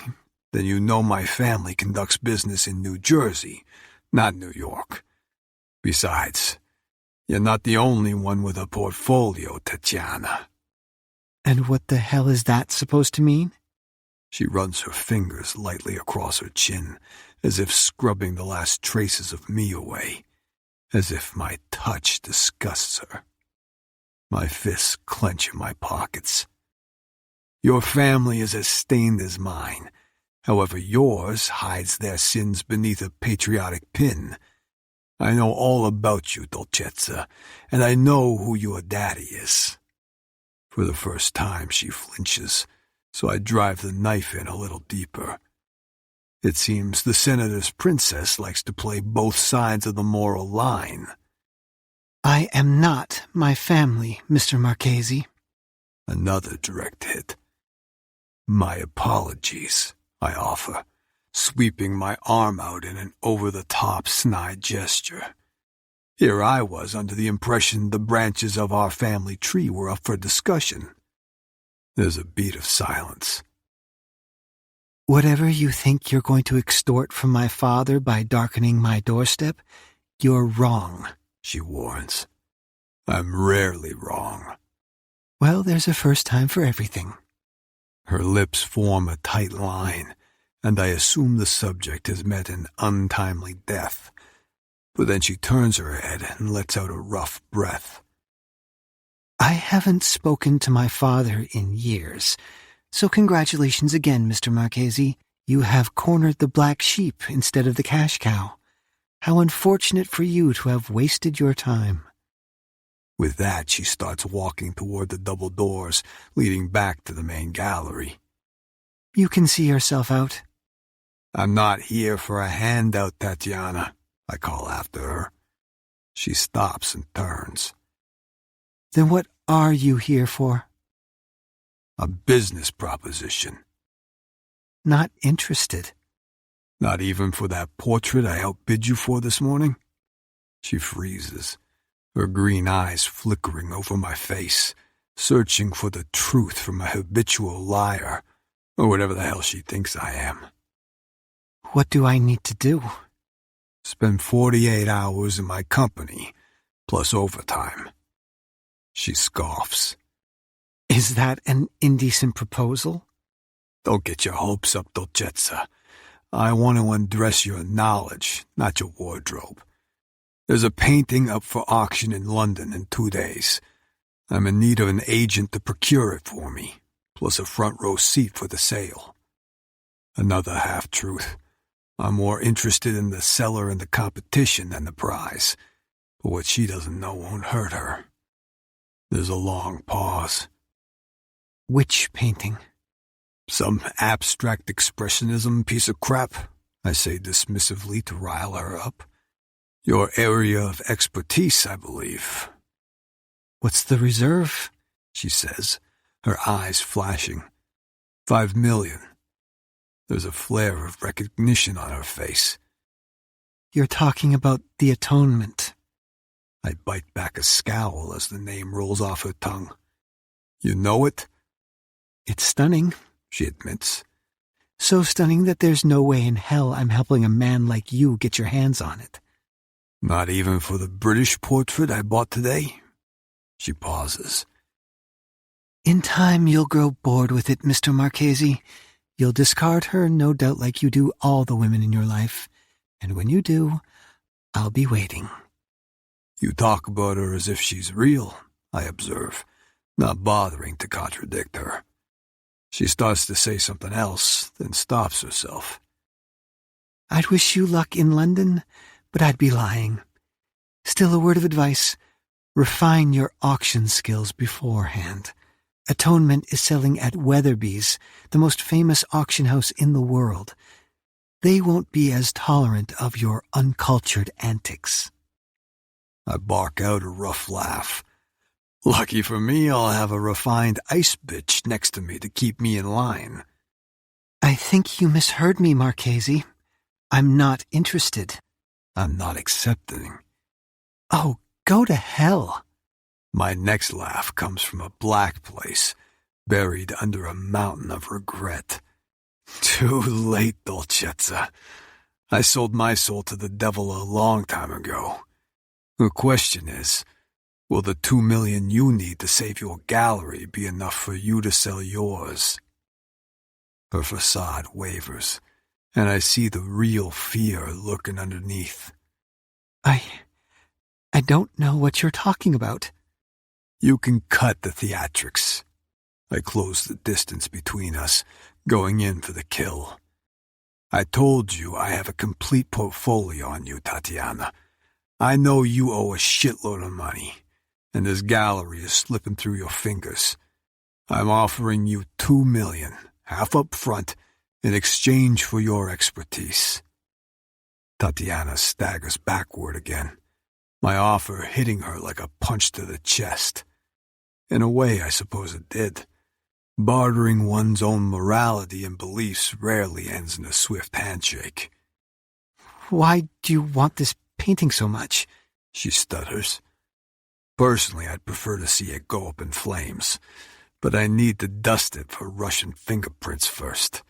Speaker 2: then you know my family conducts business in New Jersey, not New York. Besides, you're not the only one with a portfolio, Tatiana.
Speaker 3: And what the hell is that supposed to mean?
Speaker 2: She runs her fingers lightly across her chin, as if scrubbing the last traces of me away, as if my touch disgusts her. My fists clench in my pockets. Your family is as stained as mine. However, yours hides their sins beneath a patriotic pin. I know all about you, Dolcezza, and I know who your daddy is. For the first time, she flinches, so I drive the knife in a little deeper. It seems the senator's princess likes to play both sides of the moral line.
Speaker 3: I am not my family, Mr. Marchesi.
Speaker 2: Another direct hit. My apologies, I offer, sweeping my arm out in an over-the-top snide gesture. Here I was under the impression the branches of our family tree were up for discussion. There's a beat of silence.
Speaker 3: Whatever you think you're going to extort from my father by darkening my doorstep, you're wrong,
Speaker 2: she warns. I'm rarely wrong.
Speaker 3: Well, there's a first time for everything.
Speaker 2: Her lips form a tight line, and I assume the subject has met an untimely death. But then she turns her head and lets out a rough breath.
Speaker 3: I haven't spoken to my father in years, so congratulations again, Mr. Marchesi. You have cornered the black sheep instead of the cash cow. How unfortunate for you to have wasted your time.
Speaker 2: With that, she starts walking toward the double doors leading back to the main gallery.
Speaker 3: You can see yourself out.
Speaker 2: I'm not here for a handout, Tatiana, I call after her. She stops and turns.
Speaker 3: Then what are you here for?
Speaker 2: A business proposition.
Speaker 3: Not interested.
Speaker 2: Not even for that portrait I outbid you for this morning? She freezes, her green eyes flickering over my face, searching for the truth from a habitual liar, or whatever the hell she thinks I am.
Speaker 3: What do I need to do?
Speaker 2: Spend 48 hours in my company, plus overtime. She scoffs.
Speaker 3: Is that an indecent proposal?
Speaker 2: Don't get your hopes up, Dolcezza. I want to undress your knowledge, not your wardrobe. There's a painting up for auction in London in 2 days. I'm in need of an agent to procure it for me, plus a front-row seat for the sale. Another half-truth. I'm more interested in the seller and the competition than the prize, but what she doesn't know won't hurt her. There's a long pause.
Speaker 3: Which painting?
Speaker 2: Some abstract expressionism piece of crap, I say dismissively to rile her up. Your area of expertise, I believe.
Speaker 3: What's the reserve?
Speaker 2: She says, her eyes flashing. 5 million. There's a flare of recognition on her face.
Speaker 3: You're talking about the atonement.
Speaker 2: I bite back a scowl as the name rolls off her tongue. You know it?
Speaker 3: It's stunning,
Speaker 2: she admits.
Speaker 3: So stunning that there's no way in hell I'm helping a man like you get your hands on it.
Speaker 2: Not even for the British portrait I bought today? She pauses.
Speaker 3: In time you'll grow bored with it, Mr. Marchesi. You'll discard her, no doubt, like you do all the women in your life. And when you do, I'll be waiting.
Speaker 2: You talk about her as if she's real, I observe, not bothering to contradict her. She starts to say something else, then stops herself.
Speaker 3: I'd wish you luck in London, but I'd be lying. Still, a word of advice. Refine your auction skills beforehand. Atonement is selling at Weatherby's, the most famous auction house in the world. They won't be as tolerant of your uncultured antics.
Speaker 2: I bark out a rough laugh. Lucky for me, I'll have a refined ice bitch next to me to keep me in line.
Speaker 3: I think you misheard me, Marchesi. I'm not interested.
Speaker 2: I'm not accepting.
Speaker 3: Oh, go to hell.
Speaker 2: My next laugh comes from a black place, buried under a mountain of regret. Too late, Dolcezza. I sold my soul to the devil a long time ago. The question is, will the 2 million you need to save your gallery be enough for you to sell yours? Her facade wavers, and I see the real fear lurking underneath.
Speaker 3: I don't know what you're talking about.
Speaker 2: You can cut the theatrics. I close the distance between us, going in for the kill. I told you I have a complete portfolio on you, Tatiana. I know you owe a shitload of money, and this gallery is slipping through your fingers. I'm offering you 2 million, half up front, in exchange for your expertise. Tatiana staggers backward again, my offer hitting her like a punch to the chest. In a way, I suppose it did. Bartering one's own morality and beliefs rarely ends in a swift handshake.
Speaker 3: Why do you want this painting so much?
Speaker 2: She stutters. Personally, I'd prefer to see it go up in flames, but I need to dust it for Russian fingerprints first.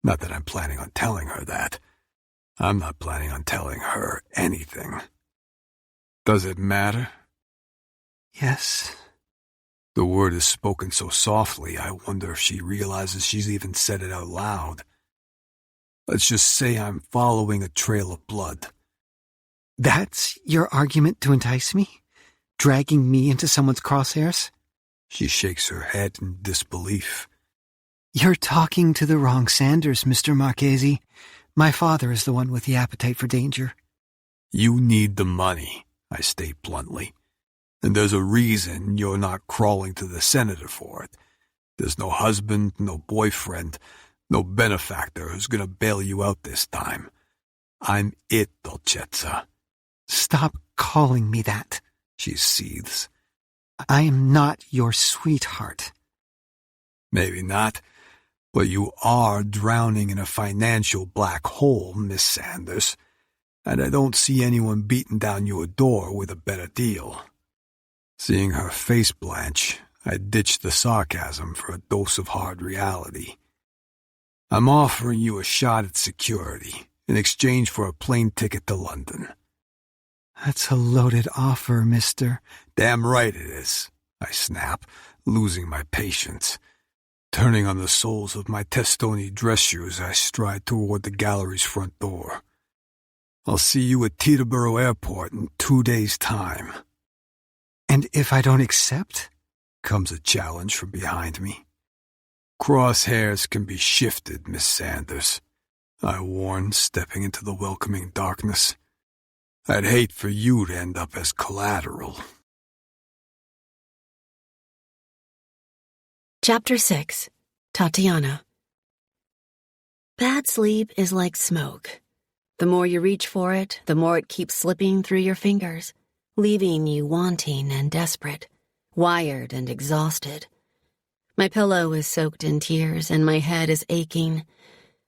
Speaker 2: Not that I'm planning on telling her that. I'm not planning on telling her anything. Does it matter?
Speaker 3: Yes.
Speaker 2: The word is spoken so softly, I wonder if she realizes she's even said it out loud. Let's just say I'm following a trail of blood.
Speaker 3: That's your argument to entice me? Dragging me into someone's crosshairs?
Speaker 2: She shakes her head in disbelief.
Speaker 3: You're talking to the wrong Sanders, Mr. Marchesi. My father is the one with the appetite for danger.
Speaker 2: You need the money, I state bluntly. And there's a reason you're not crawling to the senator for it. There's no husband, no boyfriend, no benefactor who's going to bail you out this time. I'm it, Dolcezza.
Speaker 3: Stop calling me that,
Speaker 2: she seethes.
Speaker 3: I am not your sweetheart.
Speaker 2: Maybe not, but you are drowning in a financial black hole, Miss Sanders, and I don't see anyone beating down your door with a better deal. Seeing her face blanch, I ditched the sarcasm for a dose of hard reality. I'm offering you a shot at security in exchange for a plane ticket to London.
Speaker 3: That's a loaded offer, mister.
Speaker 2: Damn right it is, I snap, losing my patience. Turning on the soles of my Testoni dress shoes, I stride toward the gallery's front door. I'll see you at Teterboro Airport in 2 days' time.
Speaker 3: And if I don't accept?
Speaker 2: Comes a challenge from behind me. Crosshairs can be shifted, Miss Sanders, I warn, stepping into the welcoming darkness. I'd hate for you to end up as collateral.
Speaker 1: Chapter 6. Tatiana. Bad sleep is like smoke. The more you reach for it, the more it keeps slipping through your fingers, leaving you wanting and desperate, wired and exhausted. My pillow is soaked in tears and my head is aching.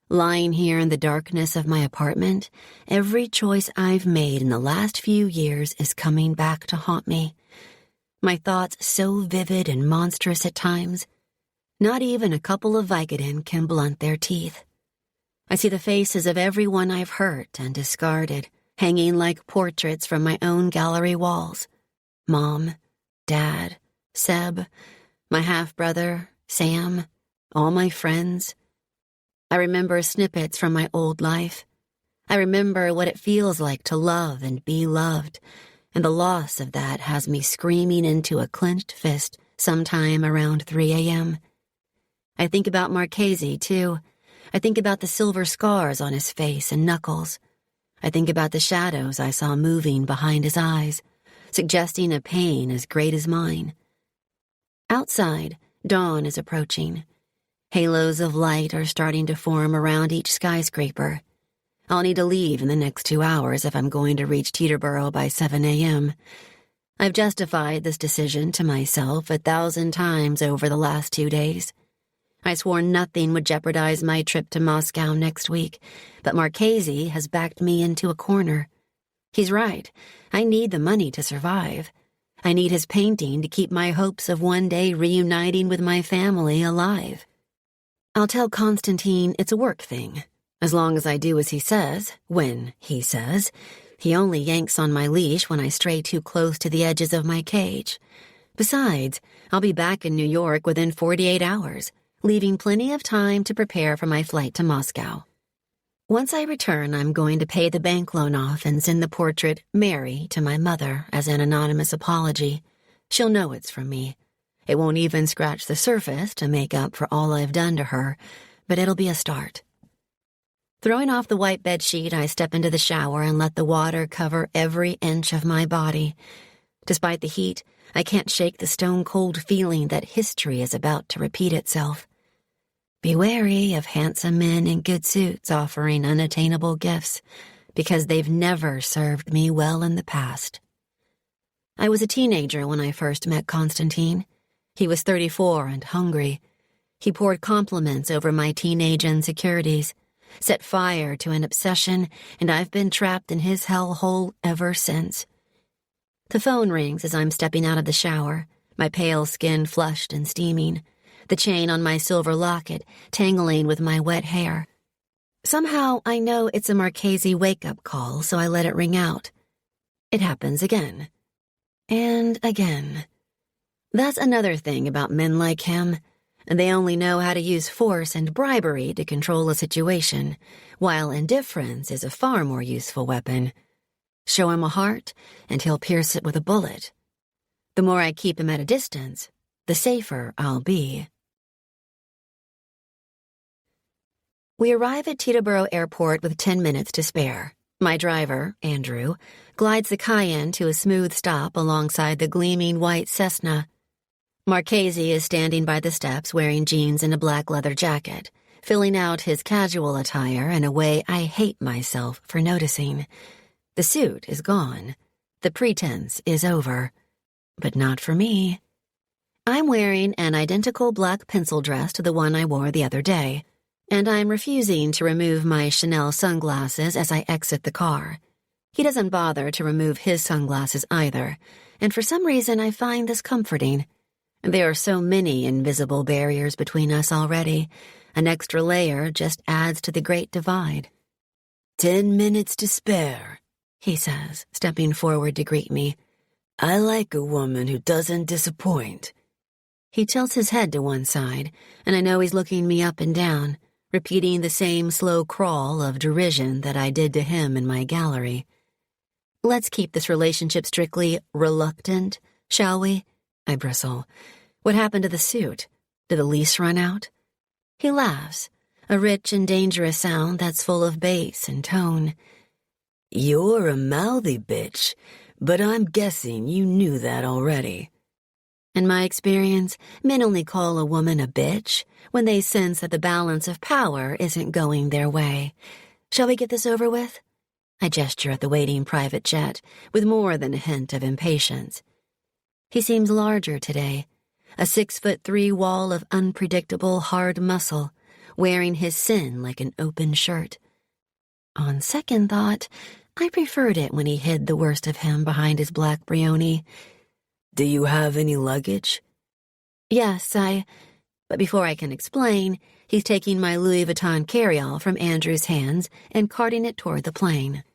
Speaker 1: Lying here in the darkness of my apartment, every choice I've made in the last few years is coming back to haunt me. My thoughts so vivid and monstrous at times. Not even a couple of Vicodin can blunt their teeth. I see the faces of everyone I've hurt and discarded, hanging like portraits from my own gallery walls. Mom, Dad, Seb, my half-brother, Sam, all my friends. I remember snippets from my old life. I remember what it feels like to love and be loved, and the loss of that has me screaming into a clenched fist sometime around 3 a.m. I think about Marchesi, too. I think about the silver scars on his face and knuckles. I think about the shadows I saw moving behind his eyes, suggesting a pain as great as mine. Outside, dawn is approaching. Halos of light are starting to form around each skyscraper. I'll need to leave in the next 2 hours if I'm going to reach Teterboro by 7 a.m. I've justified this decision to myself 1,000 times over the last 2 days. I swore nothing would jeopardize my trip to Moscow next week, but Marchesi has backed me into a corner. He's right. I need the money to survive. I need his painting to keep my hopes of one day reuniting with my family alive. I'll tell Constantine it's a work thing. As long as I do as he says, when he says, he only yanks on my leash when I stray too close to the edges of my cage. Besides, I'll be back in New York within 48 hours, leaving plenty of time to prepare for my flight to Moscow. Once I return, I'm going to pay the bank loan off and send the portrait Mary to my mother as an anonymous apology. She'll know it's from me. It won't even scratch the surface to make up for all I've done to her, but it'll be a start. Throwing off the white bedsheet, I step into the shower and let the water cover every inch of my body. Despite the heat, I can't shake the stone-cold feeling that history is about to repeat itself. Be wary of handsome men in good suits offering unattainable gifts, because they've never served me well in the past. I was a teenager when I first met Constantine. He was 34 and hungry. He poured compliments over my teenage insecurities, set fire to an obsession, and I've been trapped in his hellhole ever since. The phone rings as I'm stepping out of the shower, my pale skin flushed and steaming, the chain on my silver locket tangling with my wet hair. Somehow I know it's a Marchesi wake-up call, so I let it ring out. It happens again. And again. That's another thing about men like him. They only know how to use force and bribery to control a situation, while indifference is a far more useful weapon. Show him a heart, and he'll pierce it with a bullet. The more I keep him at a distance, the safer I'll be. We arrive at Teterboro Airport with 10 minutes to spare. My driver, Andrew, glides the Cayenne to a smooth stop alongside the gleaming white Cessna. Marchesi is standing by the steps wearing jeans and a black leather jacket, filling out his casual attire in a way I hate myself for noticing. The suit is gone. The pretense is over. But not for me. I'm wearing an identical black pencil dress to the one I wore the other day, and I'm refusing to remove my Chanel sunglasses as I exit the car. He doesn't bother to remove his sunglasses either, and for some reason I find this comforting. There are so many invisible barriers between us already. An extra layer just adds to the great divide.
Speaker 5: 10 minutes to spare, he says, stepping forward to greet me. I like a woman who doesn't disappoint.
Speaker 1: He tilts his head to one side, and I know he's looking me up and down, repeating the same slow crawl of derision that I did to him in my gallery. Let's keep this relationship strictly reluctant, shall we? I bristle. What happened to the suit? Did the lease run out? He laughs, a rich and dangerous sound that's full of bass and tone.
Speaker 5: You're a mouthy bitch, but I'm guessing you knew that already.
Speaker 1: In my experience, men only call a woman a bitch when they sense that the balance of power isn't going their way. Shall we get this over with? I gesture at the waiting private jet with more than a hint of impatience. He seems larger today, a 6'3" wall of unpredictable hard muscle, wearing his sin like an open shirt. On second thought, I preferred it when he hid the worst of him behind his black brioni.
Speaker 5: Do you have any luggage?
Speaker 1: Yes, But before I can explain, he's taking my Louis Vuitton carry-all from Andrew's hands and carting it toward the plane.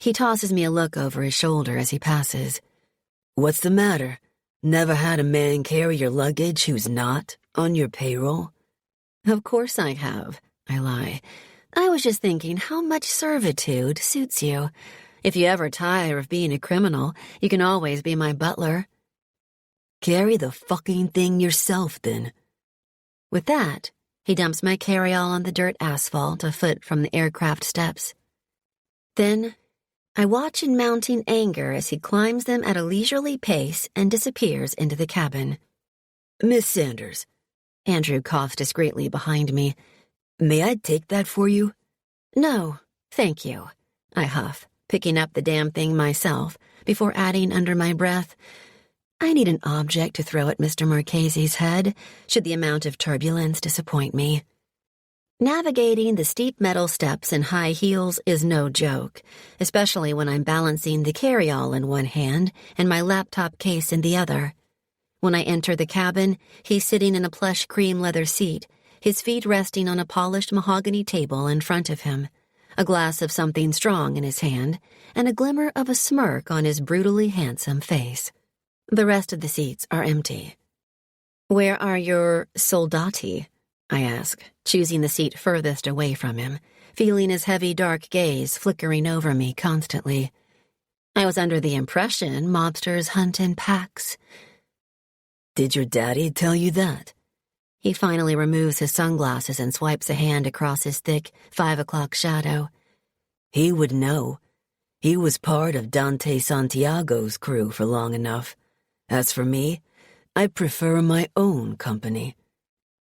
Speaker 1: He tosses me a look over his shoulder as he passes.
Speaker 5: What's the matter? Never had a man carry your luggage who's not on your payroll?
Speaker 1: Of course I have, I lie. I was just thinking how much servitude suits you. If you ever tire of being a criminal, you can always be my butler.
Speaker 5: Carry the fucking thing yourself, then.
Speaker 1: With that, he dumps my carry-all on the dirt asphalt a foot from the aircraft steps. Then, I watch in mounting anger as he climbs them at a leisurely pace and disappears into the cabin.
Speaker 5: Miss Sanders,
Speaker 1: Andrew coughs discreetly behind me.
Speaker 5: May I take that for you?
Speaker 1: No, thank you, I huff, picking up the damn thing myself, before adding under my breath, I need an object to throw at Mr. Marchesi's head, should the amount of turbulence disappoint me. Navigating the steep metal steps in high heels is no joke, especially when I'm balancing the carry-all in one hand and my laptop case in the other. When I enter the cabin, he's sitting in a plush cream leather seat, his feet resting on a polished mahogany table in front of him, a glass of something strong in his hand, and a glimmer of a smirk on his brutally handsome face. The rest of the seats are empty. Where are your soldati? I ask, choosing the seat furthest away from him, feeling his heavy dark gaze flickering over me constantly. I was under the impression mobsters hunt in packs.
Speaker 5: Did your daddy tell you that?
Speaker 1: He finally removes his sunglasses and swipes a hand across his thick 5 o'clock shadow.
Speaker 5: He would know. He was part of Dante Santiago's crew for long enough. As for me, I prefer my own company.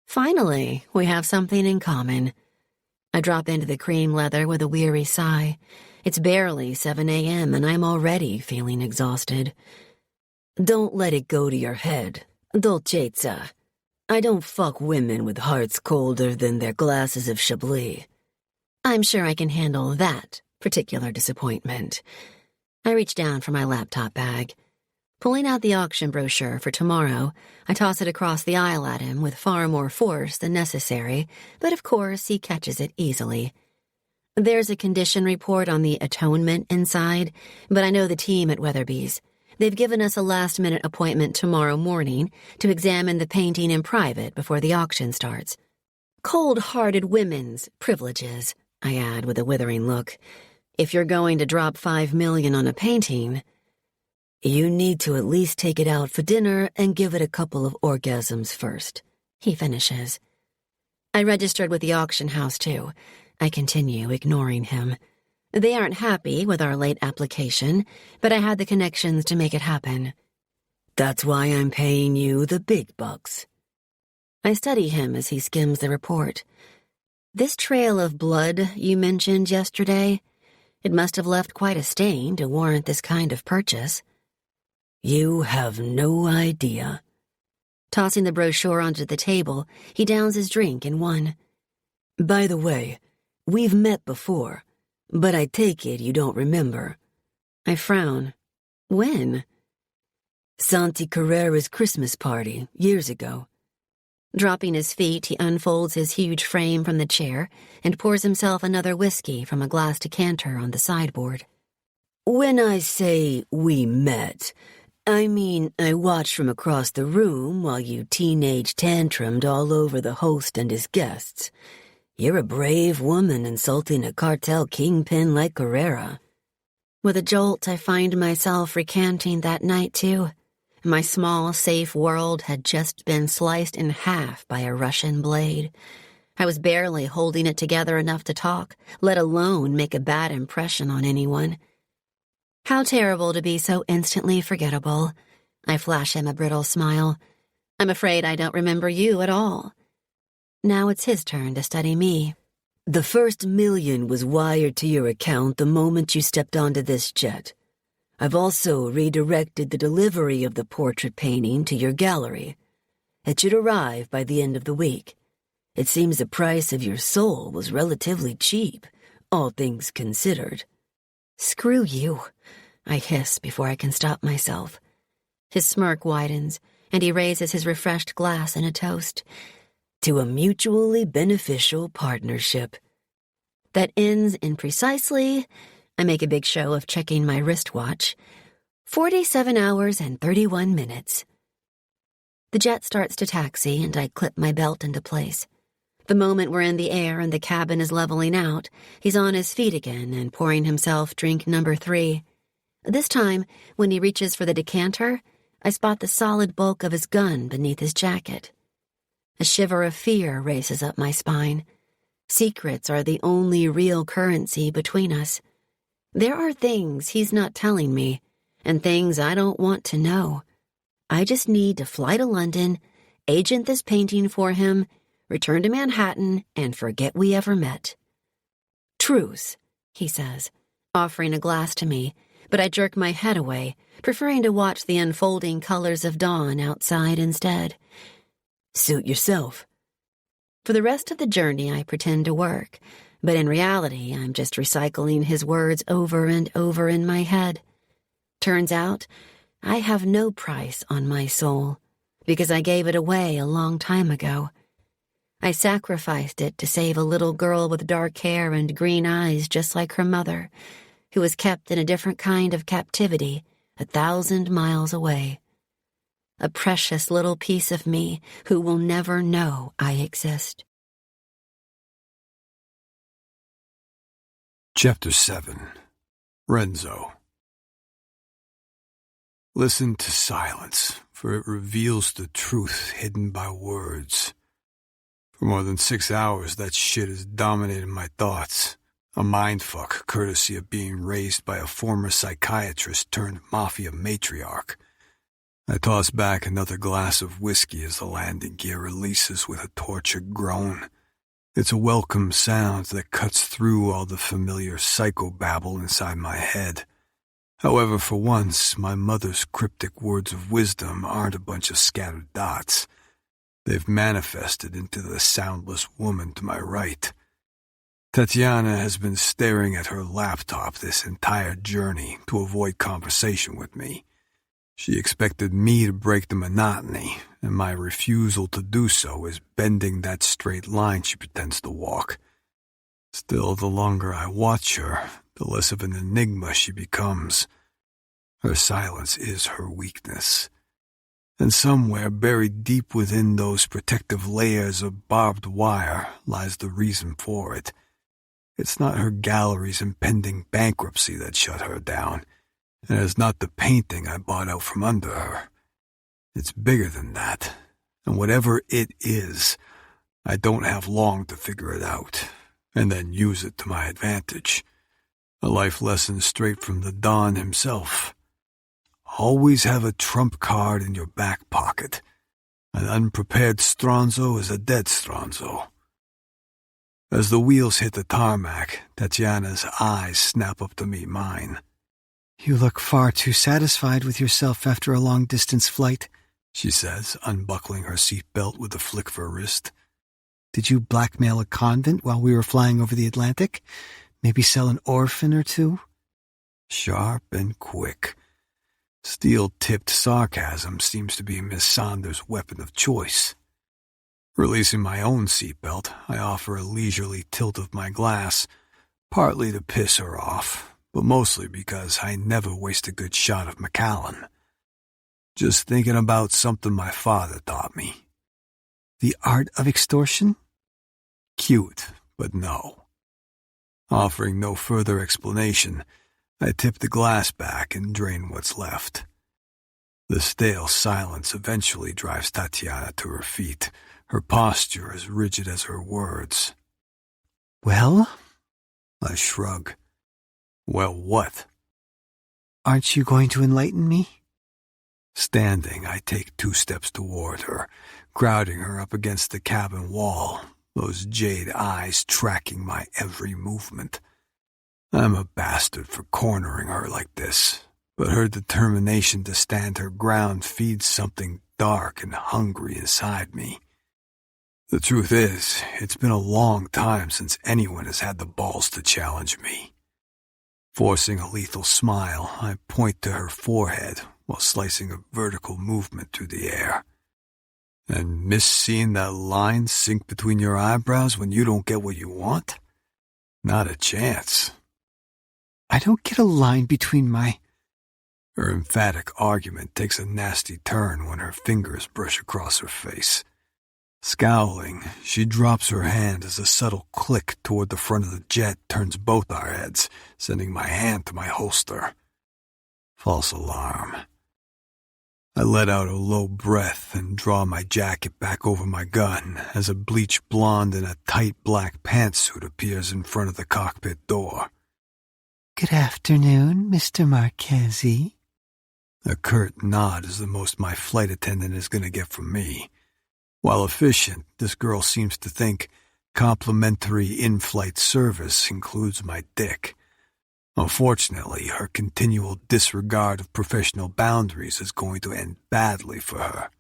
Speaker 1: Finally, we have something in common. I drop into the cream leather with a weary sigh. It's barely 7 a.m. and I'm already feeling exhausted.
Speaker 5: Don't let it go to your head, dolcezza. I don't fuck women with hearts colder than their glasses of Chablis. I'm sure I can handle that particular disappointment. I reach down for my laptop bag. Pulling out the auction brochure for tomorrow, I toss it across the aisle at him with far more force than necessary, but of course he catches it easily. There's a condition report on the atonement inside, but I know the team at Weatherby's. They've given us a last-minute appointment tomorrow morning to examine the painting in private before the auction starts. Cold-hearted women's privileges, I add with a withering look. If you're going to drop $5 million on a painting, you need to at least take it out for dinner and give it a couple of orgasms first, he finishes. I registered with the auction house, too. I continue, ignoring him. They aren't happy with our late application, but I had the connections to make it happen. That's why I'm paying you the big bucks. I study him as he skims the report. This trail of blood you mentioned yesterday, it must have left quite a stain to warrant this kind of purchase. You have no idea. Tossing the brochure onto the table, he downs his drink in one. By the way, we've met before, but I take it you don't remember. I frown. When? Santi Carrera's Christmas party, years ago. Dropping his feet, he unfolds his huge frame from the chair and pours himself another whiskey from a glass decanter on the sideboard. When I say we met, I mean I watched from across the room while you teenage tantrumed all over the host and his guests. You're a brave woman insulting a cartel kingpin like Carrera. With a jolt, I find myself recanting that night, too. My small, safe world had just been sliced in half by a Russian blade. I was barely holding it together enough to talk, let alone make a bad impression on anyone. How terrible to be so instantly forgettable. I flash him a brittle smile. I'm afraid I don't remember you at all. Now it's his turn to study me. The first $1 million was wired to your account the moment you stepped onto this jet. I've also redirected the delivery of the portrait painting to your gallery. It should arrive by the end of the week. It seems the price of your soul was relatively cheap, all things considered. Screw you, I hiss before I can stop myself. His smirk widens, and he raises his refreshed glass in a toast. To a mutually beneficial partnership. That ends in precisely, I make a big show of checking my wristwatch, 47 hours and 31 minutes. The jet starts to taxi, and I clip my belt into place. The moment we're in the air and the cabin is leveling out, he's on his feet again and pouring himself drink number 3. This time, when he reaches for the decanter, I spot the solid bulk of his gun beneath his jacket. A shiver of fear races up my spine. Secrets are the only real currency between us. There are things he's not telling me, and things I don't want to know. I just need to fly to London, agent this painting for him, return to Manhattan, and forget we ever met. Truce, he says, offering a glass to me, but I jerk my head away, preferring to watch the unfolding colors of dawn outside instead. Suit yourself. For the rest of the journey, I pretend to work, but in reality, I'm just recycling his words over and over in my head. Turns out, I have no price on my soul, because I gave it away a long time ago. I sacrificed it to save a little girl with dark hair and green eyes just like her mother, who was kept in a different kind of captivity 1,000 miles away. A precious little piece of me who will never know I exist.
Speaker 2: Chapter 7. Renzo. Listen to silence, for it reveals the truth hidden by words. For more than 6 hours, that shit has dominated my thoughts. A mindfuck courtesy of being raised by a former psychiatrist turned Mafia matriarch. I toss back another glass of whiskey as the landing gear releases with a tortured groan. It's a welcome sound that cuts through all the familiar psychobabble inside my head. However, for once, my mother's cryptic words of wisdom aren't a bunch of scattered dots. They've manifested into the soundless woman to my right. Tatiana has been staring at her laptop this entire journey to avoid conversation with me. She expected me to break the monotony, and my refusal to do so is bending that straight line she pretends to walk. Still, the longer I watch her, the less of an enigma she becomes. Her silence is her weakness. And somewhere buried deep within those protective layers of barbed wire lies the reason for it. It's not her gallery's impending bankruptcy that shut her down, and it's not the painting I bought out from under her. It's bigger than that, and whatever it is, I don't have long to figure it out, and then use it to my advantage. A life lesson straight from the Don himself. Always have a trump card in your back pocket. An unprepared Stronzo is a dead Stronzo. As the wheels hit the tarmac, Tatiana's eyes snap up to meet mine.
Speaker 3: You look far too satisfied with yourself after a long-distance flight,
Speaker 2: she says, unbuckling her seatbelt with a flick of her wrist.
Speaker 3: Did you blackmail a convent while we were flying over the Atlantic? Maybe sell an orphan or two?
Speaker 2: Sharp and quick. Steel-tipped sarcasm seems to be Miss Saunders' weapon of choice. Releasing my own seatbelt, I offer a leisurely tilt of my glass, partly to piss her off, but mostly because I never waste a good shot of Macallan. Just thinking about something my father taught me.
Speaker 3: The art of extortion?
Speaker 2: Cute, but no. Offering no further explanation, I tip the glass back and drain what's left. The stale silence eventually drives Tatiana to her feet, her posture as rigid as her words.
Speaker 3: Well?
Speaker 2: I shrug. Well, what?
Speaker 3: Aren't you going to enlighten me?
Speaker 2: Standing, I take 2 steps toward her, crowding her up against the cabin wall, those jade eyes tracking my every movement. I'm a bastard for cornering her like this, but her determination to stand her ground feeds something dark and hungry inside me. The truth is, it's been a long time since anyone has had the balls to challenge me. Forcing a lethal smile, I point to her forehead while slicing a vertical movement through the air. And miss seeing that line sink between your eyebrows when you don't get what you want? Not a chance.
Speaker 3: I don't get a line between my...
Speaker 2: Her emphatic argument takes a nasty turn when her fingers brush across her face. Scowling, she drops her hand as a subtle click toward the front of the jet turns both our heads, sending my hand to my holster. False alarm. I let out a low breath and draw my jacket back over my gun as a bleached blonde in a tight black pantsuit appears in front of the cockpit door.
Speaker 3: Good afternoon, Mr. Marchesi.
Speaker 2: A curt nod is the most my flight attendant is going to get from me. While efficient, this girl seems to think complimentary in-flight service includes my dick. Unfortunately, her continual disregard of professional boundaries is going to end badly for her.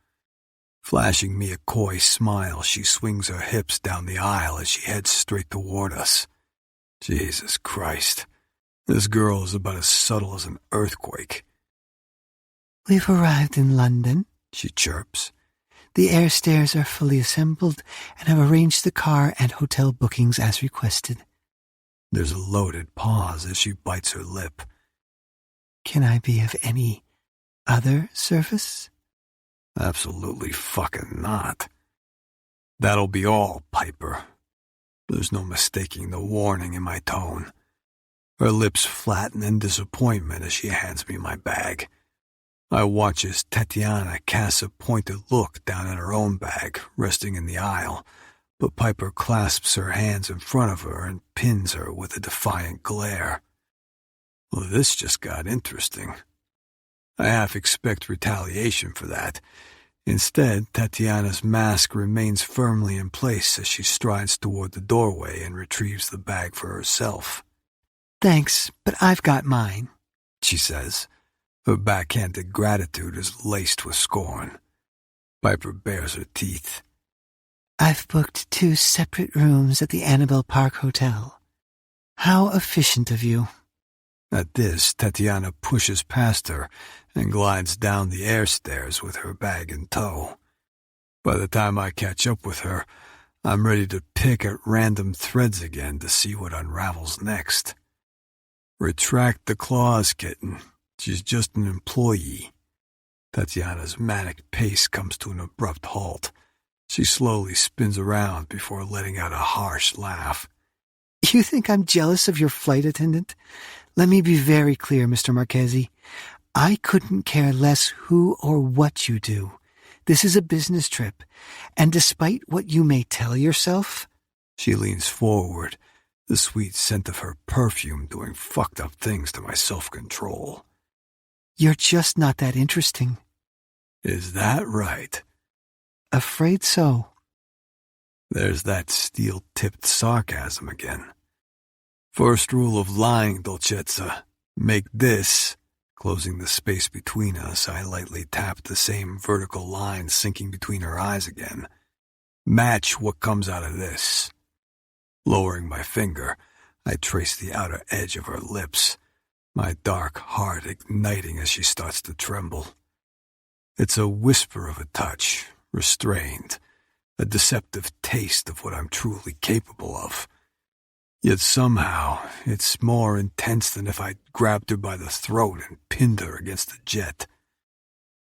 Speaker 2: Flashing me a coy smile, she swings her hips down the aisle as she heads straight toward us. Jesus Christ, this girl is about as subtle as an earthquake.
Speaker 3: We've arrived in London,
Speaker 2: she chirps.
Speaker 3: The air stairs are fully assembled and have arranged the car and hotel bookings as requested.
Speaker 2: There's a loaded pause as she bites her lip.
Speaker 3: Can I be of any other service?
Speaker 2: Absolutely fucking not. That'll be all, Piper. There's no mistaking the warning in my tone. Her lips flatten in disappointment as she hands me my bag. I watch as Tatiana casts a pointed look down at her own bag, resting in the aisle, but Piper clasps her hands in front of her and pins her with a defiant glare. Well, this just got interesting. I half expect retaliation for that. Instead, Tatiana's mask remains firmly in place as she strides toward the doorway and retrieves the bag for herself.
Speaker 3: Thanks, but I've got mine,
Speaker 2: she says. Her backhanded gratitude is laced with scorn. Piper bares her teeth.
Speaker 3: I've booked 2 separate rooms at the Annabelle Park Hotel. How efficient of you.
Speaker 2: At this, Tatiana pushes past her and glides down the air stairs with her bag in tow. By the time I catch up with her, I'm ready to pick at random threads again to see what unravels next. Retract the claws, kitten. She's just an employee. Tatiana's manic pace comes to an abrupt halt. She slowly spins around before letting out a harsh laugh.
Speaker 3: You think I'm jealous of your flight attendant? Let me be very clear, Mr. Marchesi. I couldn't care less who or what you do. This is a business trip, and despite what you may tell yourself...
Speaker 2: She leans forward, the sweet scent of her perfume doing fucked up things to my self-control.
Speaker 3: You're just not that interesting.
Speaker 2: Is that right?
Speaker 3: Afraid so.
Speaker 2: There's that steel-tipped sarcasm again. First rule of lying, Dolcezza. Make this. Closing the space between us, I lightly tapped the same vertical line sinking between her eyes again. Match what comes out of this. Lowering my finger, I trace the outer edge of her lips, my dark heart igniting as she starts to tremble. It's a whisper of a touch, restrained, a deceptive taste of what I'm truly capable of. Yet somehow, it's more intense than if I'd grabbed her by the throat and pinned her against the jet.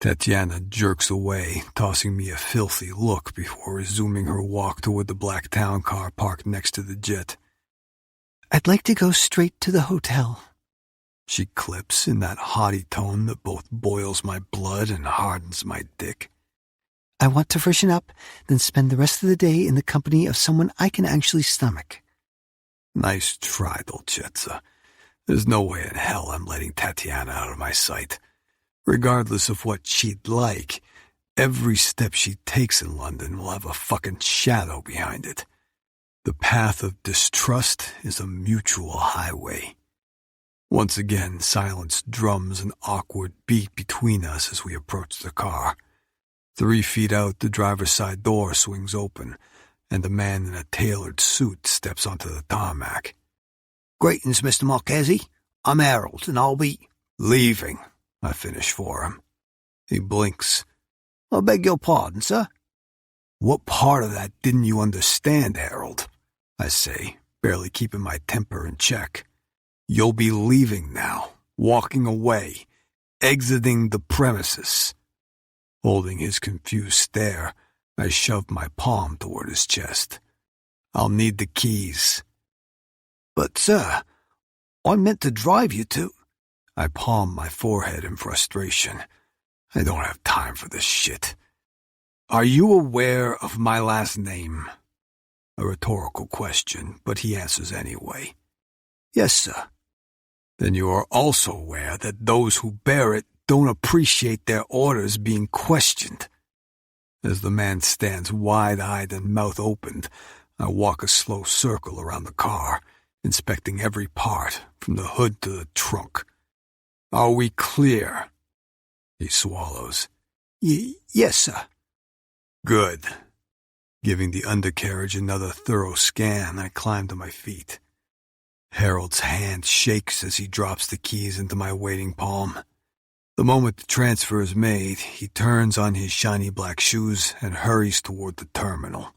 Speaker 2: Tatiana jerks away, tossing me a filthy look before resuming her walk toward the black town car parked next to the jet.
Speaker 3: I'd like to go straight to the hotel.
Speaker 2: She clips in that haughty tone that both boils my blood and hardens my dick.
Speaker 3: I want to freshen up, then spend the rest of the day in the company of someone I can actually stomach.
Speaker 2: Nice try, Dolcezza. There's no way in hell I'm letting Tatiana out of my sight. Regardless of what she'd like, every step she takes in London will have a fucking shadow behind it. The path of distrust is a mutual highway. Once again, silence drums an awkward beat between us as we approach the car. 3 feet out, the driver's side door swings open, and a man in a tailored suit steps onto the tarmac.
Speaker 4: Greetings, Mr. Marchesi. I'm Harold, and I'll be...
Speaker 2: Leaving, I finish for him. He blinks.
Speaker 4: I beg your pardon, sir?
Speaker 2: What part of that didn't you understand, Harold? I say, barely keeping my temper in check. You'll be leaving now, walking away, exiting the premises. Holding his confused stare, I shoved my palm toward his chest. I'll need the keys.
Speaker 4: But, sir, I meant to drive you to...
Speaker 2: I palm my forehead in frustration. I don't have time for this shit. Are you aware of my last name? A rhetorical question, but he answers anyway.
Speaker 4: Yes, sir.
Speaker 2: Then you are also aware that those who bear it don't appreciate their orders being questioned. As the man stands wide-eyed and mouth opened, I walk a slow circle around the car, inspecting every part, from the hood to the trunk. Are we clear? He swallows.
Speaker 4: Yes, sir.
Speaker 2: Good. Giving the undercarriage another thorough scan, I climb to my feet. Harold's hand shakes as he drops the keys into my waiting palm. The moment the transfer is made, he turns on his shiny black shoes and hurries toward the terminal.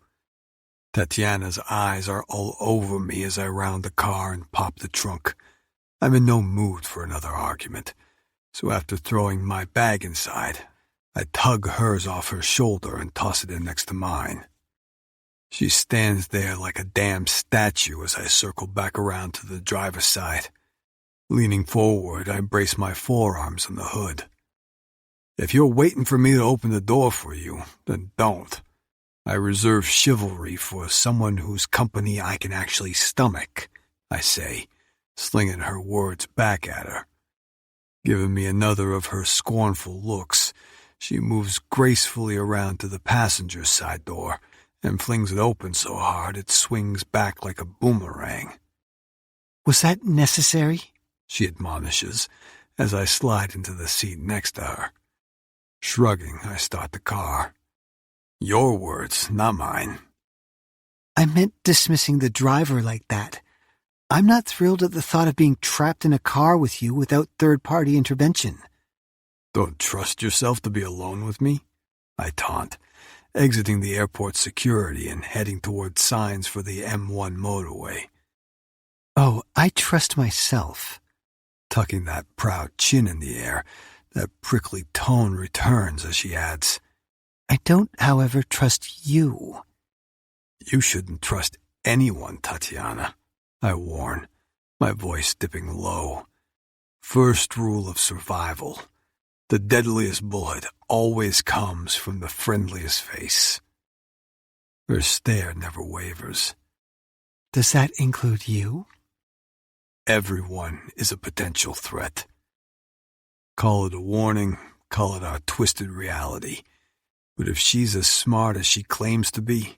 Speaker 2: Tatiana's eyes are all over me as I round the car and pop the trunk. I'm in no mood for another argument, so after throwing my bag inside, I tug hers off her shoulder and toss it in next to mine. She stands there like a damn statue as I circle back around to the driver's side. Leaning forward, I brace my forearms on the hood. If you're waiting for me to open the door for you, then don't. I reserve chivalry for someone whose company I can actually stomach, I say, slinging her words back at her. Giving me another of her scornful looks, she moves gracefully around to the passenger's side door and flings it open so hard it swings back like a boomerang.
Speaker 3: Was that necessary?
Speaker 2: She admonishes as I slide into the seat next to her. Shrugging, I start the car. Your words, not mine.
Speaker 3: I meant dismissing the driver like that. I'm not thrilled at the thought of being trapped in a car with you without third-party intervention.
Speaker 2: Don't trust yourself to be alone with me? I taunt, exiting the airport security and heading toward signs for the M1 motorway.
Speaker 3: Oh, I trust myself.
Speaker 2: Tucking that proud chin in the air, that prickly tone returns as she adds,
Speaker 3: I don't, however, trust you.
Speaker 2: You shouldn't trust anyone, Tatiana, I warn, my voice dipping low. First rule of survival. The deadliest bullet always comes from the friendliest face. Her stare never wavers.
Speaker 3: Does that include you?
Speaker 2: Everyone is a potential threat. Call it a warning, call it our twisted reality. But if she's as smart as she claims to be,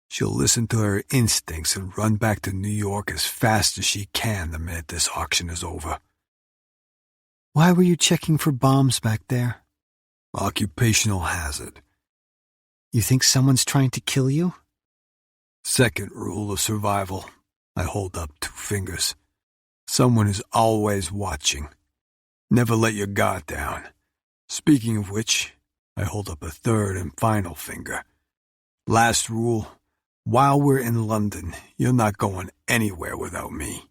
Speaker 2: she'll listen to her instincts and run back to New York as fast as she can the minute this auction is over.
Speaker 3: Why were you checking for bombs back there?
Speaker 2: Occupational hazard.
Speaker 3: You think someone's trying to kill you?
Speaker 2: Second rule of survival. I hold up 2 fingers. Someone is always watching. Never let your guard down. Speaking of which, I hold up a third and final finger. Last rule, while we're in London, you're not going anywhere without me.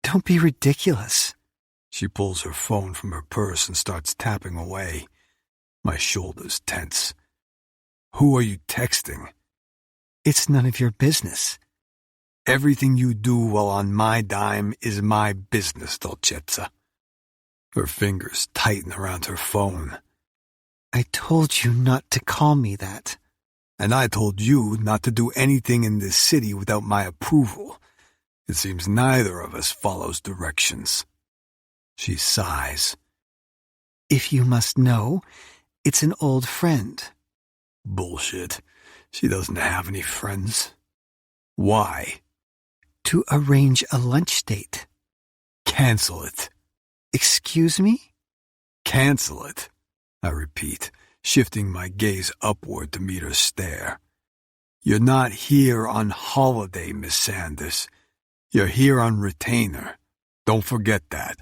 Speaker 3: Don't be ridiculous.
Speaker 2: She pulls her phone from her purse and starts tapping away. My shoulders tense. Who are you texting?
Speaker 3: It's none of your business.
Speaker 2: Everything you do while on my dime is my business, Dolcezza. Her fingers tighten around her phone.
Speaker 3: I told you not to call me that.
Speaker 2: And I told you not to do anything in this city without my approval. It seems neither of us follows directions. She sighs.
Speaker 3: If you must know, it's an old friend.
Speaker 2: Bullshit. She doesn't have any friends. Why?
Speaker 3: To arrange a lunch date.
Speaker 2: Cancel it.
Speaker 3: Excuse me?
Speaker 2: Cancel it, I repeat, shifting my gaze upward to meet her stare. You're not here on holiday, Miss Sanders. You're here on retainer. Don't forget that.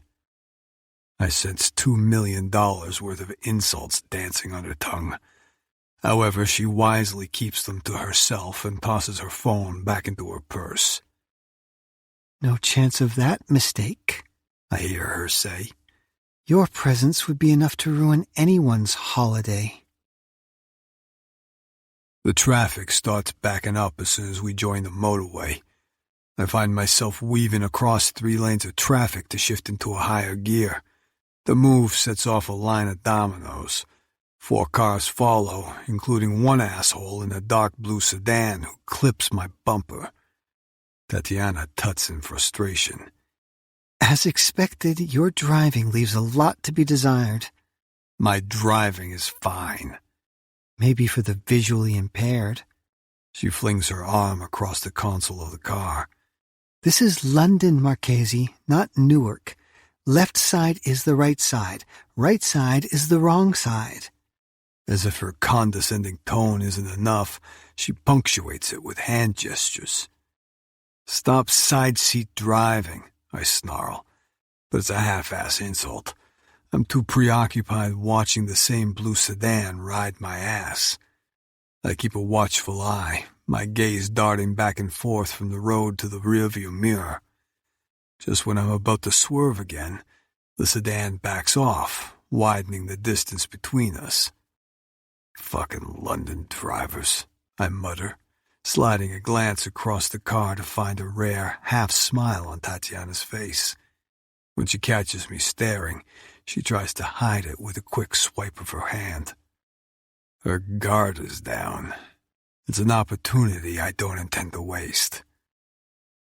Speaker 2: I sense $2 million worth of insults dancing on her tongue. However, she wisely keeps them to herself and tosses her phone back into her purse.
Speaker 3: No chance of that mistake,
Speaker 2: I hear her say.
Speaker 3: Your presence would be enough to ruin anyone's holiday.
Speaker 2: The traffic starts backing up as soon as we join the motorway. I find myself weaving across 3 lanes of traffic to shift into a higher gear. The move sets off a line of dominoes. 4 cars follow, including one asshole in a dark blue sedan who clips my bumper. Tatiana tuts in frustration.
Speaker 3: As expected, your driving leaves a lot to be desired.
Speaker 2: My driving is fine.
Speaker 3: Maybe for the visually impaired.
Speaker 2: She flings her arm across the console of the car.
Speaker 3: This is London, Marchesi, not Newark. Left side is the right side is the wrong side.
Speaker 2: As if her condescending tone isn't enough, she punctuates it with hand gestures. Stop side seat driving, I snarl, but it's a half-ass insult. I'm too preoccupied watching the same blue sedan ride my ass. I keep a watchful eye, my gaze darting back and forth from the road to the rearview mirror. Just when I'm about to swerve again, the sedan backs off, widening the distance between us. Fucking London drivers, I mutter, sliding a glance across the car to find a rare half-smile on Tatiana's face. When she catches me staring, she tries to hide it with a quick swipe of her hand. Her guard is down. It's an opportunity I don't intend to waste.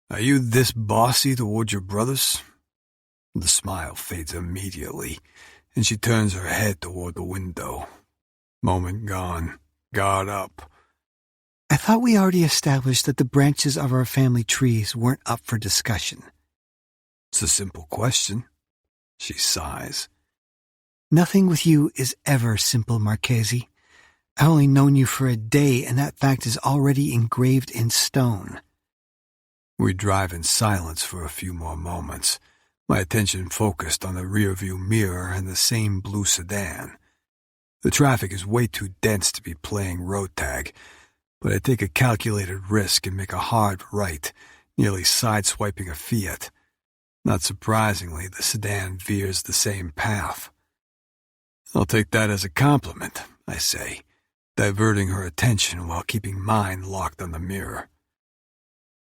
Speaker 2: Are you this bossy toward your brothers? The smile fades immediately, and she turns her head toward the window. Moment gone. Guard up.
Speaker 3: I thought we already established that the branches of our family trees weren't up for discussion.
Speaker 2: It's a simple question. She sighs.
Speaker 3: Nothing with you is ever simple, Marchesi. I've only known you for a day, and that fact is already engraved in stone.
Speaker 2: We drive in silence for a few more moments, my attention focused on the rearview mirror and the same blue sedan. The traffic is way too dense to be playing road tag, but I take a calculated risk and make a hard right, nearly sideswiping a Fiat. Not surprisingly, the sedan veers the same path. I'll take that as a compliment, I say, diverting her attention while keeping mine locked on the mirror.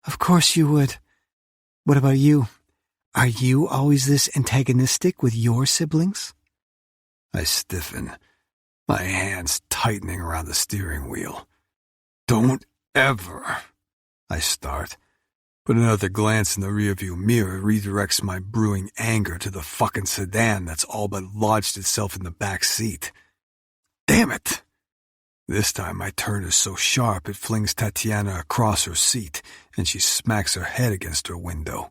Speaker 3: Of course you would. What about you? Are you always this antagonistic with your siblings?
Speaker 2: I stiffen, my hands tightening around the steering wheel. Don't ever, I start, but another glance in the rearview mirror redirects my brewing anger to the fucking sedan that's all but lodged itself in the back seat. Damn it! This time my turn is so sharp it flings Tatiana across her seat, and she smacks her head against her window.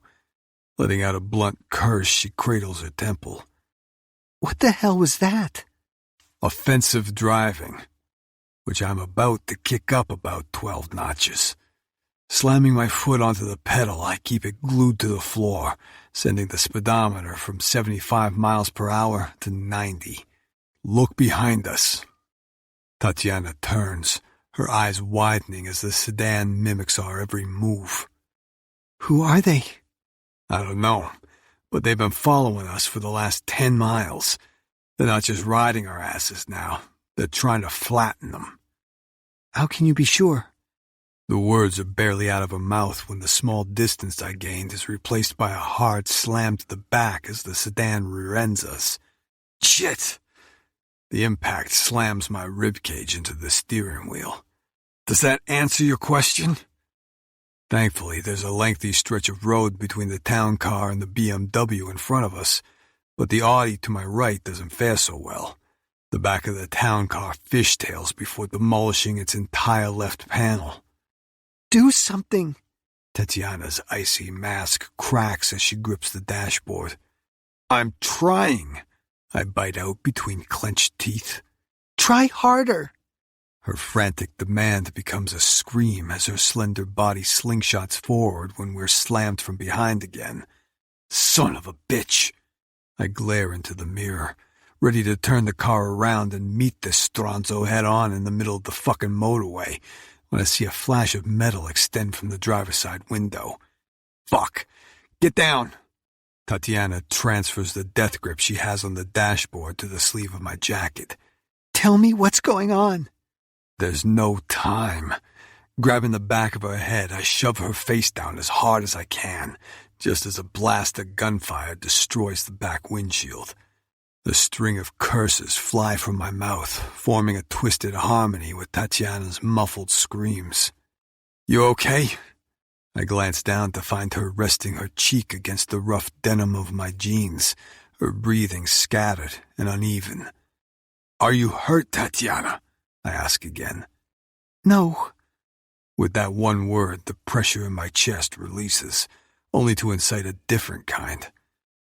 Speaker 2: Letting out a blunt curse, she cradles her temple.
Speaker 3: What the hell was that?
Speaker 2: Offensive driving, which I'm about to kick up about 12 notches. Slamming my foot onto the pedal, I keep it glued to the floor, sending the speedometer from 75 miles per hour to 90. Look behind us. Tatiana turns, her eyes widening as the sedan mimics our every move.
Speaker 3: Who are they?
Speaker 2: I don't know, but they've been following us for the last 10 miles. They're not just riding our asses now. They're trying to flatten them.
Speaker 3: How can you be sure?
Speaker 2: The words are barely out of her mouth when the small distance I gained is replaced by a hard slam to the back as the sedan rear-ends us. Shit! The impact slams my ribcage into the steering wheel. Does that answer your question? Thankfully, there's a lengthy stretch of road between the town car and the BMW in front of us, but the Audi to my right doesn't fare so well. The back of the town car fishtails before demolishing its entire left panel.
Speaker 3: Do something!
Speaker 2: Tatiana's icy mask cracks as she grips the dashboard. I'm trying, I bite out between clenched teeth.
Speaker 3: Try harder!
Speaker 2: Her frantic demand becomes a scream as her slender body slingshots forward when we're slammed from behind again. Son of a bitch! I glare into the mirror, ready to turn the car around and meet this stronzo head-on in the middle of the fucking motorway, when I see a flash of metal extend from the driver's side window. Fuck! Get down! Tatiana transfers the death grip she has on the dashboard to the sleeve of my jacket.
Speaker 3: Tell me what's going on.
Speaker 2: There's no time. Grabbing the back of her head, I shove her face down as hard as I can, just as a blast of gunfire destroys the back windshield. The string of curses fly from my mouth, forming a twisted harmony with Tatiana's muffled screams. You okay? I glance down to find her resting her cheek against the rough denim of my jeans, her breathing scattered and uneven. Are you hurt, Tatiana? I ask again.
Speaker 3: No.
Speaker 2: With that one word, the pressure in my chest releases, only to incite a different kind,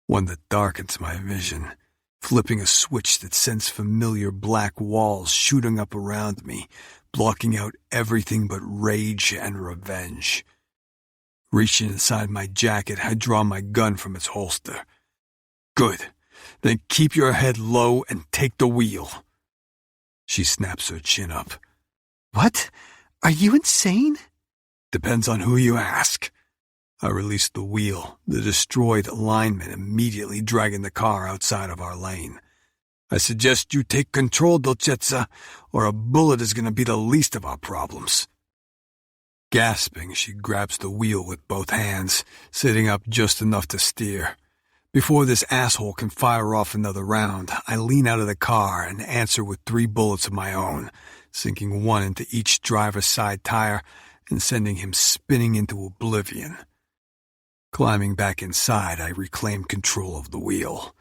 Speaker 2: one that darkens my vision, flipping a switch that sends familiar black walls shooting up around me, blocking out everything but rage and revenge. Reaching inside my jacket, I draw my gun from its holster. Good. Then keep your head low and take the wheel. She snaps her chin up.
Speaker 3: What? Are you insane?
Speaker 2: Depends on who you ask. I release the wheel, the destroyed alignment immediately dragging the car outside of our lane. I suggest you take control, Dolcezza, or a bullet is going to be the least of our problems. Gasping, she grabs the wheel with both hands, sitting up just enough to steer. Before this asshole can fire off another round, I lean out of the car and answer with 3 bullets of my own, sinking one into each driver's side tire and sending him spinning into oblivion. Climbing back inside, I reclaim control of the wheel.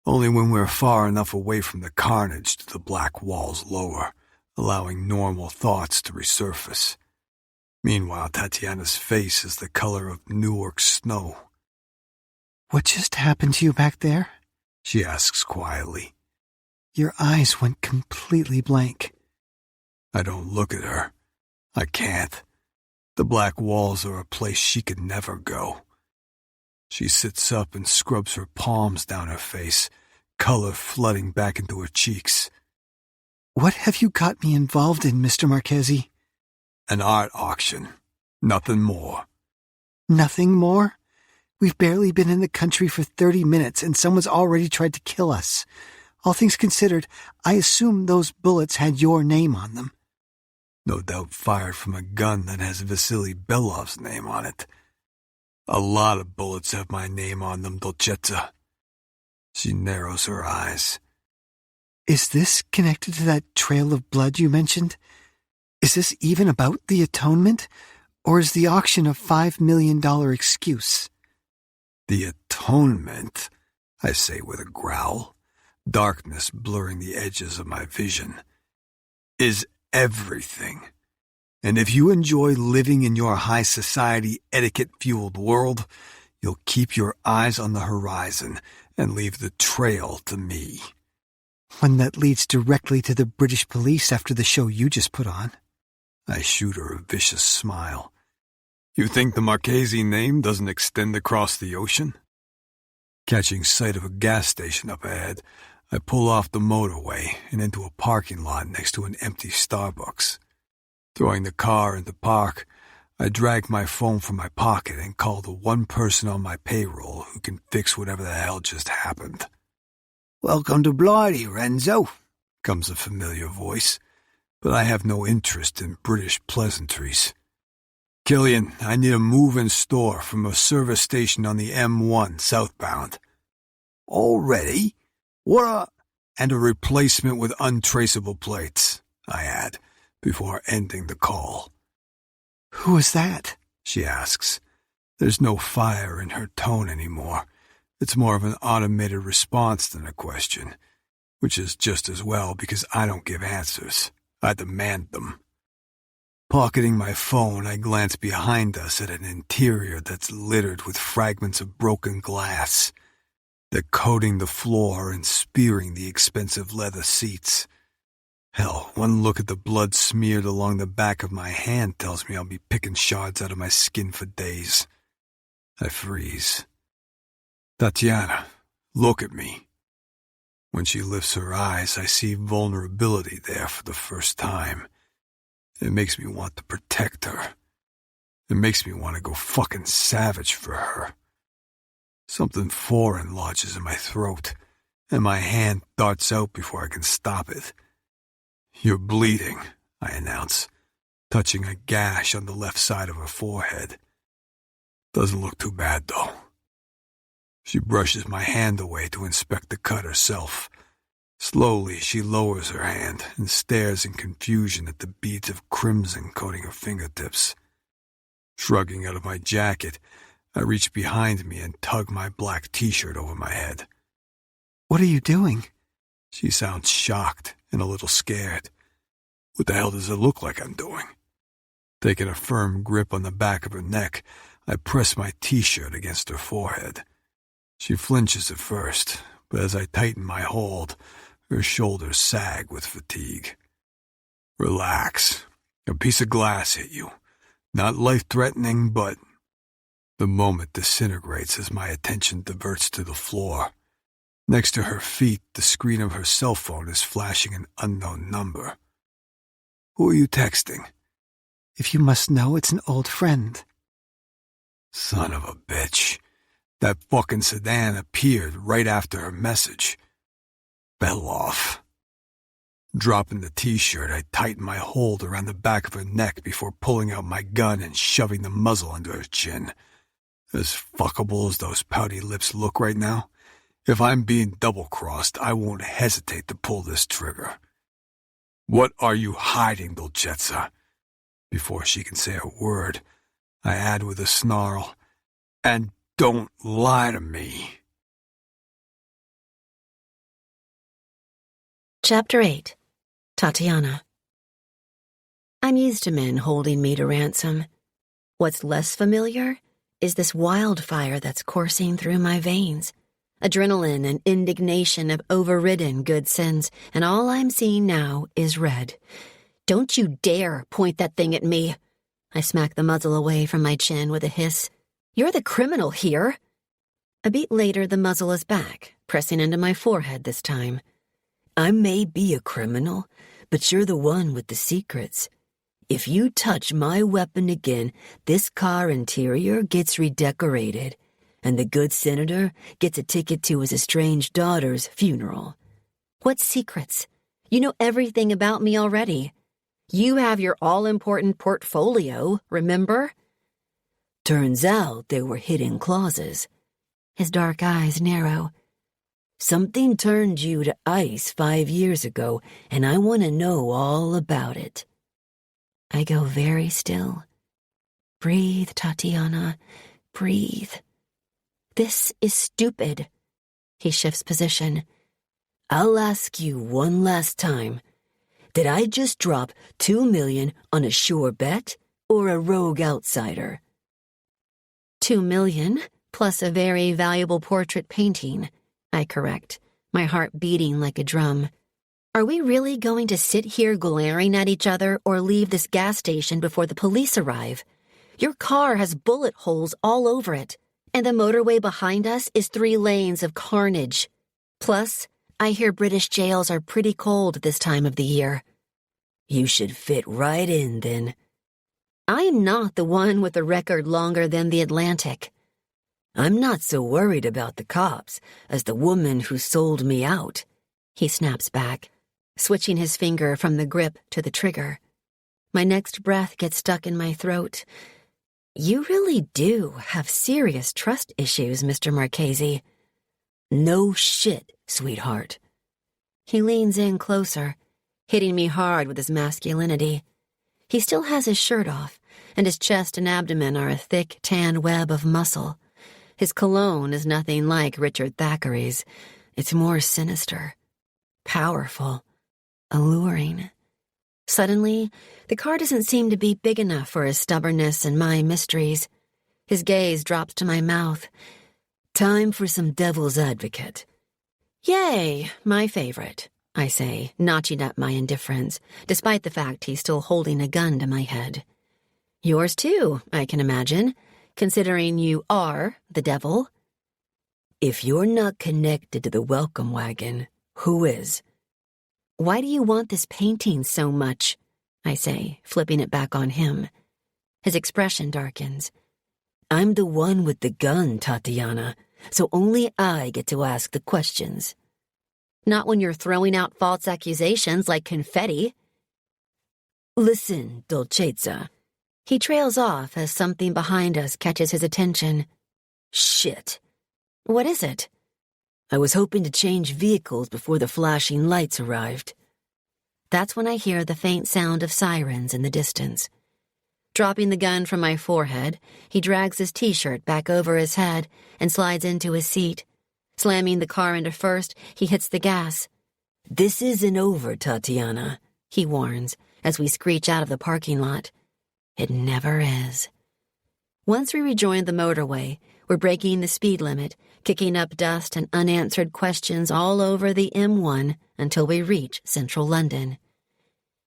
Speaker 2: Only when we're far enough away from the carnage do the black walls lower, allowing normal thoughts to resurface. Meanwhile, Tatiana's face is the color of Newark snow.
Speaker 3: What just happened to you back there?
Speaker 2: She asks quietly.
Speaker 3: Your eyes went completely blank.
Speaker 2: I don't look at her. I can't. The black walls are a place she could never go. She sits up and scrubs her palms down her face, color flooding back into her cheeks.
Speaker 3: What have you got me involved in, Mr. Marchesi?
Speaker 2: An art auction. Nothing more.
Speaker 3: Nothing more? We've barely been in the country for 30 minutes and someone's already tried to kill us. All things considered, I assume those bullets had your name on them.
Speaker 2: No doubt fired from a gun that has Vasily Belov's name on it. A lot of bullets have my name on them, Dolcezza. She narrows her eyes.
Speaker 3: Is this connected to that trail of blood you mentioned? Is this even about the atonement? Or is the auction a $5 million excuse?
Speaker 2: The atonement, I say with a growl, darkness blurring the edges of my vision, is everything. And if you enjoy living in your high society etiquette-fueled world, you'll keep your eyes on the horizon and leave the trail to me.
Speaker 3: One that leads directly to the British police after the show you just put on.
Speaker 2: I shoot her a vicious smile. You think the Marchesi name doesn't extend across the ocean? Catching sight of a gas station up ahead, I pull off the motorway and into a parking lot next to an empty Starbucks. Throwing the car into park, I drag my phone from my pocket and call the one person on my payroll who can fix whatever the hell just happened.
Speaker 4: Welcome to Blighty, Renzo,
Speaker 2: comes a familiar voice, but I have no interest in British pleasantries. Killian, I need a move-in store from a service station on the M1 southbound.
Speaker 4: Already?
Speaker 2: And a replacement with untraceable plates, I add, before ending the call.
Speaker 3: Who is that?
Speaker 2: She asks. There's no fire in her tone anymore. It's more of an automated response than a question, which is just as well because I don't give answers. I demand them. Pocketing my phone, I glance behind us at an interior that's littered with fragments of broken glass. They're coating the floor and spearing the expensive leather seats. Hell, one look at the blood smeared along the back of my hand tells me I'll be picking shards out of my skin for days. I freeze. Tatiana, look at me. When she lifts her eyes, I see vulnerability there for the first time. It makes me want to protect her. It makes me want to go fucking savage for her. Something foreign lodges in my throat, and my hand darts out before I can stop it. You're bleeding, I announce, touching a gash on the left side of her forehead. Doesn't look too bad, though. She brushes my hand away to inspect the cut herself. Slowly, she lowers her hand and stares in confusion at the beads of crimson coating her fingertips. Shrugging out of my jacket, I reach behind me and tug my black t-shirt over my head.
Speaker 3: What are you doing?
Speaker 2: She sounds shocked and a little scared. What the hell does it look like I'm doing? Taking a firm grip on the back of her neck, I press my t-shirt against her forehead. She flinches at first, but as I tighten my hold, her shoulders sag with fatigue. Relax. A piece of glass hit you. Not life-threatening, but... The moment disintegrates as my attention diverts to the floor. Next to her feet, the screen of her cell phone is flashing an unknown number. Who are you texting?
Speaker 3: If you must know, it's an old friend.
Speaker 2: Son of a bitch. That fucking sedan appeared right after her message. Belov. Dropping the t-shirt, I tighten my hold around the back of her neck before pulling out my gun and shoving the muzzle under her chin. As fuckable as those pouty lips look right now, if I'm being double-crossed, I won't hesitate to pull this trigger. What are you hiding, Dolcezza? Before she can say a word, I add with a snarl, and don't lie to me.
Speaker 5: Chapter 8. Tatiana. I'm used to men holding me to ransom. What's less familiar is this wildfire that's coursing through my veins. Adrenaline and indignation have overridden good sins, and all I'm seeing now is red. Don't you dare point that thing at me. I smack the muzzle away from my chin with a hiss. You're the criminal here. A beat later, the muzzle is back, pressing into my forehead this time. I may be a criminal, but you're the one with the secrets. If you touch my weapon again, this car interior gets redecorated, and the good senator gets a ticket to his estranged daughter's funeral. What secrets? You know everything about me already. You have your all-important portfolio, remember? Turns out there were hidden clauses. His dark eyes narrow. Something turned you to ice 5 years ago, and I want to know all about it. I go very still. Breathe, Tatiana. Breathe. This is stupid. He shifts position. I'll ask you one last time. Did I just drop $2 million on a sure bet or a rogue outsider? $2 million, plus a very valuable portrait painting, I correct, my heart beating like a drum. Are we really going to sit here glaring at each other or leave this gas station before the police arrive? Your car has bullet holes all over it, and the motorway behind us is 3 lanes of carnage. Plus, I hear British jails are pretty cold this time of the year. You should fit right in, then. I'm not the one with a record longer than the Atlantic. I'm not so worried about the cops as the woman who sold me out. He snaps back, switching his finger from the grip to the trigger. My next breath gets stuck in my throat. You really do have serious trust issues, Mr. Marchesi. No shit, sweetheart. He leans in closer, hitting me hard with his masculinity. He still has his shirt off, and his chest and abdomen are a thick, tan web of muscle. His cologne is nothing like Richard Thackeray's. It's more sinister, powerful, alluring. Suddenly, the car doesn't seem to be big enough for his stubbornness and my mysteries. His gaze drops to my mouth. Time for some devil's advocate. Yay, my favorite, I say, notching up my indifference, despite the fact he's still holding a gun to my head. Yours too, I can imagine, considering you are the devil. If you're not connected to the welcome wagon, who is? Why do you want this painting so much? I say, flipping it back on him. His expression darkens. I'm the one with the gun, Tatiana, so only I get to ask the questions. Not when you're throwing out false accusations like confetti. Listen, Dolcezza. He trails off as something behind us catches his attention. Shit. What is it? I was hoping to change vehicles before the flashing lights arrived. That's when I hear the faint sound of sirens in the distance. Dropping the gun from my forehead, he drags his t-shirt back over his head and slides into his seat. Slamming the car into first, he hits the gas. This isn't over, Tatiana, he warns as we screech out of the parking lot. It never is. Once we rejoin the motorway, we're breaking the speed limit, kicking up dust and unanswered questions all over the M1 until we reach central London.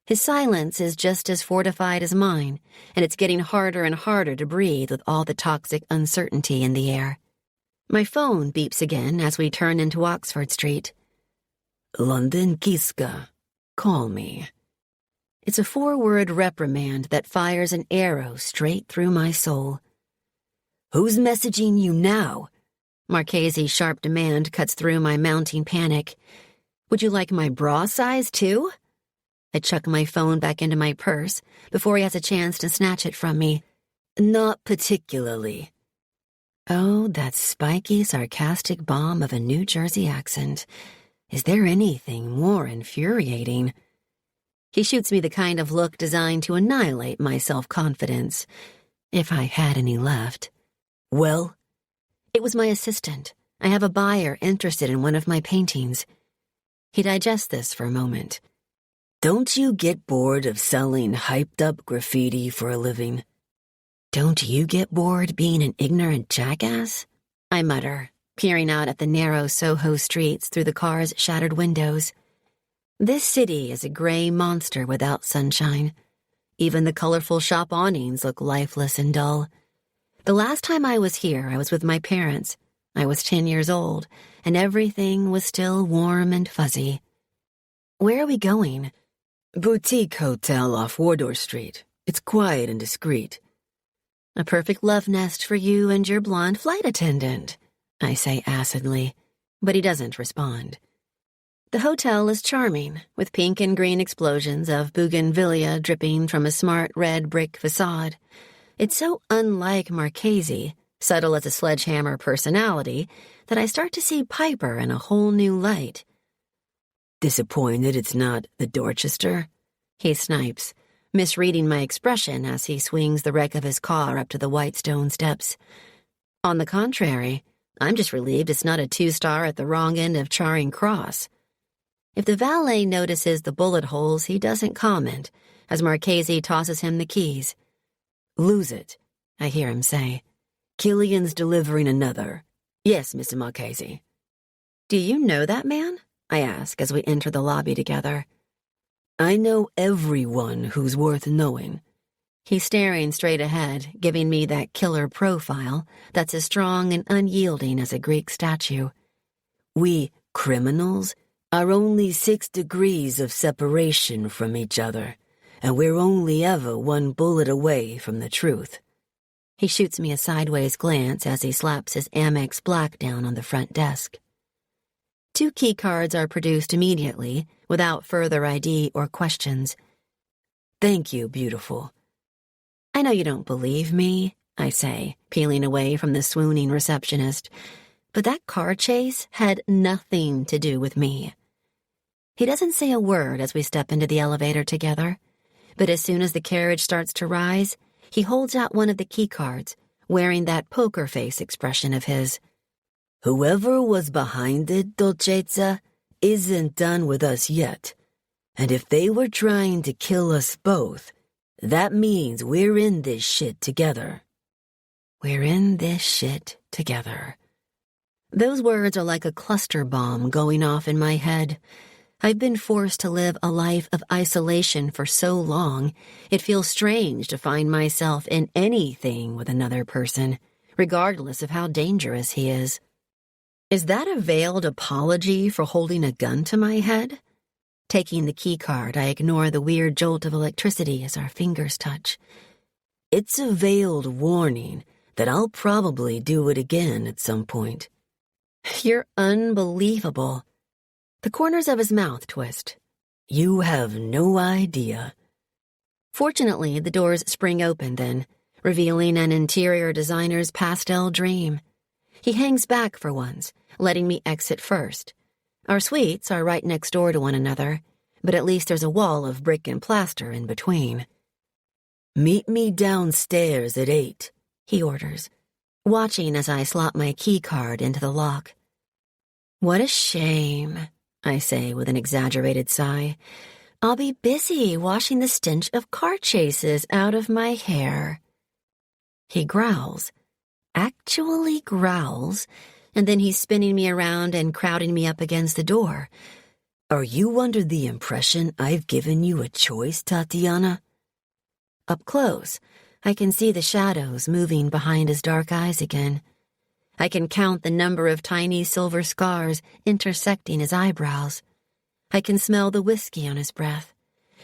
Speaker 5: His silence is just as fortified as mine, and it's getting harder and harder to breathe with all the toxic uncertainty in the air. My phone beeps again as we turn into Oxford Street. London Kiska, call me. It's a 4-word reprimand that fires an arrow straight through my soul. Who's messaging you now? Marchesi's sharp demand cuts through my mounting panic. Would you like my bra size, too? I chuck my phone back into my purse before he has a chance to snatch it from me. Not particularly. Oh, that spiky, sarcastic bomb of a New Jersey accent. Is there anything more infuriating? He shoots me the kind of look designed to annihilate my self-confidence, if I had any left. Well? It was my assistant. I have a buyer interested in one of my paintings. He digests this for a moment. Don't you get bored of selling hyped-up graffiti for a living? Don't you get bored being an ignorant jackass? I mutter, peering out at the narrow Soho streets through the car's shattered windows. This city is a gray monster without sunshine. Even the colorful shop awnings look lifeless and dull. The last time I was here, I was with my parents. I was 10 years old, and everything was still warm and fuzzy. Where are we going?
Speaker 6: Boutique hotel off Wardour Street. It's quiet and discreet.
Speaker 5: A perfect love nest for you and your blonde flight attendant, I say acidly, but he doesn't respond. The hotel is charming, with pink and green explosions of bougainvillea dripping from a smart red brick facade. It's so unlike Marchesi, subtle as a sledgehammer personality, that I start to see Piper in a whole new light.
Speaker 6: Disappointed it's not the Dorchester?
Speaker 5: He snipes, misreading my expression as he swings the wreck of his car up to the white stone steps. On the contrary, I'm just relieved it's not a 2-star at the wrong end of Charing Cross. If the valet notices the bullet holes, he doesn't comment, as Marchesi tosses him the keys.
Speaker 6: Lose it,
Speaker 5: I hear him say.
Speaker 6: Killian's delivering another. Yes, Mr. Marchesi.
Speaker 5: Do you know that man? I ask as we enter the lobby together.
Speaker 6: I know everyone who's worth knowing.
Speaker 5: He's staring straight ahead, giving me that killer profile that's as strong and unyielding as a Greek statue.
Speaker 6: We criminals are only 6 degrees of separation from each other, and we're only ever 1 bullet away from the truth.
Speaker 5: He shoots me a sideways glance as he slaps his Amex Black down on the front desk. 2 key cards are produced immediately, without further ID or questions.
Speaker 6: Thank you, beautiful.
Speaker 5: I know you don't believe me, I say, peeling away from the swooning receptionist, but that car chase had nothing to do with me. He doesn't say a word as we step into the elevator together, but as soon as the carriage starts to rise, he holds out one of the key cards, wearing that poker face expression of his.
Speaker 6: Whoever was behind it, Dolcezza, isn't done with us yet. And if they were trying to kill us both, that means we're in this shit together.
Speaker 5: We're in this shit together. Those words are like a cluster bomb going off in my head. I've been forced to live a life of isolation for so long, it feels strange to find myself in anything with another person, regardless of how dangerous he is. Is that a veiled apology for holding a gun to my head? Taking the key card, I ignore the weird jolt of electricity as our fingers touch.
Speaker 6: It's a veiled warning that I'll probably do it again at some point.
Speaker 5: You're unbelievable. The corners of his mouth twist.
Speaker 6: You have no idea.
Speaker 5: Fortunately, the doors spring open then, revealing an interior designer's pastel dream. He hangs back for once, letting me exit first. Our suites are right next door to one another, but at least there's a wall of brick and plaster in between.
Speaker 6: Meet me downstairs at 8,
Speaker 5: he orders, watching as I slot my key card into the lock. What a shame, I say with an exaggerated sigh. I'll be busy washing the stench of car chases out of my hair. He growls, actually growls, and then he's spinning me around and crowding me up against the door.
Speaker 6: Are you under the impression I've given you a choice, Tatiana?
Speaker 5: Up close, I can see the shadows moving behind his dark eyes again. I can count the number of tiny silver scars intersecting his eyebrows. I can smell the whiskey on his breath,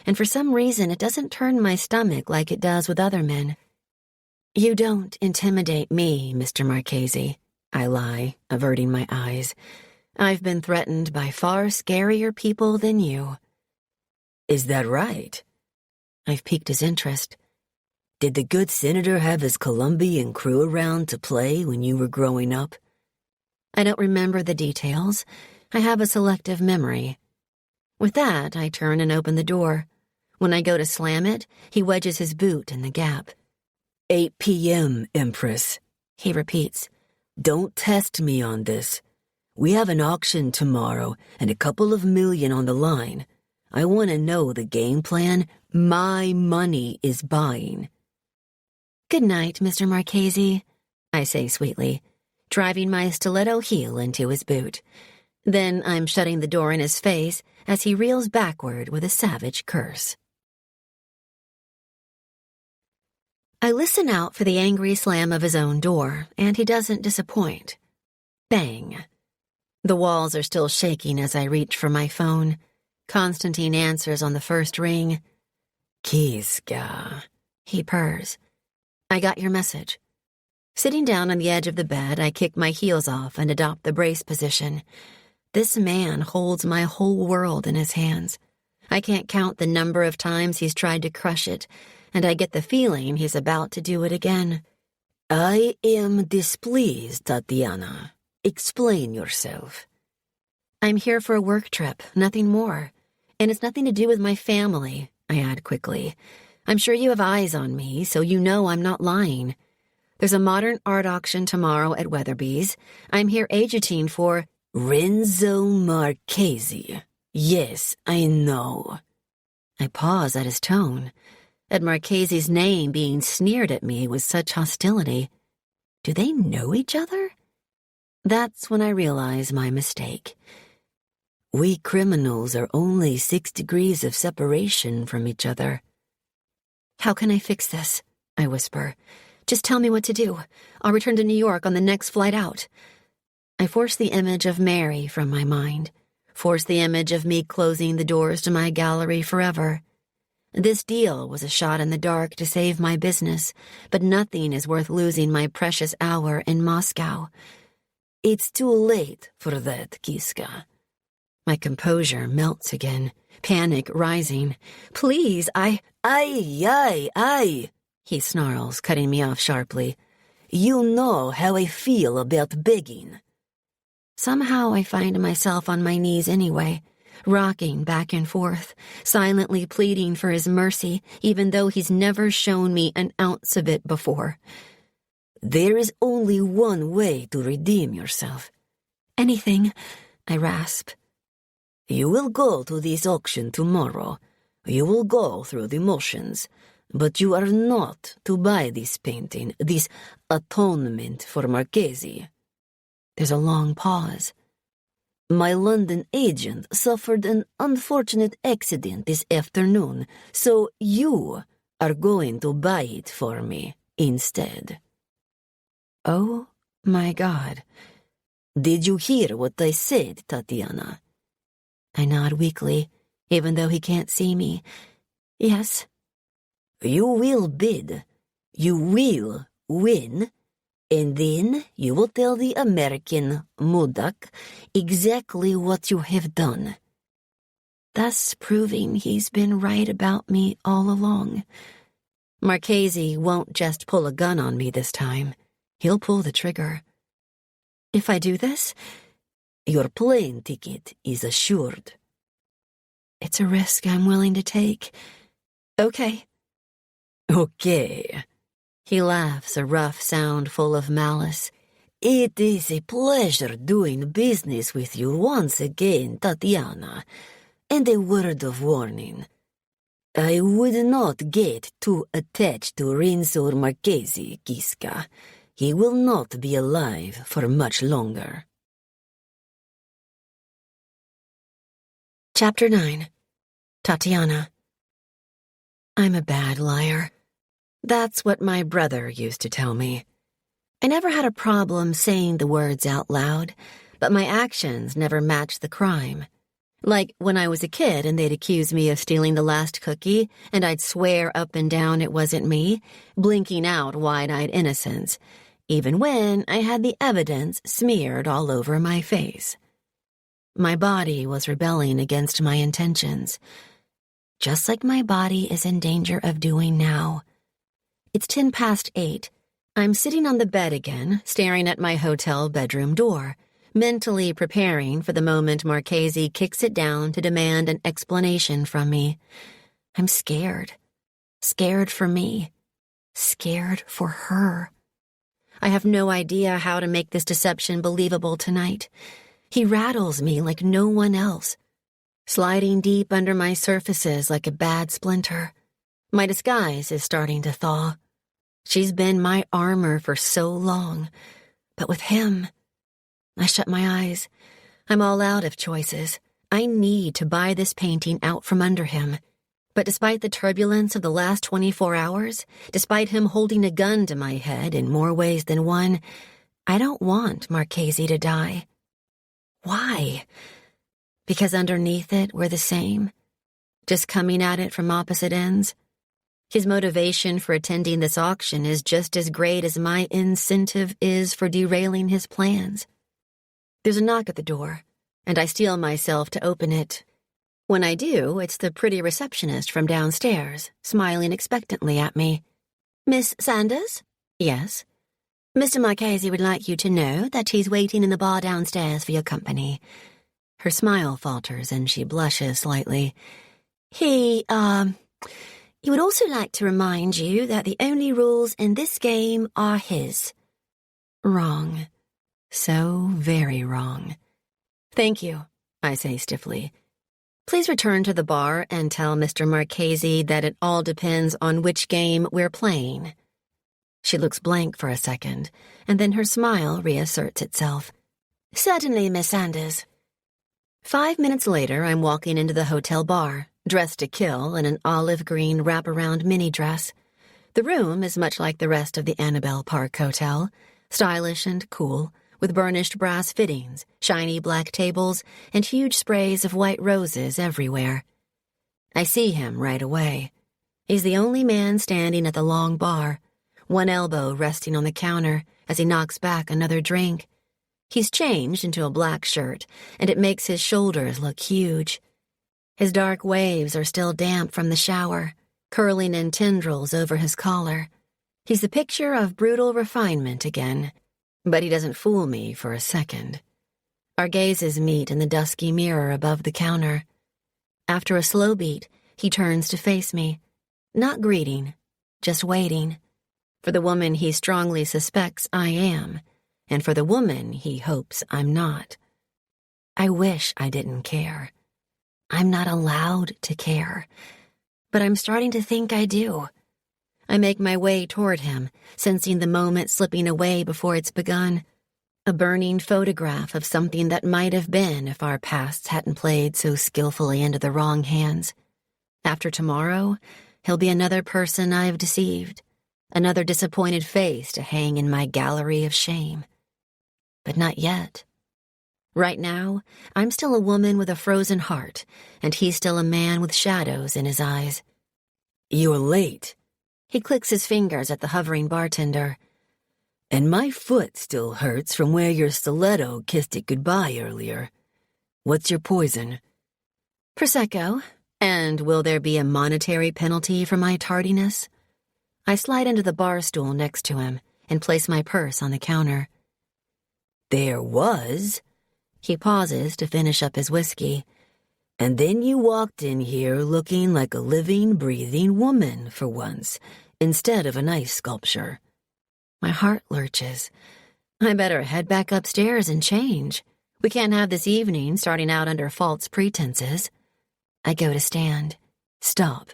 Speaker 5: and for some reason it doesn't turn my stomach like it does with other men. You don't intimidate me, Mr. Marchesi, I lie, averting my eyes. I've been threatened by far scarier people than you.
Speaker 6: Is that right?
Speaker 5: I've piqued his interest.
Speaker 6: Did the good senator have his Colombian crew around to play when you were growing up?
Speaker 5: I don't remember the details. I have a selective memory. With that, I turn and open the door. When I go to slam it, he wedges his boot in the gap.
Speaker 6: 8 p.m., Empress,
Speaker 5: he repeats.
Speaker 6: Don't test me on this. We have an auction tomorrow and a couple of million on the line. I want to know the game plan my money is buying.
Speaker 5: Good night, Mr. Marchesi, I say sweetly, driving my stiletto heel into his boot. Then I'm shutting the door in his face as he reels backward with a savage curse. I listen out for the angry slam of his own door, and he doesn't disappoint. Bang. The walls are still shaking as I reach for my phone. Constantine answers on the first ring. "Kiska," he purrs. "I got your message." Sitting down on the edge of the bed, I kick my heels off and adopt the brace position. This man holds my whole world in his hands. I can't count the number of times he's tried to crush it, and I get the feeling he's about to do it again. "I am displeased, Tatiana. Explain yourself." "I'm here for a work trip, nothing more. And it's nothing to do with my family," I add quickly. "I'm sure you have eyes on me, so you know I'm not lying. There's a modern art auction tomorrow at Weatherby's. I'm here agiting for Renzo Marchesi. Yes, I know." I pause at his tone, at Marchesi's name being sneered at me with such hostility. Do they know each other? That's when I realize my mistake. "We criminals are only 6 degrees of separation from each other." "How can I fix this?" I whisper. "Just tell me what to do. I'll return to New York on the next flight out." I force the image of Mary from my mind, force the image of me closing the doors to my gallery forever. This deal was a shot in the dark to save my business, but nothing is worth losing my precious hour in Moscow. "It's too late for that, Kiska." My composure melts again, panic rising. "Please, I, he snarls, cutting me off sharply. "You know how I feel about begging." Somehow I find myself on my knees anyway, rocking back and forth, silently pleading for his mercy, even though he's never shown me an ounce of it before. "There is only one way to redeem yourself." "Anything," I rasp. "You will go to this auction tomorrow. You will go through the motions. But you are not to buy this painting, this atonement for Marchesi." There's a long pause. "My London agent suffered an unfortunate accident this afternoon, so you are going to buy it for me instead." Oh my God. "Did you hear what I said, Tatiana?" I nod weakly, even though he can't see me. "Yes." "You will bid. You will win. And then you will tell the American Mudak exactly what you have done." Thus proving he's been right about me all along. Marchesi won't just pull a gun on me this time. He'll pull the trigger. "If I do this?"
Speaker 6: "Your plane ticket is assured."
Speaker 5: "It's a risk I'm willing to take." "Okay."
Speaker 6: "Okay." He laughs, a rough sound full of malice. "It is a pleasure doing business with you once again, Tatiana. And a word of warning. I would not get too attached to Renzo Marchesi, Kiska. He will not be alive for much longer."
Speaker 5: Chapter 9. Tatiana. I'm a bad liar. That's what my brother used to tell me. I never had a problem saying the words out loud, but my actions never matched the crime. Like when I was a kid and they'd accuse me of stealing the last cookie, and I'd swear up and down it wasn't me, blinking out wide-eyed innocence, even when I had the evidence smeared all over my face. My body was rebelling against my intentions, just like my body is in danger of doing now. It's 8:10. I'm sitting on the bed again, staring at my hotel bedroom door, mentally preparing for the moment Marchesi kicks it down to demand an explanation from me. I'm scared. Scared for me. Scared for her. I have no idea how to make this deception believable tonight. He rattles me like no one else, sliding deep under my surfaces like a bad splinter. My disguise is starting to thaw. She's been my armor for so long, but with him, I shut my eyes. I'm all out of choices. I need to buy this painting out from under him. But despite the turbulence of the last 24 hours, despite him holding a gun to my head in more ways than one, I don't want Marchesi to die. Why? Because underneath it, we're the same? Just coming at it from opposite ends? His motivation for attending this auction is just as great as my incentive is for derailing his plans. There's a knock at the door, and I steel myself to open it. When I do, it's the pretty receptionist from downstairs, smiling expectantly at me. "Miss Sanders?" "Yes." "Mr. Marchesi would like you to know that he's waiting in the bar downstairs for your company." Her smile falters and she blushes slightly. He would also like to remind you that the only rules in this game are his." Wrong. So very wrong. "Thank you," I say stiffly. "Please return to the bar and tell Mr. Marchesi that it all depends on which game we're playing." She looks blank for a second, and then her smile reasserts itself. "Certainly, Miss Sanders." 5 minutes later, I'm walking into the hotel bar, dressed to kill in an olive green wraparound mini dress. The room is much like the rest of the Annabelle Park Hotel, stylish and cool, with burnished brass fittings, shiny black tables, and huge sprays of white roses everywhere. I see him right away. He's the only man standing at the long bar, one elbow resting on the counter as he knocks back another drink. He's changed into a black shirt, and it makes his shoulders look huge. His dark waves are still damp from the shower, curling in tendrils over his collar. He's the picture of brutal refinement again, but he doesn't fool me for a second. Our gazes meet in the dusky mirror above the counter. After a slow beat, he turns to face me, not greeting, just waiting, for the woman he strongly suspects I am, and for the woman he hopes I'm not. I wish I didn't care. I'm not allowed to care, but I'm starting to think I do. I make my way toward him, sensing the moment slipping away before it's begun. A burning photograph of something that might have been if our pasts hadn't played so skillfully into the wrong hands. After tomorrow, he'll be another person I've deceived, another disappointed face to hang in my gallery of shame. But not yet. Right now, I'm still a woman with a frozen heart, and he's still a man with shadows in his eyes.
Speaker 6: "You're late."
Speaker 5: He clicks his fingers at the hovering bartender.
Speaker 6: "And my foot still hurts from where your stiletto kissed it goodbye earlier. What's your poison?"
Speaker 5: "Prosecco. And will there be a monetary penalty for my tardiness?" I slide into the bar stool next to him and place my purse on the counter.
Speaker 6: "There was."
Speaker 5: He pauses to finish up his whiskey.
Speaker 6: "And then you walked in here looking like a living, breathing woman for once, instead of an ice sculpture."
Speaker 5: My heart lurches. I better head back upstairs and change. We can't have this evening starting out under false pretenses. I go to stand. Stop.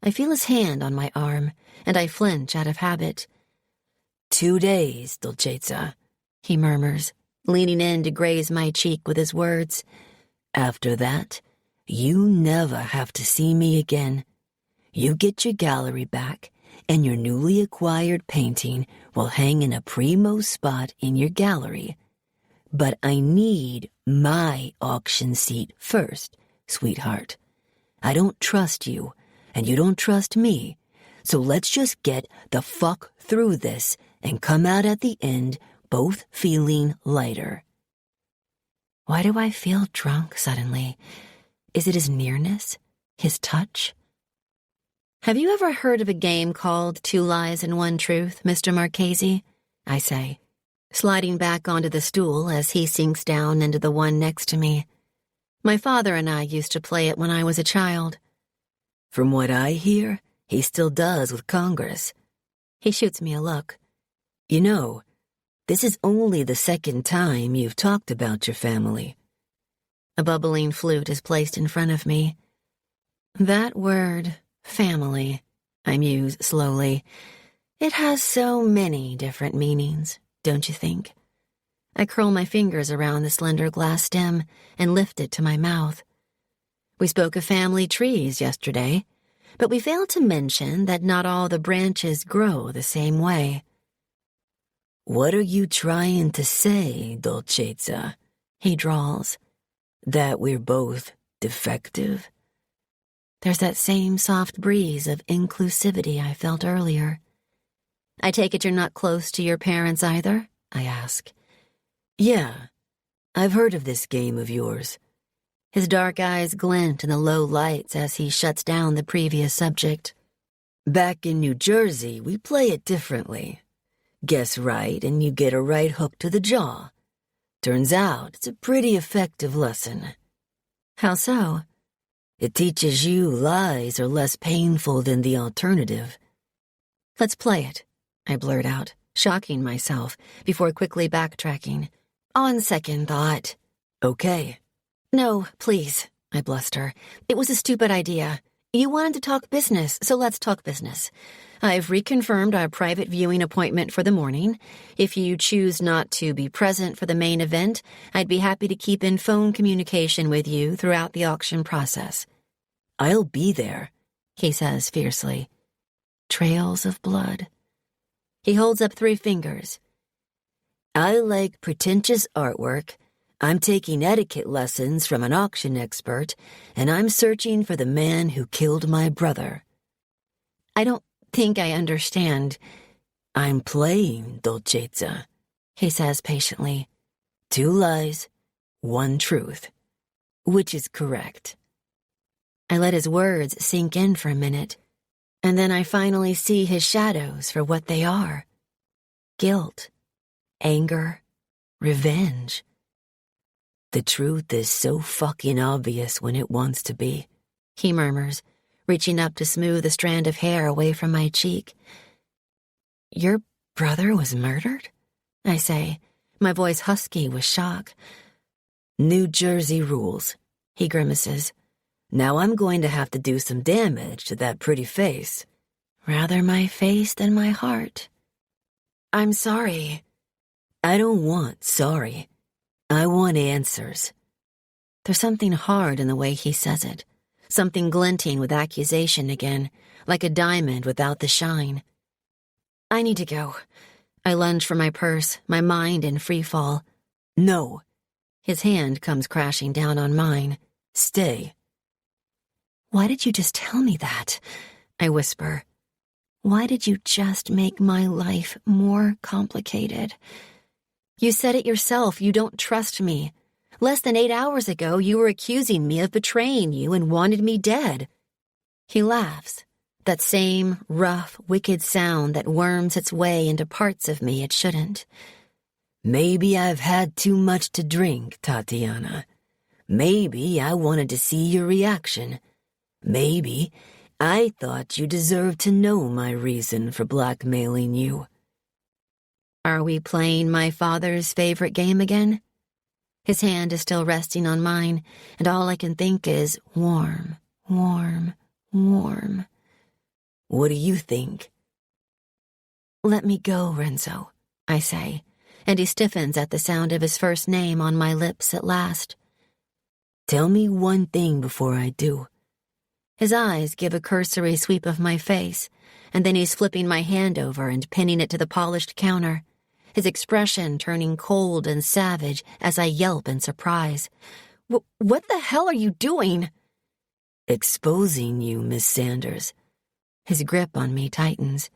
Speaker 5: I feel his hand on my arm, and I flinch out of habit.
Speaker 6: 2 days, Dolcezza,"
Speaker 5: he murmurs, leaning in to graze my cheek with his words.
Speaker 6: "After that, you never have to see me again. You get your gallery back, and your newly acquired painting will hang in a primo spot in your gallery. But I need my auction seat first, sweetheart. I don't trust you, and you don't trust me, so let's just get the fuck through this and come out at the end both feeling lighter."
Speaker 5: Why do I feel drunk suddenly? Is it his nearness? His touch? "Have you ever heard of a game called 2 Lies and 1 Truth, Mr. Marchesi?" I say, sliding back onto the stool as he sinks down into the one next to me. My father and I used to play it when I was a child.
Speaker 6: "From what I hear, he still does with Congress."
Speaker 5: He shoots me a look.
Speaker 6: "You know, this is only the second time you've talked about your family."
Speaker 5: A bubbling flute is placed in front of me. That word, family, I muse slowly. It has so many different meanings, don't you think? I curl my fingers around the slender glass stem and lift it to my mouth. We spoke of family trees yesterday, but we failed to mention that not all the branches grow the same way.
Speaker 6: "What are you trying to say, Dolcezza?" he drawls. "That we're both defective?"
Speaker 5: There's that same soft breeze of inclusivity I felt earlier. "I take it you're not close to your parents either?" I ask.
Speaker 6: "Yeah, I've heard of this game of yours."
Speaker 5: His dark eyes glint in the low lights as he shuts down the previous subject.
Speaker 6: "Back in New Jersey, we play it differently. Guess right and you get a right hook to the jaw. Turns out it's a pretty effective lesson."
Speaker 5: "How so?"
Speaker 6: "It teaches you lies are less painful than the alternative."
Speaker 5: "Let's play it," I blurt out, shocking myself before quickly backtracking. "On second thought."
Speaker 6: "Okay."
Speaker 5: "No, please," I bluster. "It was a stupid idea. You wanted to talk business, so let's talk business. I've reconfirmed our private viewing appointment for the morning. If you choose not to be present for the main event, I'd be happy to keep in phone communication with you throughout the auction process."
Speaker 6: "I'll be there,"
Speaker 5: he says fiercely. Trails of blood. He holds up 3 fingers.
Speaker 6: "I like pretentious artwork. I'm taking etiquette lessons from an auction expert, and I'm searching for the man who killed my brother."
Speaker 5: "I don't think I understand."
Speaker 6: "I'm playing, Dolcezza,"
Speaker 5: he says patiently.
Speaker 6: 2 lies, 1 truth. Which is correct?"
Speaker 5: I let his words sink in for a minute, and then I finally see his shadows for what they are. Guilt, anger, revenge.
Speaker 6: "The truth is so fucking obvious when it wants to be,"
Speaker 5: he murmurs, reaching up to smooth a strand of hair away from my cheek. "Your brother was murdered?" I say, my voice husky with shock.
Speaker 6: "New Jersey rules," he grimaces. "Now I'm going to have to do some damage to that pretty face."
Speaker 5: "Rather my face than my heart." "I'm sorry."
Speaker 6: "I don't want sorry. I want answers."
Speaker 5: There's something hard in the way he says it, something glinting with accusation again, like a diamond without the shine. "I need to go." I lunge for my purse, my mind in free fall.
Speaker 6: "No."
Speaker 5: His hand comes crashing down on mine.
Speaker 6: "Stay."
Speaker 5: "Why did you just tell me that?" I whisper. "Why did you just make my life more complicated? You said it yourself, you don't trust me. Less than 8 hours ago, you were accusing me of betraying you and wanted me dead." He laughs, that same rough, wicked sound that worms its way into parts of me it shouldn't.
Speaker 6: "Maybe I've had too much to drink, Tatiana. Maybe I wanted to see your reaction. Maybe I thought you deserved to know my reason for blackmailing you."
Speaker 5: Are we playing my father's favorite game again? His hand is still resting on mine, and all I can think is warm, warm, warm.
Speaker 6: "What do you think?"
Speaker 5: "Let me go, Renzo," I say, and he stiffens at the sound of his first name on my lips at last.
Speaker 6: "Tell me one thing before I do."
Speaker 5: His eyes give a cursory sweep of my face, and then he's flipping my hand over and pinning it to the polished counter, his expression turning cold and savage as I yelp in surprise. What the hell are you doing?"
Speaker 6: "Exposing you, Miss Sanders."
Speaker 5: His grip on me tightens.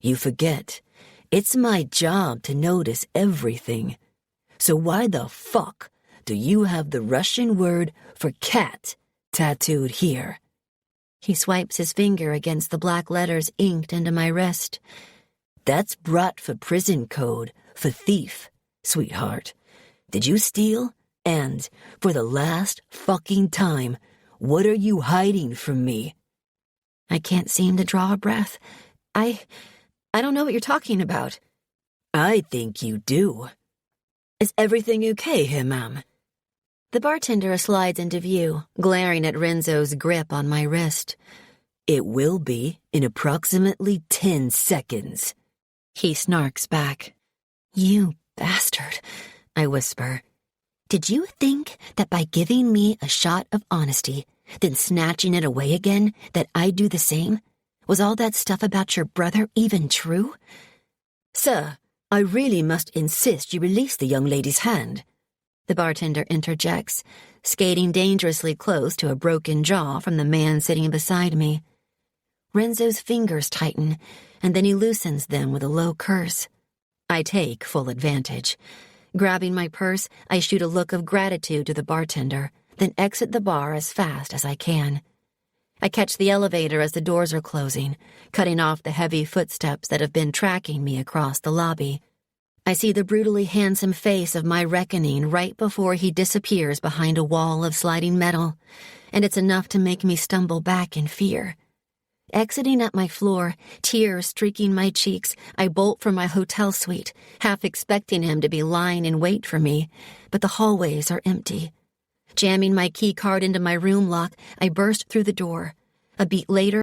Speaker 6: "You forget, it's my job to notice everything. So why the fuck do you have the Russian word for cat tattooed here?"
Speaker 5: He swipes his finger against the black letters inked into my wrist.
Speaker 6: "That's brought for prison code for thief, sweetheart. Did you steal? And, for the last fucking time, what are you hiding from me?"
Speaker 5: I can't seem to draw a breath. I don't know what you're talking about."
Speaker 6: "I think you do. Is everything okay here, ma'am?"
Speaker 5: The bartender slides into view, glaring at Renzo's grip on my wrist.
Speaker 6: "It will be in approximately 10 seconds.
Speaker 5: He snarks back. "You bastard. I whisper. Did you think that by giving me a shot of honesty, then snatching it away again, that I'd do the same? Was all that stuff about your brother even true? Sir, I really must insist you release the young lady's hand. The bartender interjects, skating dangerously close to a broken jaw from the man sitting beside me. Renzo's fingers tighten, and then he loosens them with a low curse. I take full advantage. Grabbing my purse, I shoot a look of gratitude to the bartender, then exit the bar as fast as I can. I catch the elevator as the doors are closing, cutting off the heavy footsteps that have been tracking me across the lobby. I see the brutally handsome face of my reckoning right before he disappears behind a wall of sliding metal, and it's enough to make me stumble back in fear. Exiting at my floor, tears streaking my cheeks, I bolt for my hotel suite, half expecting him to be lying in wait for me, but the hallways are empty. Jamming my key card into my room lock, I burst through the door. A beat later,